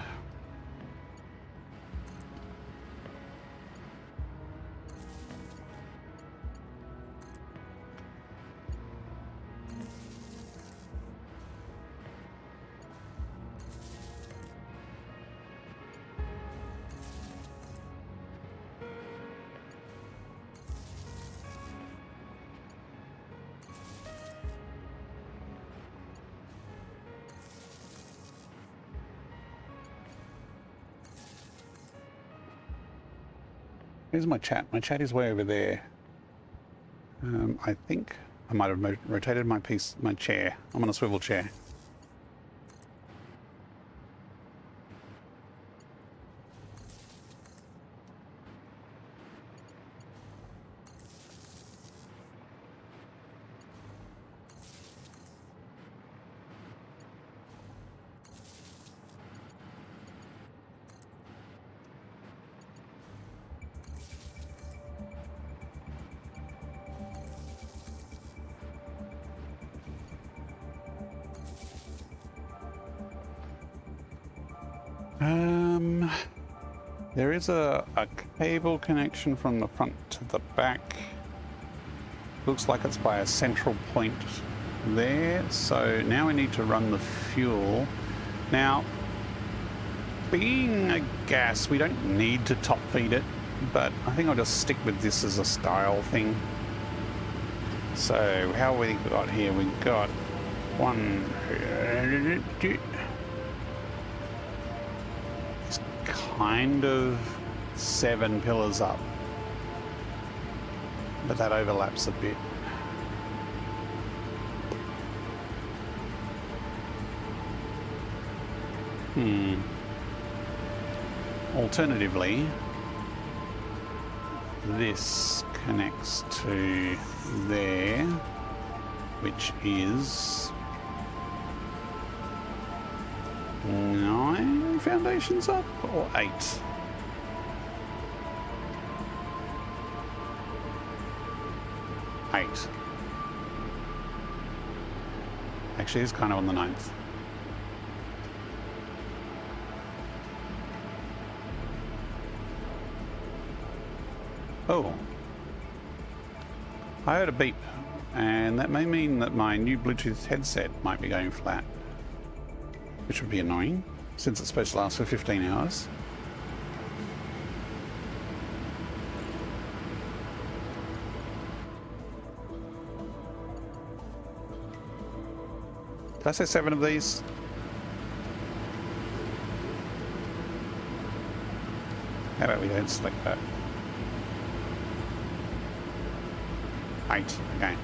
Here's my chat. My chat is way over there. I think I might have rotated my chair. I'm on a swivel chair. There is a cable connection from the front to the back. Looks like it's by a central point there. So now we need to run the fuel. Now, being a gas, we don't need to top feed it, but I think I'll just stick with this as a style thing. So how we got here? We got one. It's kind of 7 pillars up, but that overlaps a bit. Alternatively, this connects to there, which is 9 foundations up, or 8? Actually, it's kind of on the 9th. Oh, I heard a beep, and that may mean that my new Bluetooth headset might be going flat, which would be annoying since it's supposed to last for 15 hours. Did I say 7 of these? How about we don't select that? 8. Okay.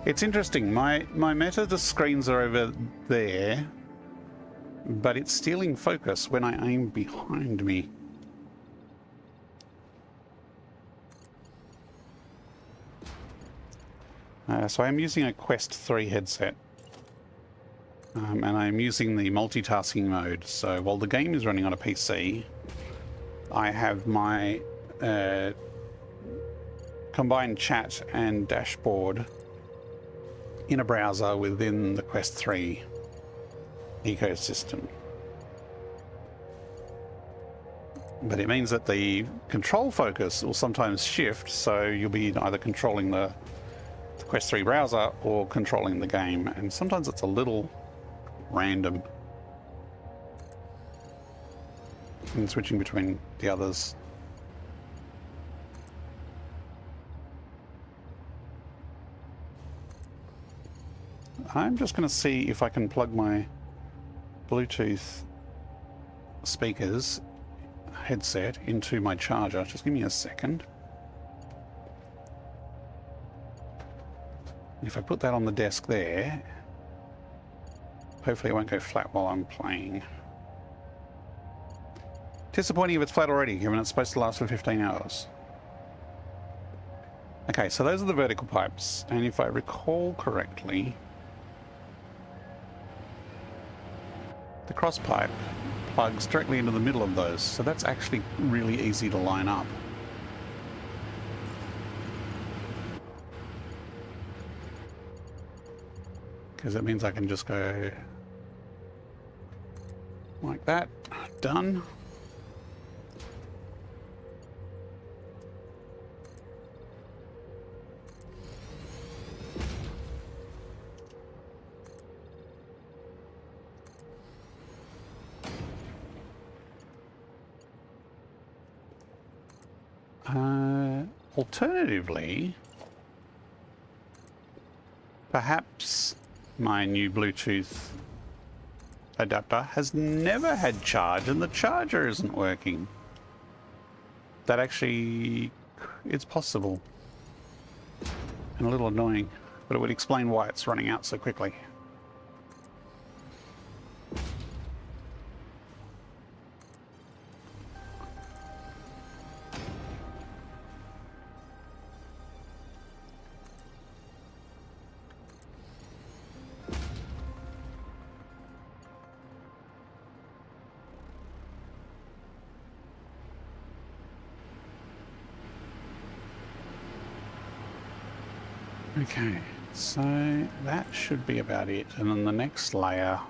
It's interesting. My meta screens are over there, but it's stealing focus when I aim behind me. So I'm using a Quest 3 headset, and I'm using the multitasking mode. So while the game is running on a PC, I have my combined chat and dashboard in a browser within the Quest 3 ecosystem. But it means that the control focus will sometimes shift, so you'll be either controlling the Quest 3 browser or controlling the game, and sometimes it's a little random in switching between the others. I'm just going to see if I can plug my Bluetooth speakers headset into my charger. Just give me a second. If I put that on the desk there, hopefully it won't go flat while I'm playing. Disappointing if it's flat already, given it's supposed to last for 15 hours. Okay, so those are the vertical pipes, and if I recall correctly, the cross pipe plugs directly into the middle of those, so that's actually really easy to line up. Because it means I can just go like that. Done. Alternatively, perhaps my new Bluetooth adapter has never had charge and the charger isn't working. That actually, it's possible. And a little annoying, but it would explain why it's running out so quickly. Okay, so that should be about it. And then the next layer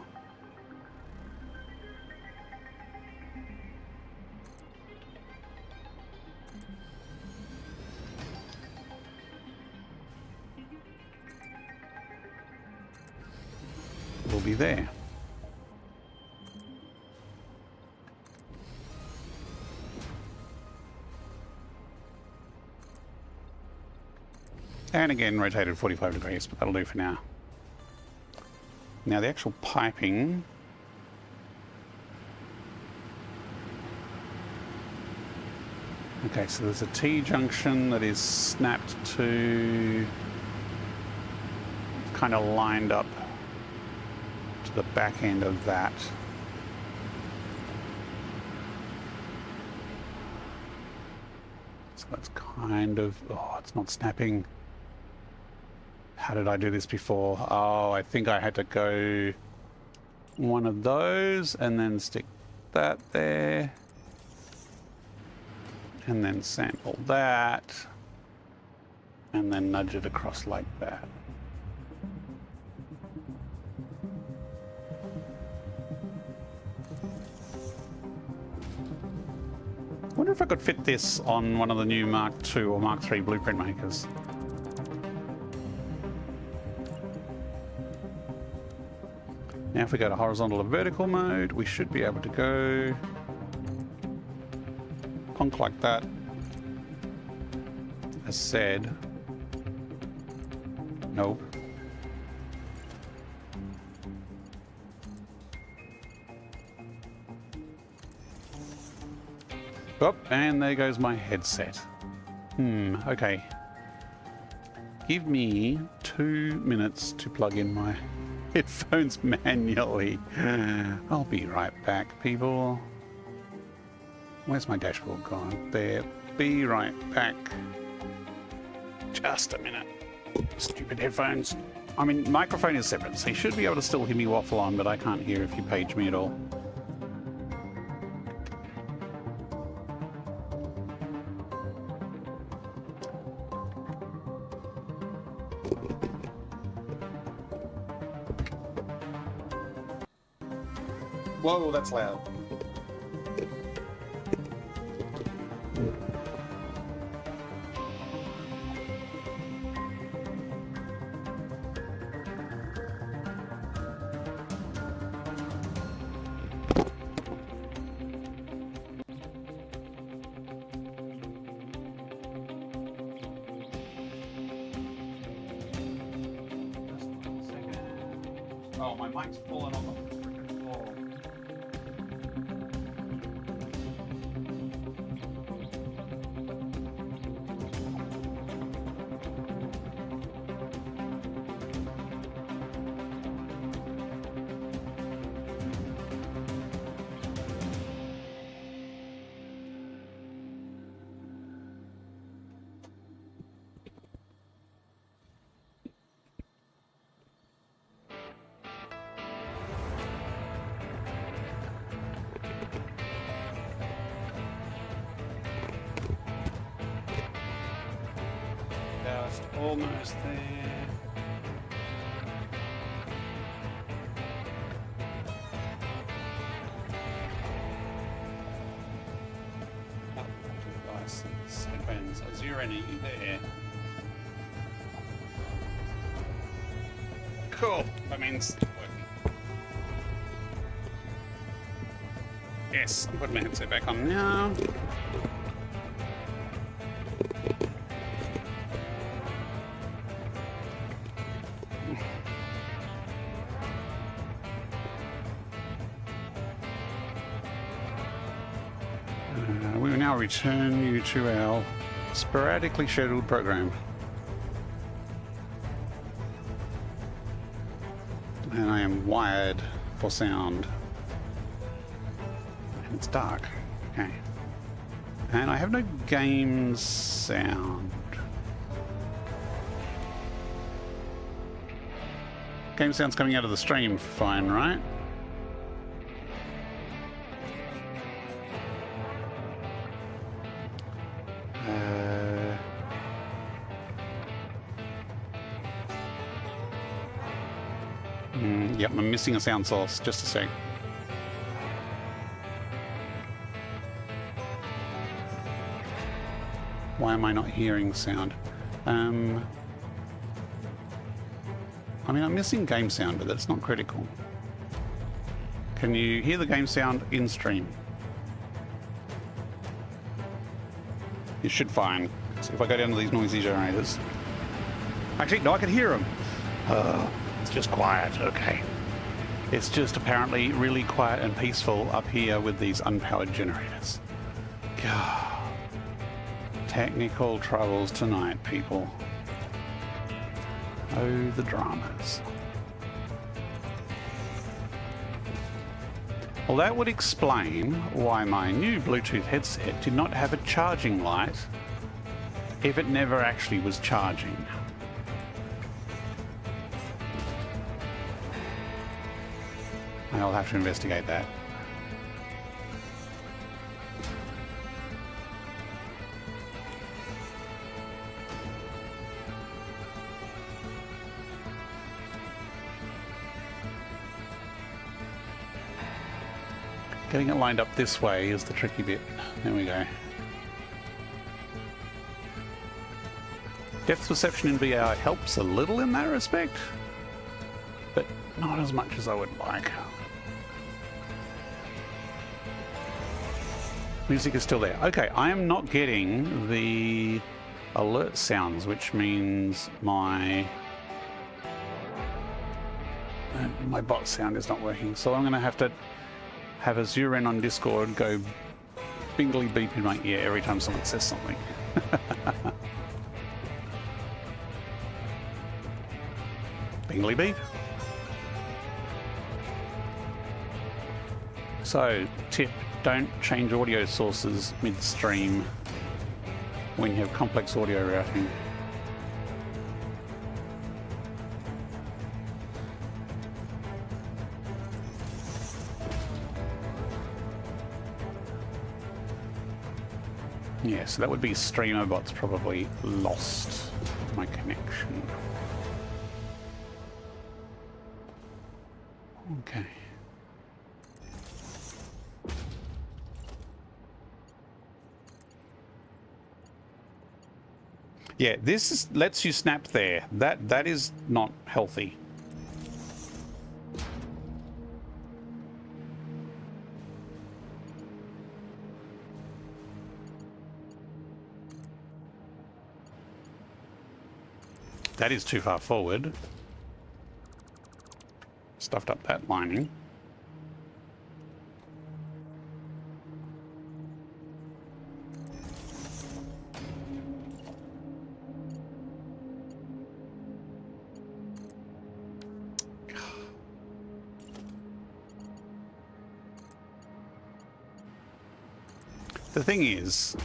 will be there. And again, rotated 45 degrees, but that'll do for now. Now the actual piping. Okay, so there's a T-junction that is snapped to, kind of lined up to the back end of that. So that's kind of, oh, it's not snapping. How did I do this before? Oh, I think I had to go one of those and then stick that there. And then sample that. And then nudge it across like that. Wonder if I could fit this on one of the new Mark II or Mark III blueprint makers. Now if we go to horizontal or vertical mode, we should be able to go plonk like that. As said, no. Oh, and there goes my headset. Okay. Give me 2 minutes to plug in my headphones manually. I'll be right back, people. Where's my dashboard gone? There. Be right back. Just a minute. Stupid headphones. I mean, microphone is separate, so you should be able to still hear me waffle on, but I can't hear if you page me at all. Whoa, that's loud. Oh, my mic's falling on the freaking floor. Just almost there. Up to devices. Headphones are zeroing there. Cool. That means it's working. Yes, I'm putting my headset back on now. We will now return you to our sporadically scheduled program. And I am wired for sound. And it's dark. Okay. And I have no game sound. Game sound's coming out of the stream fine, right? Yep, I'm missing a sound source. Just a sec. Why am I not hearing sound? I mean, I'm missing game sound, but that's not critical. Can you hear the game sound in stream? You should find. So if I go down to these noisy generators. Actually, no, I can hear them. It's just quiet, okay. It's just apparently really quiet and peaceful up here with these unpowered generators. God. Technical troubles tonight, people. Oh, the dramas. Well, that would explain why my new Bluetooth headset did not have a charging light if it never actually was charging. I'll have to investigate that. Getting it lined up this way is the tricky bit. There we go. Depth perception in VR helps a little in that respect, but not as much as I would like. Music is still there. Okay, I am not getting the alert sounds, which means my bot sound is not working. So I'm going to have a Zuren on Discord go bingly beep in my ear every time someone says something. Bingly beep. So, tip, don't change audio sources midstream when you have complex audio routing. Yeah, so that would be streamer bots probably lost my connection. Okay. Yeah, this lets you snap there. That is not healthy. That is too far forward. Stuffed up that lining. The thing is,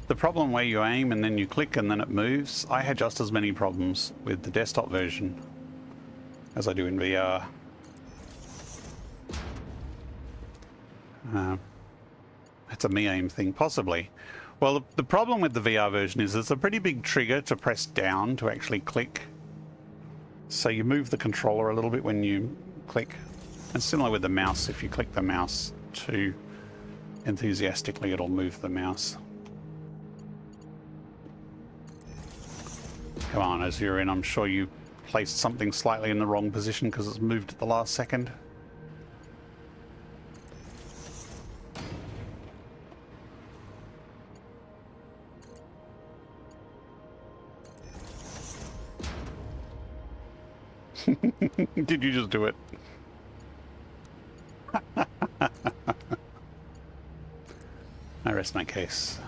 the problem where you aim and then you click and then it moves, I had just as many problems with the desktop version as I do in VR. It's a me aim thing, possibly. Well, the problem with the VR version is it's a pretty big trigger to press down to actually click. So you move the controller a little bit when you click. And similar with the mouse, if you click the mouse too enthusiastically, it'll move the mouse. Come on, as you're in, I'm sure you placed something slightly in the wrong position because it's moved at the last second. Did you just do it? I rest my case.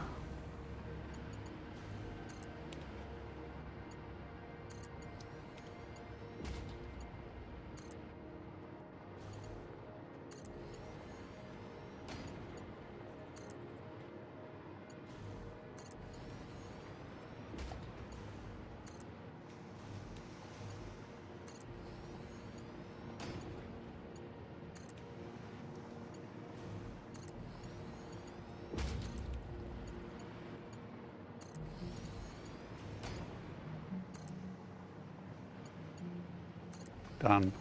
Done.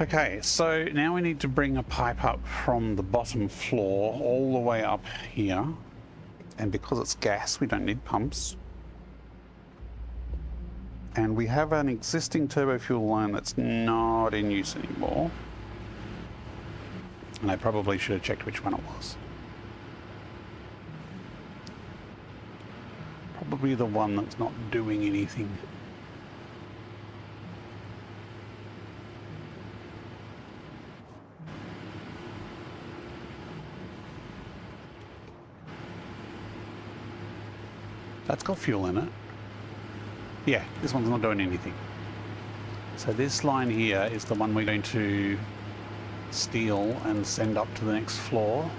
Okay, so now we need to bring a pipe up from the bottom floor all the way up here. And because it's gas, we don't need pumps. And we have an existing turbo fuel line that's not in use anymore. And I probably should have checked which one it was. Probably the one that's not doing anything. That's got fuel in it. Yeah, this one's not doing anything. So this line here is the one we're going to steal and send up to the next floor.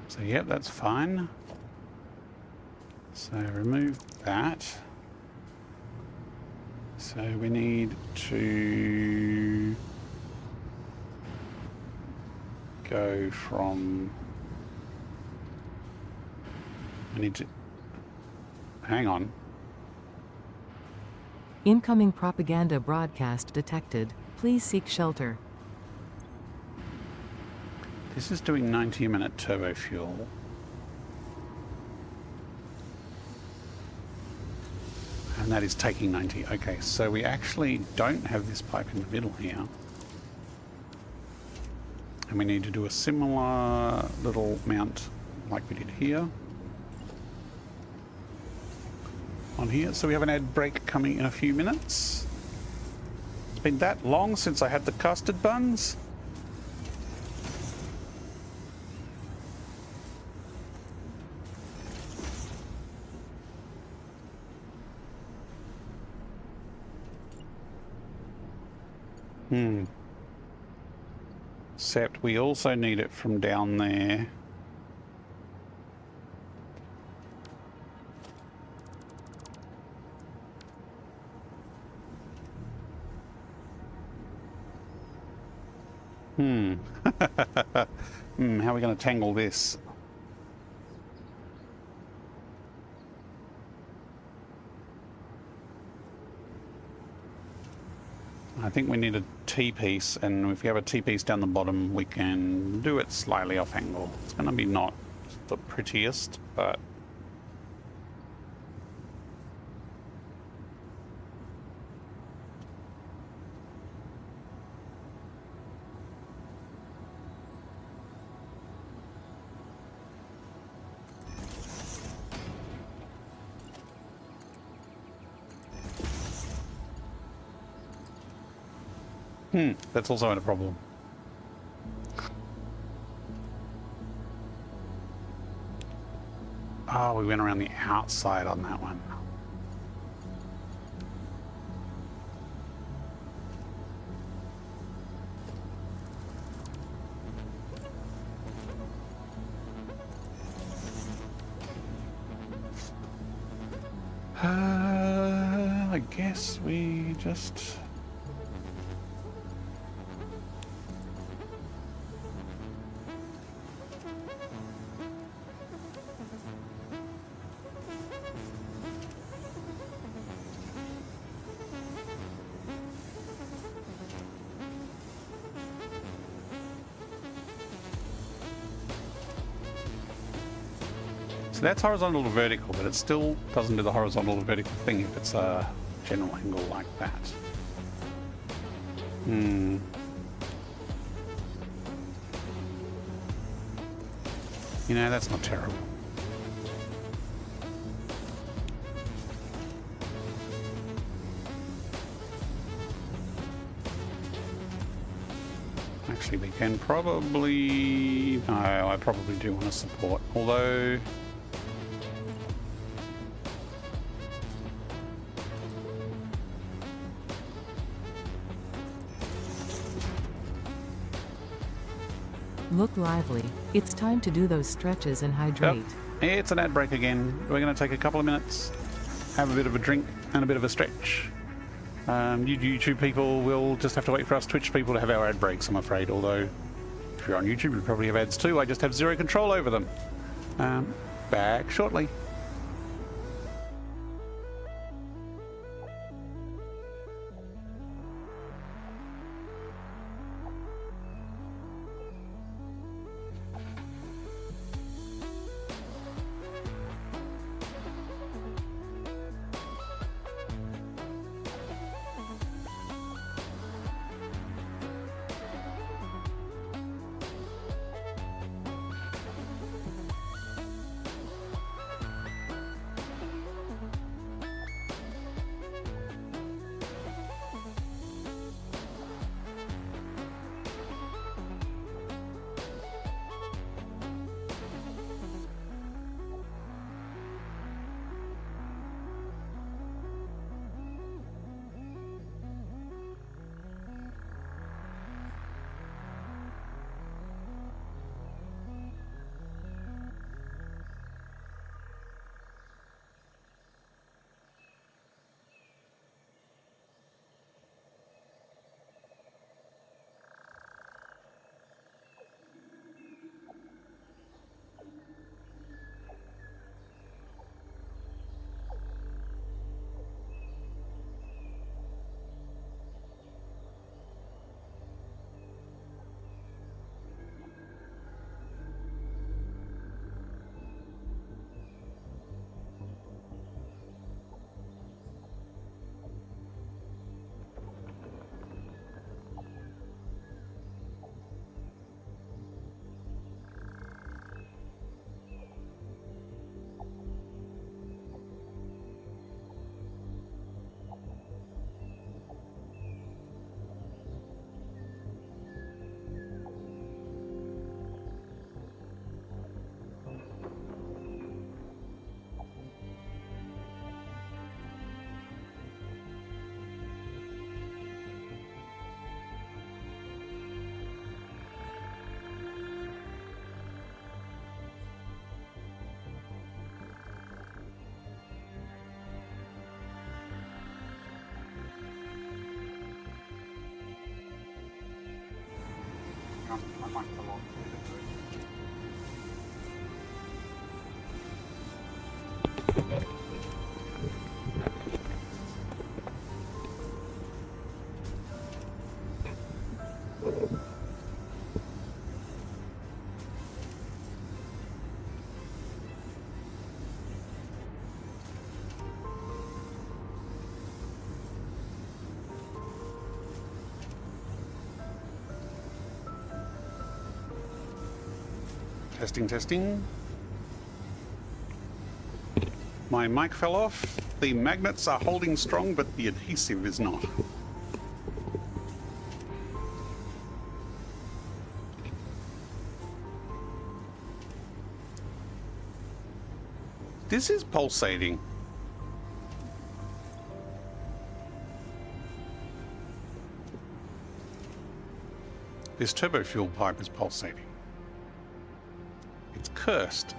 So yep, that's fine. So remove that. So we need to go from... I need to... Hang on. Incoming propaganda broadcast detected. Please seek shelter. This is doing 90-minute turbo fuel. And that is taking 90. Okay, so we actually don't have this pipe in the middle here. And we need to do a similar little mount like we did here. On here. So we have an ad break coming in a few minutes. It's been that long since I had the custard buns. Except we also need it from down there. How are we going to tangle this? I think we need a T-piece, and if we have a T-piece down the bottom, we can do it slightly off angle. It's going to be not the prettiest, but... that's also a problem. Oh, we went around the outside on that one. I guess we just... So that's horizontal to vertical, but it still doesn't do the horizontal to vertical thing if it's a general angle like that. You know, that's not terrible. Actually, we can probably... No, I probably do want to support, although... Look lively. It's time to do those stretches and hydrate. Yep. It's an ad break again. We're going to take a couple of minutes, have a bit of a drink and a bit of a stretch. You YouTube people will just have to wait for us Twitch people to have our ad breaks, I'm afraid. Although, if you're on YouTube, you probably have ads too. I just have zero control over them. Back shortly. My mic fell off. Testing, testing. My mic fell off. The magnets are holding strong, but the adhesive is not. This is pulsating. This turbo fuel pipe is pulsating. It's cursed.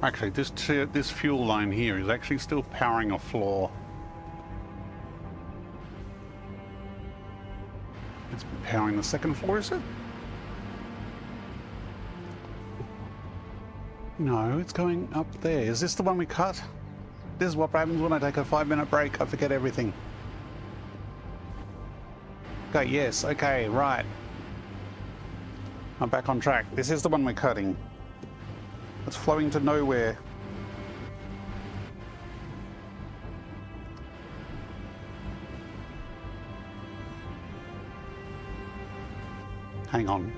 Actually, this fuel line here is actually still powering a floor. It's powering the second floor, is it? No, it's going up there. Is this the one we cut? This is what happens when I take a 5-minute break. I forget everything. Okay, yes, okay, right. I'm back on track. This is the one we're cutting. It's flowing to nowhere. Hang on.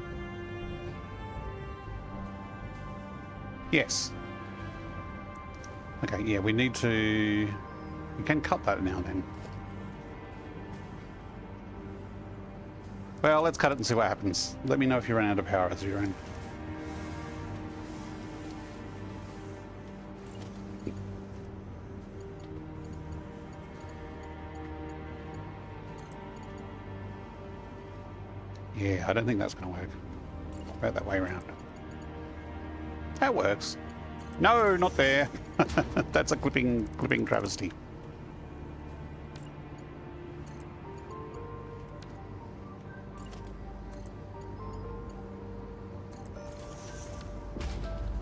Yes. Okay, yeah, we need to... We can cut that now then. Well, let's cut it and see what happens. Let me know if you run out of power as you run. Yeah, I don't think that's going to work. About that way around. That works. No, not there. That's a clipping travesty.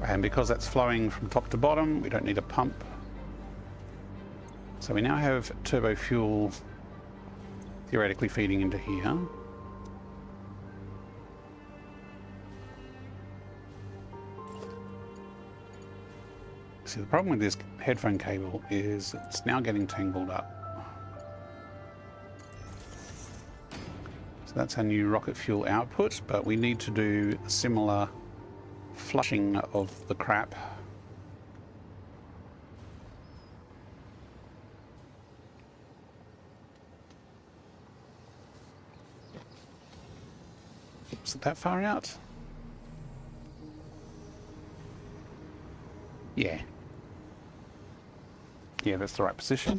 And because that's flowing from top to bottom, we don't need a pump. So we now have turbo fuel theoretically feeding into here. See, the problem with this headphone cable is it's now getting tangled up. So that's our new rocket fuel output, but we need to do a similar flushing of the crap. Is it that far out? Yeah. Yeah, that's the right position.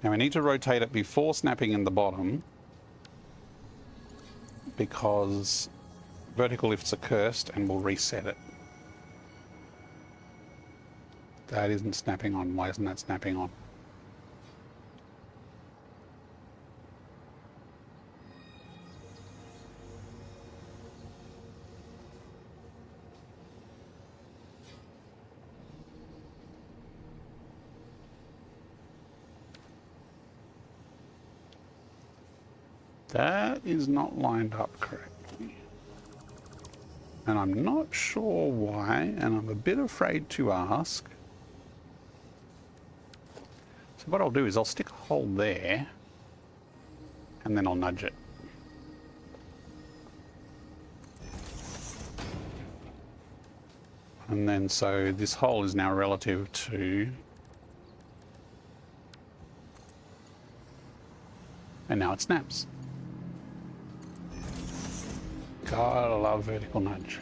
Now we need to rotate it before snapping in the bottom because vertical lifts are cursed and we'll reset it. That isn't snapping on. Why isn't that snapping on? That is not lined up correctly. And I'm not sure why, and I'm a bit afraid to ask. So what I'll do is I'll stick a hole there, and then I'll nudge it. And then so this hole is now relative to And now it snaps. God, I love vertical nudge.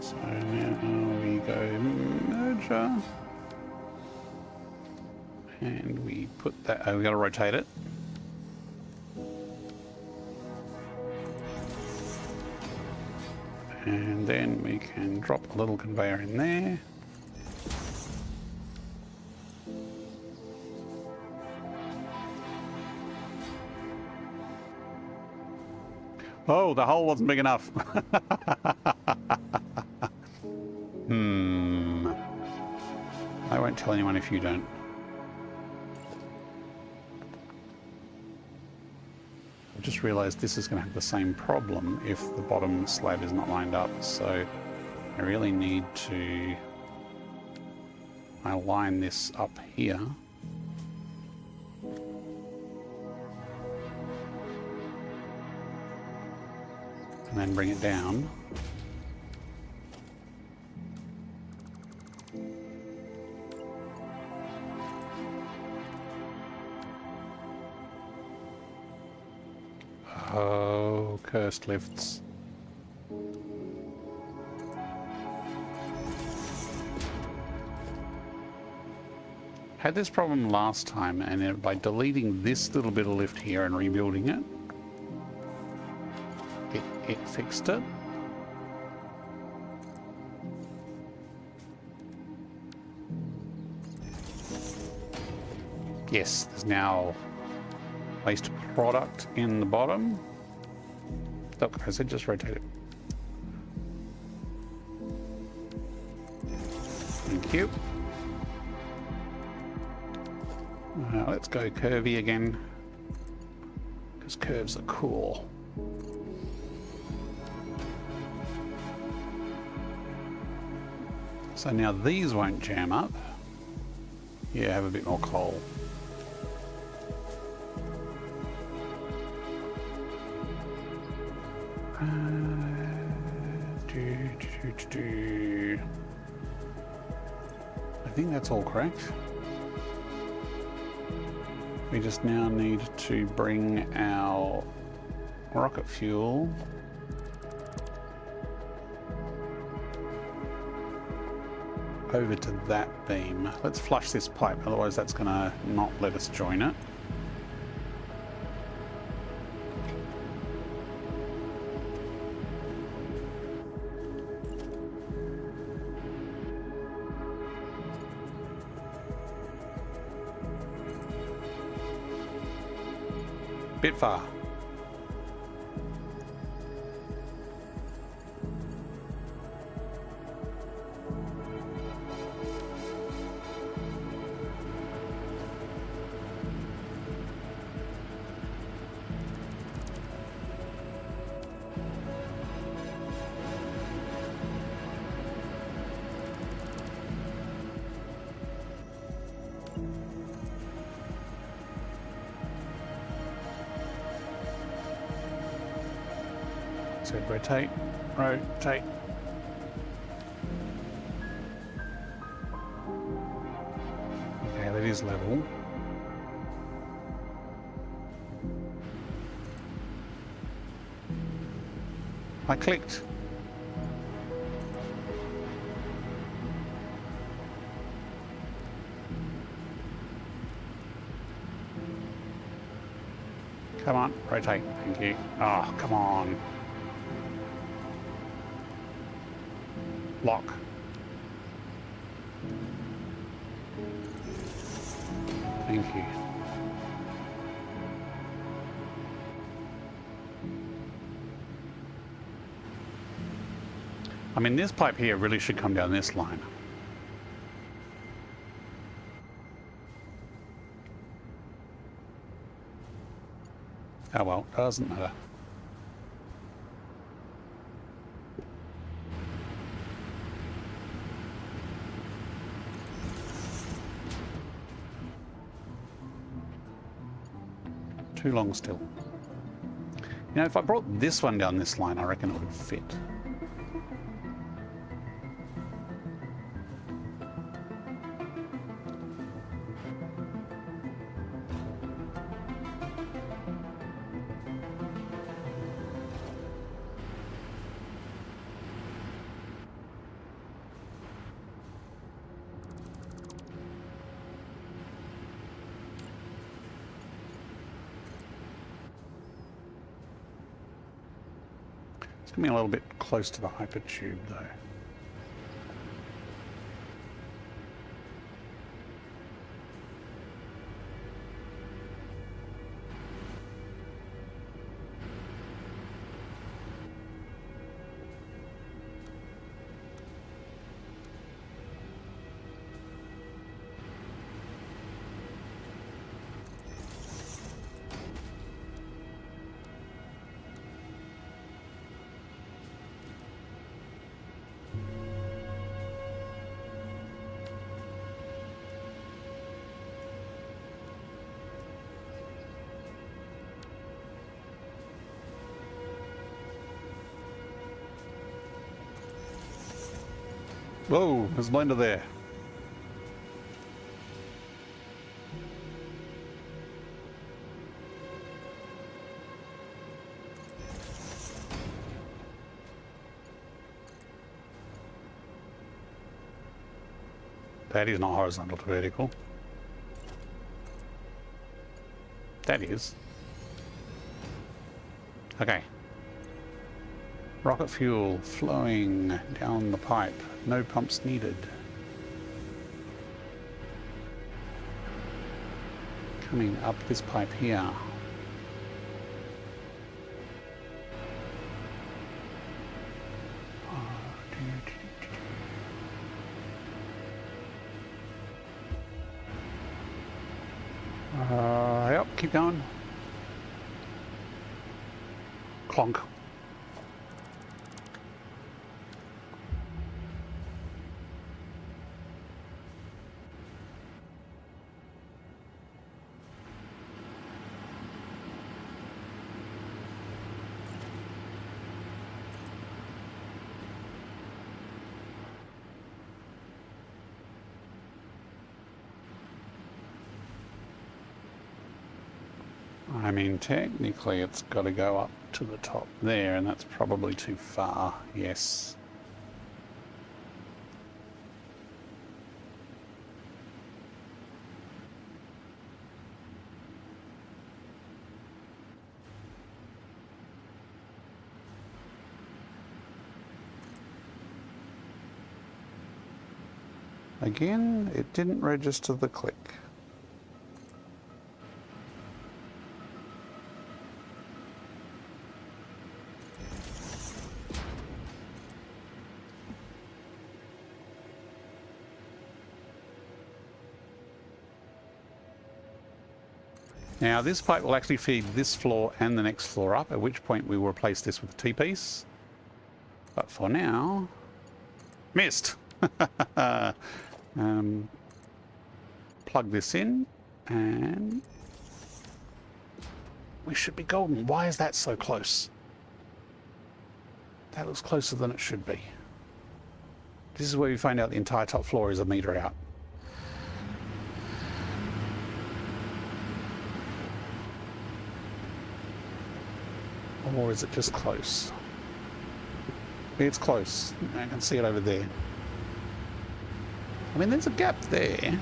So now we go merger. And we put that, we got to rotate it. And then we can drop a little conveyor in there. Oh, the hole wasn't big enough. I won't tell anyone if you don't. I've just realized this is going to have the same problem if the bottom slab is not lined up, so I really need to align this up here. And then bring it down. Oh, cursed lifts. Had this problem last time, and by deleting this little bit of lift here and rebuilding it, it fixed it. Yes, there's now waste product in the bottom. Look, I said just rotate it. Thank you. Now let's go curvy again, because curves are cool. So now these won't jam up. Yeah, have a bit more coal. I think that's all correct. We just now need to bring our rocket fuel over to that beam. Let's flush this pipe, otherwise that's going to not let us join it. Bit far. So rotate, rotate. Okay, that is level. I clicked. Come on, rotate. Thank you. Oh, come on. Lock. Thank you. I mean, this pipe here really should come down this line. Oh well, doesn't matter. Too long still. You know, if I brought this one down this line, I reckon it would fit. It's coming a little bit close to the hypertube though. Whoa, there's a blender there. That is not horizontal to vertical. That is. Okay. Rocket fuel flowing down the pipe. No pumps needed. Coming up this pipe here. Yep, keep going. Clonk. I mean, technically it's got to go up to the top there, and that's probably too far, yes. Again, it didn't register the click. Now this pipe will actually feed this floor and the next floor up, at which point we will replace this with a T-piece. But for now, missed! Plug this in and we should be golden. Why is that so close? That looks closer than it should be. This is where we find out the entire top floor is a meter out. Or is it just close? It's close. I can see it over there. I mean, there's a gap there.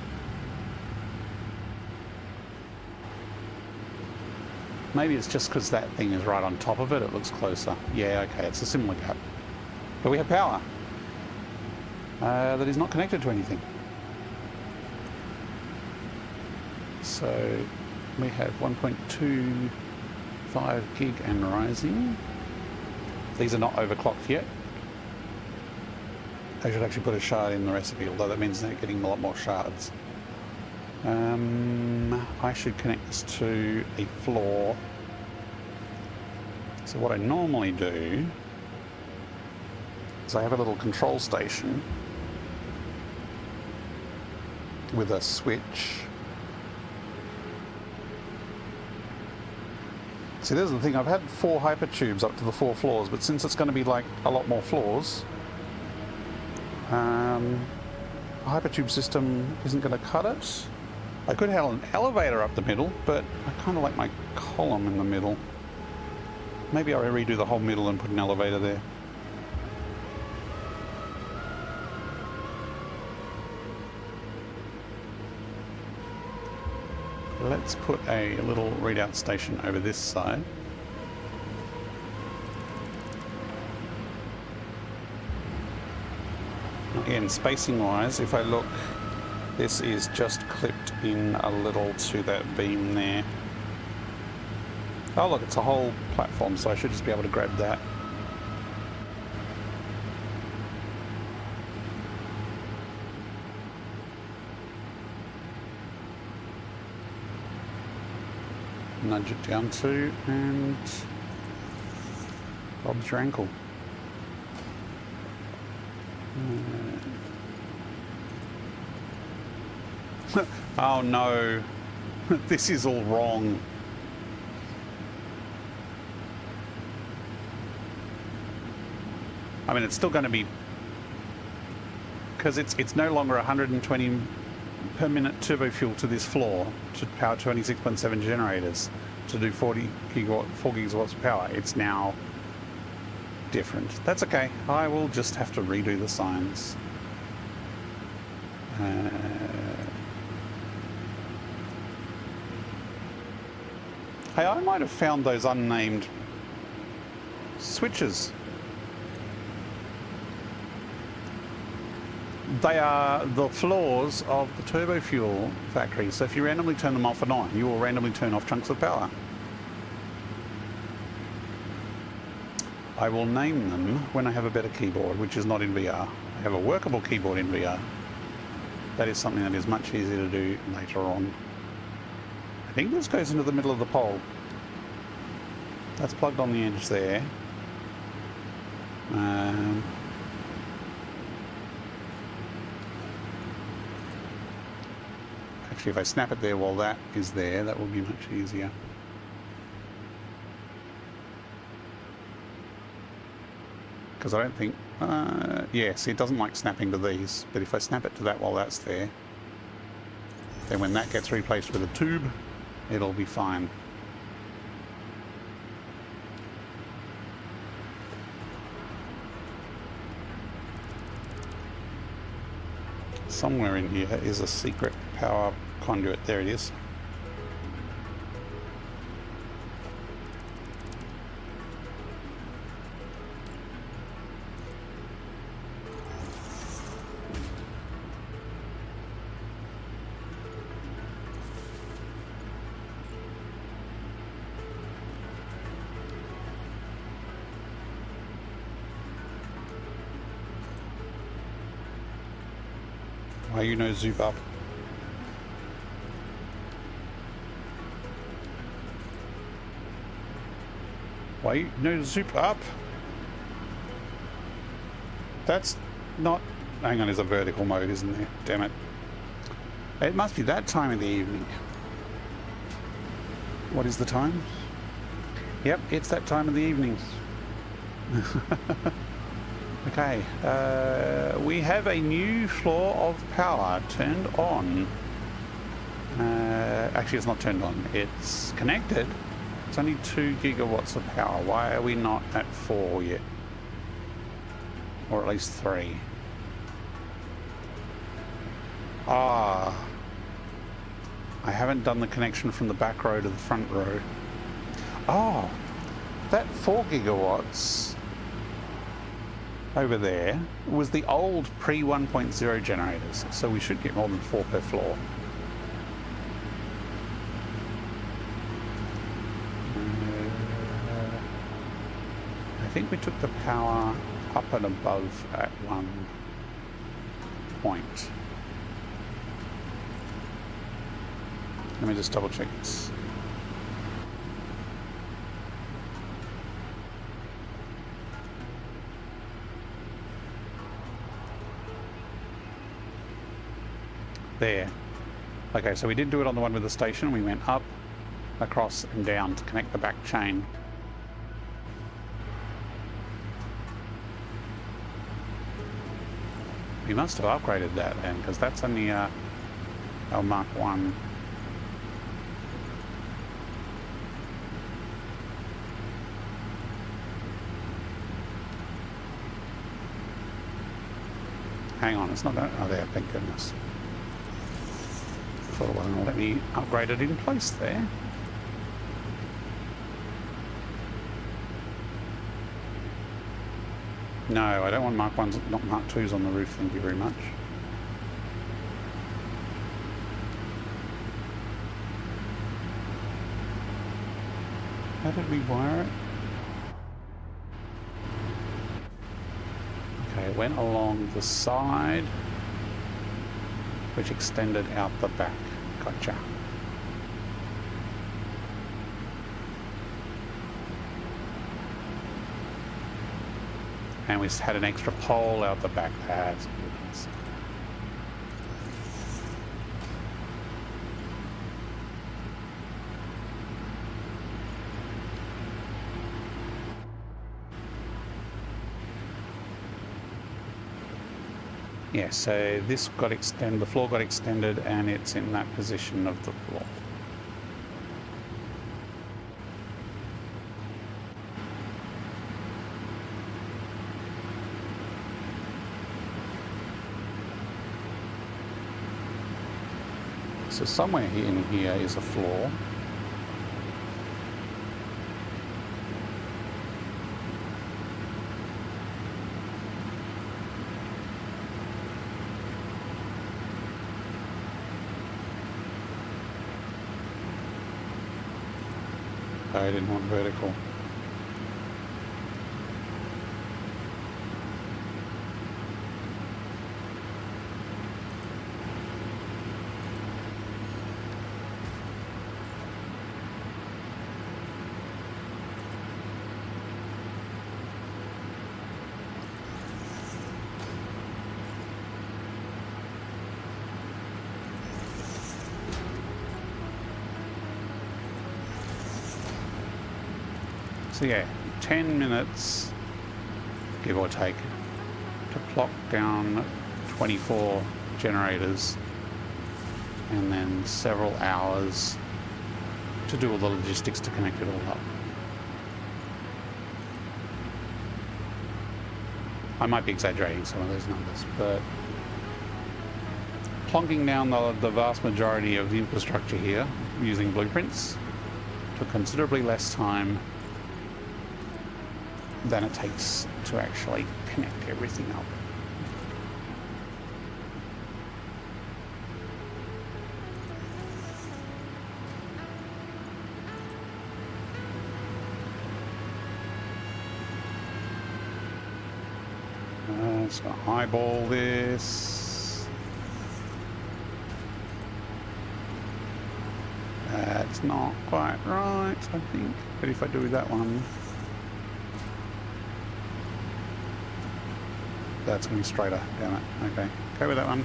Maybe it's just because that thing is right on top of it, it looks closer. Yeah, okay, it's a similar gap. But we have power that is not connected to anything. So we have 1.25 gig and rising. These are not overclocked yet. I should actually put a shard in the recipe, although that means they're getting a lot more shards. I should connect this to a floor. So what I normally do is I have a little control station with a switch. See, this is the thing, I've had 4 hypertubes up to the 4 floors, but since it's going to be like a lot more floors, a hypertube system isn't going to cut it. I could have an elevator up the middle, but I kind of like my column in the middle. Maybe I'll redo the whole middle and put an elevator there. Let's put a little readout station over this side. Again, spacing wise, if I look, this is just clipped in a little to that beam there. Oh look, it's a whole platform, so I should just be able to grab that. Nudge it down to, and Bob's your ankle. Oh no, this is all wrong. I mean, it's still going to be, because it's no longer 120 per minute turbo fuel to this floor to power 26.7 generators to do 4 gigawatts of power. It's now different. That's okay. I will just have to redo the signs. Hey, I might have found those unnamed switches. They are the floors of the turbo fuel factory, so if you randomly turn them off and on, you will randomly turn off chunks of power. I will name them when I have a better keyboard, which is not in VR. I have a workable keyboard in VR. That is something that is much easier to do later on. I think this goes into the middle of the pole. That's plugged on the edge there. Actually, if I snap it there while that is there, that will be much easier. Because I don't think... yes, it doesn't like snapping to these, but if I snap it to that while that's there, then when that gets replaced with a tube, it'll be fine. Somewhere in here is a secret power conduit. There it is. Why you no zoop up? Why you no zoop up? That's not... Hang on, there's a vertical mode, isn't there? Damn it. It must be that time of the evening. What is the time? Yep, it's that time of the evening. Okay, we have a new floor of power turned on. Actually, it's not turned on. It's connected. It's only 2 gigawatts of power. Why are we not at 4 yet? Or at least 3. Ah. I haven't done the connection from the back row to the front row. Oh, that 4 gigawatts... over there was the old pre 1.0 generators, so we should get more than 4 per floor. I think we took the power up and above at one point. Let me just double check this. There. Okay, so we did do it on the one with the station. We went up, across and down to connect the back chain. We must have upgraded that then, because that's only our Mark 1. Hang on, it's not going to... Oh, there, thank goodness. Thought it wasn't going to let me upgrade it in place there. No, I don't want Mark 1s, not Mark 2s on the roof, thank you very much. How did we wire it? Okay, it went along the side, which extended out the back. Gotcha. And we had an extra pole out the back. That's good. Yeah, so this got extended, the floor got extended, and it's in that position of the floor. So somewhere in here is a floor. I didn't want vertical. So yeah, 10 minutes, give or take, to plop down 24 generators, and then several hours to do all the logistics to connect it all up. I might be exaggerating some of those numbers, but plonking down the vast majority of the infrastructure here using blueprints took considerably less time than it takes to actually connect everything up. Let's eyeball this. That's not quite right, I think. But if I do that one, that's going to be straighter, damn it. Okay, go with that one.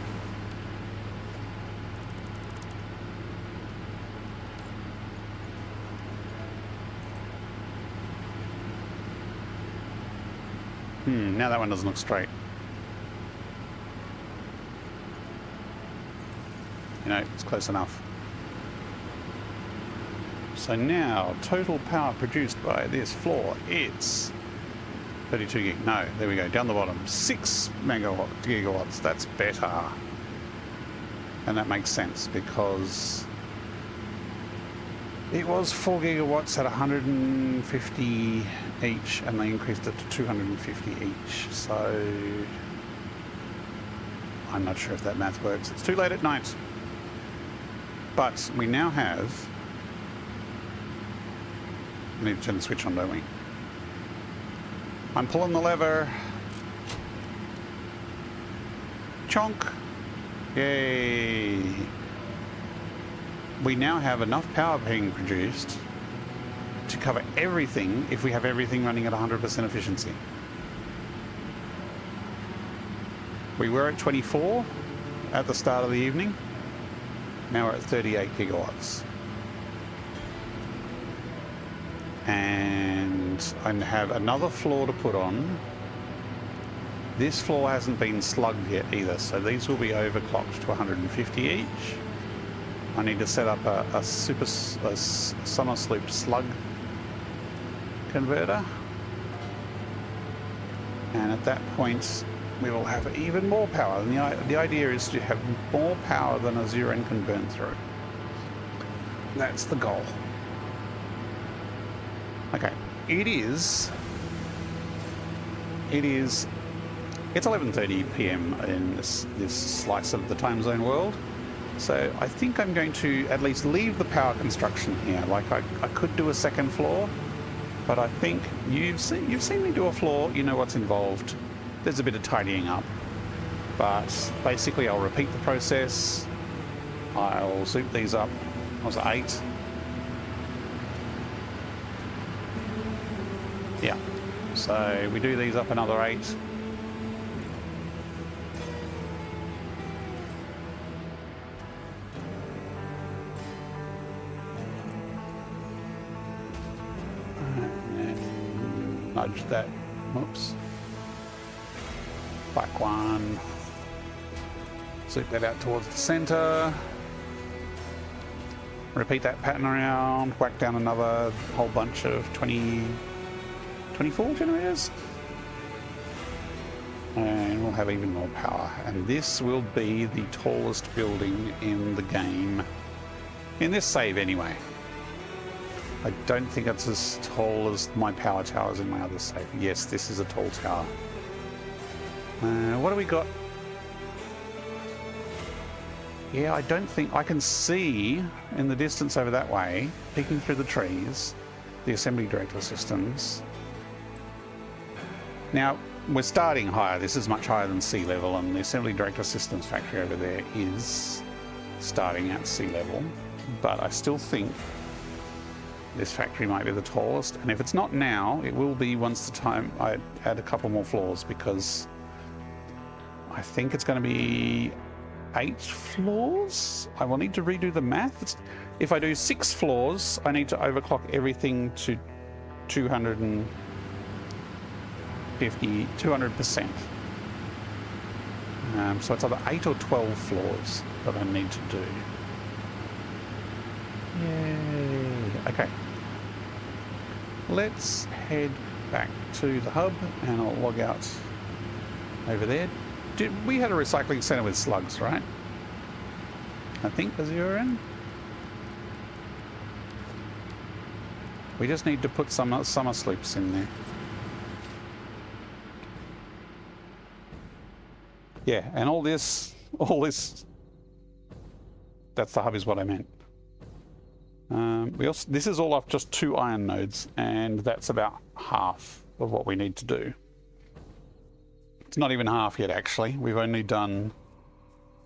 Now that one doesn't look straight. You know, it's close enough. So now, total power produced by this floor, it's 32 gig. No, there we go, down the bottom. 6 gigawatts, that's better. And that makes sense because it was 4 gigawatts at 150 each, and they increased it to 250 each. So I'm not sure if that math works. It's too late at night. But we now have... We need to turn the switch on, don't we? I'm pulling the lever. Chonk. Yay. We now have enough power being produced to cover everything if we have everything running at 100% efficiency. We were at 24 at the start of the evening. Now we're at 38 gigawatts. And I have another floor to put on. This floor hasn't been slugged yet either, so these will be overclocked to 150 each. I need to set up a summer slooped slug converter. And at that point, we will have even more power. And the idea is to have more power than a Zuren can burn through. That's the goal. Okay, it is It's 11:30 p.m. in this slice of the time zone world. So I think I'm going to at least leave the power construction here. Like I could do a second floor, but I think you've seen me do a floor. You know what's involved. There's a bit of tidying up, but basically I'll repeat the process. I'll soup these up. Was it 8? Yeah. So we do these up another 8. Nudge that, whoops, back one, soup that out towards the center, repeat that pattern around, whack down another whole bunch of 24 generators, and we'll have even more power. And this will be the tallest building in the game, in this save anyway. I don't think it's as tall as my power towers in my other save. Yes, this is a tall tower. What do we got? Yeah, I don't think... I can see in the distance over that way, peeking through the trees, the assembly director systems. Now, we're starting higher. This is much higher than sea level, and the assembly director systems factory over there is starting at sea level. But I still think this factory might be the tallest, and if it's not now, it will be once the time I add a couple more floors, because I think it's going to be 8 floors. I will need to redo the math. If I do 6 floors, I need to overclock everything to 200%. So it's either 8 or 12 floors that I need to do. Yay. Okay. Let's head back to the hub and I'll log out over there. We had a recycling center with slugs, right? I think, as you were in. We just need to put some summer sloops in there. Yeah, and all this, that's the hub is what I meant. This is all off just 2 iron nodes, and that's about half of what we need to do. It's not even half yet, actually. We've only done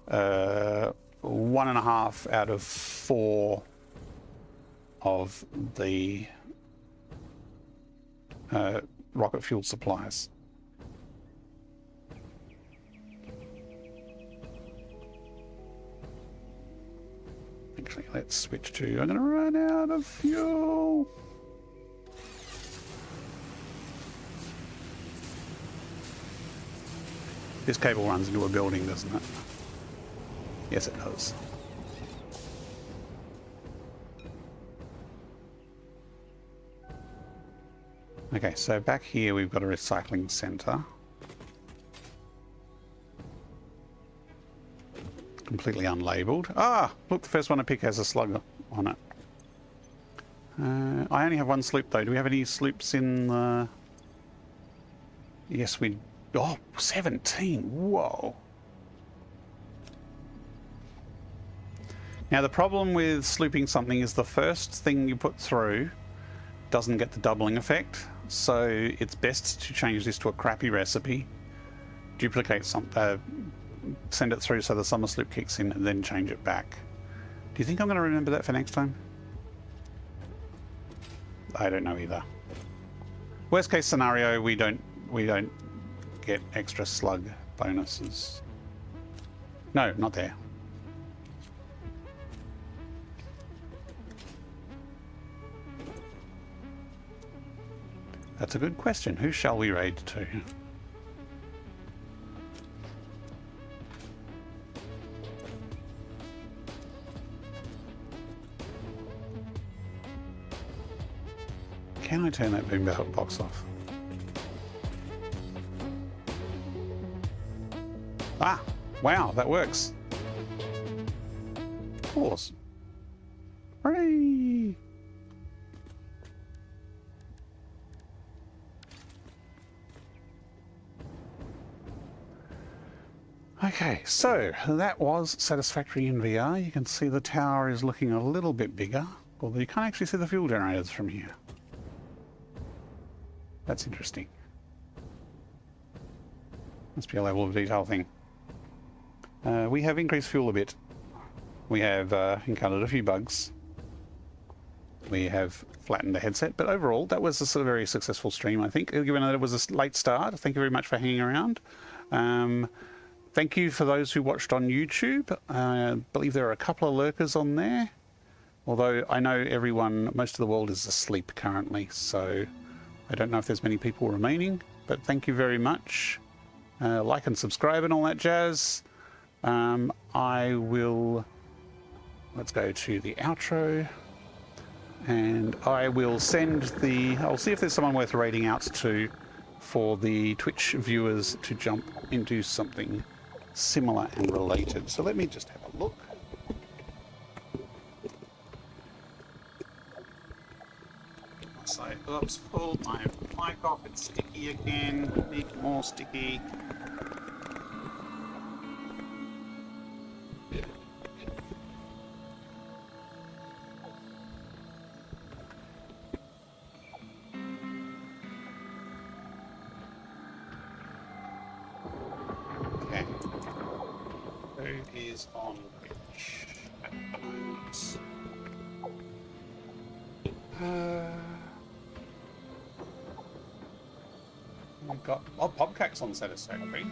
1.5 out of 4 of the rocket fuel supplies. Actually, let's switch to... I'm going to run out of fuel. This cable runs into a building, doesn't it? Yes, it does. Okay, so back here we've got a recycling center. Completely unlabeled. Ah, look, the first one I pick has a slug on it. I only have 1 sloop though. Do we have any sloops in the... Yes, we... Oh, 17. Whoa. Now the problem with slooping something is the first thing you put through doesn't get the doubling effect. So it's best to change this to a crappy recipe. Duplicate something. Send it through so the summer sloop kicks in and then change it back. Do you think I'm going to remember that for next time? I don't know either. Worst case scenario, we don't get extra slug bonuses. No, not there. That's a good question. Who shall we raid to? Can I turn that boom box off? Ah, wow, that works. Of course. Hooray! Okay, so that was Satisfactory in VR. You can see the tower is looking a little bit bigger, although you can't actually see the fuel generators from here. That's interesting. Must be a level of detail thing. We have increased fuel a bit. We have encountered a few bugs. We have flattened the headset, but overall that was a sort of very successful stream, I think, given that it was a late start. Thank you very much for hanging around. Thank you for those who watched on YouTube. I believe there are a couple of lurkers on there, although I know most of the world is asleep currently, so I don't know if there's many people remaining, but thank you very much. Like and subscribe and all that jazz. Let's go to the outro, and I'll see if there's someone worth raiding out to for the Twitch viewers to jump into something similar and related. So let me just have a look. So, oops, pulled my mic off, it's sticky again, make more sticky. Okay. Who is on which at the moment? We've got Bobcat's on Satisfactory.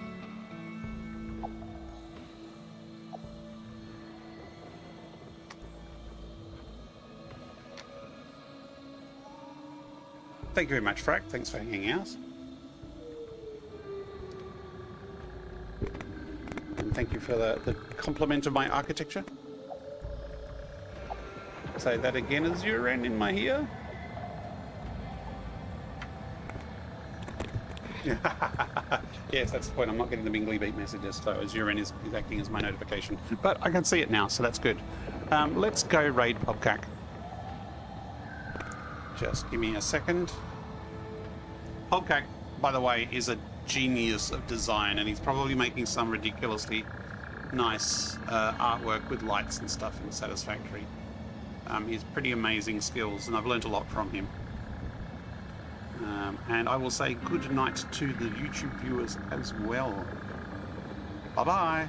Thank you very much, Frack. Thanks for hanging out. And thank you for the compliment of my architecture. Say that again as urine in my ear. Yes, that's the point. I'm not getting the Bingley Beat messages, so as urine is acting as my notification. But I can see it now, so that's good. Let's go raid Bobcat. Just give me a second. Bobcat, by the way, is a genius of design, and he's probably making some ridiculously nice artwork with lights and stuff in Satisfactory. He's pretty amazing skills, and I've learnt a lot from him. And I will say good night to the YouTube viewers as well. Bye-bye.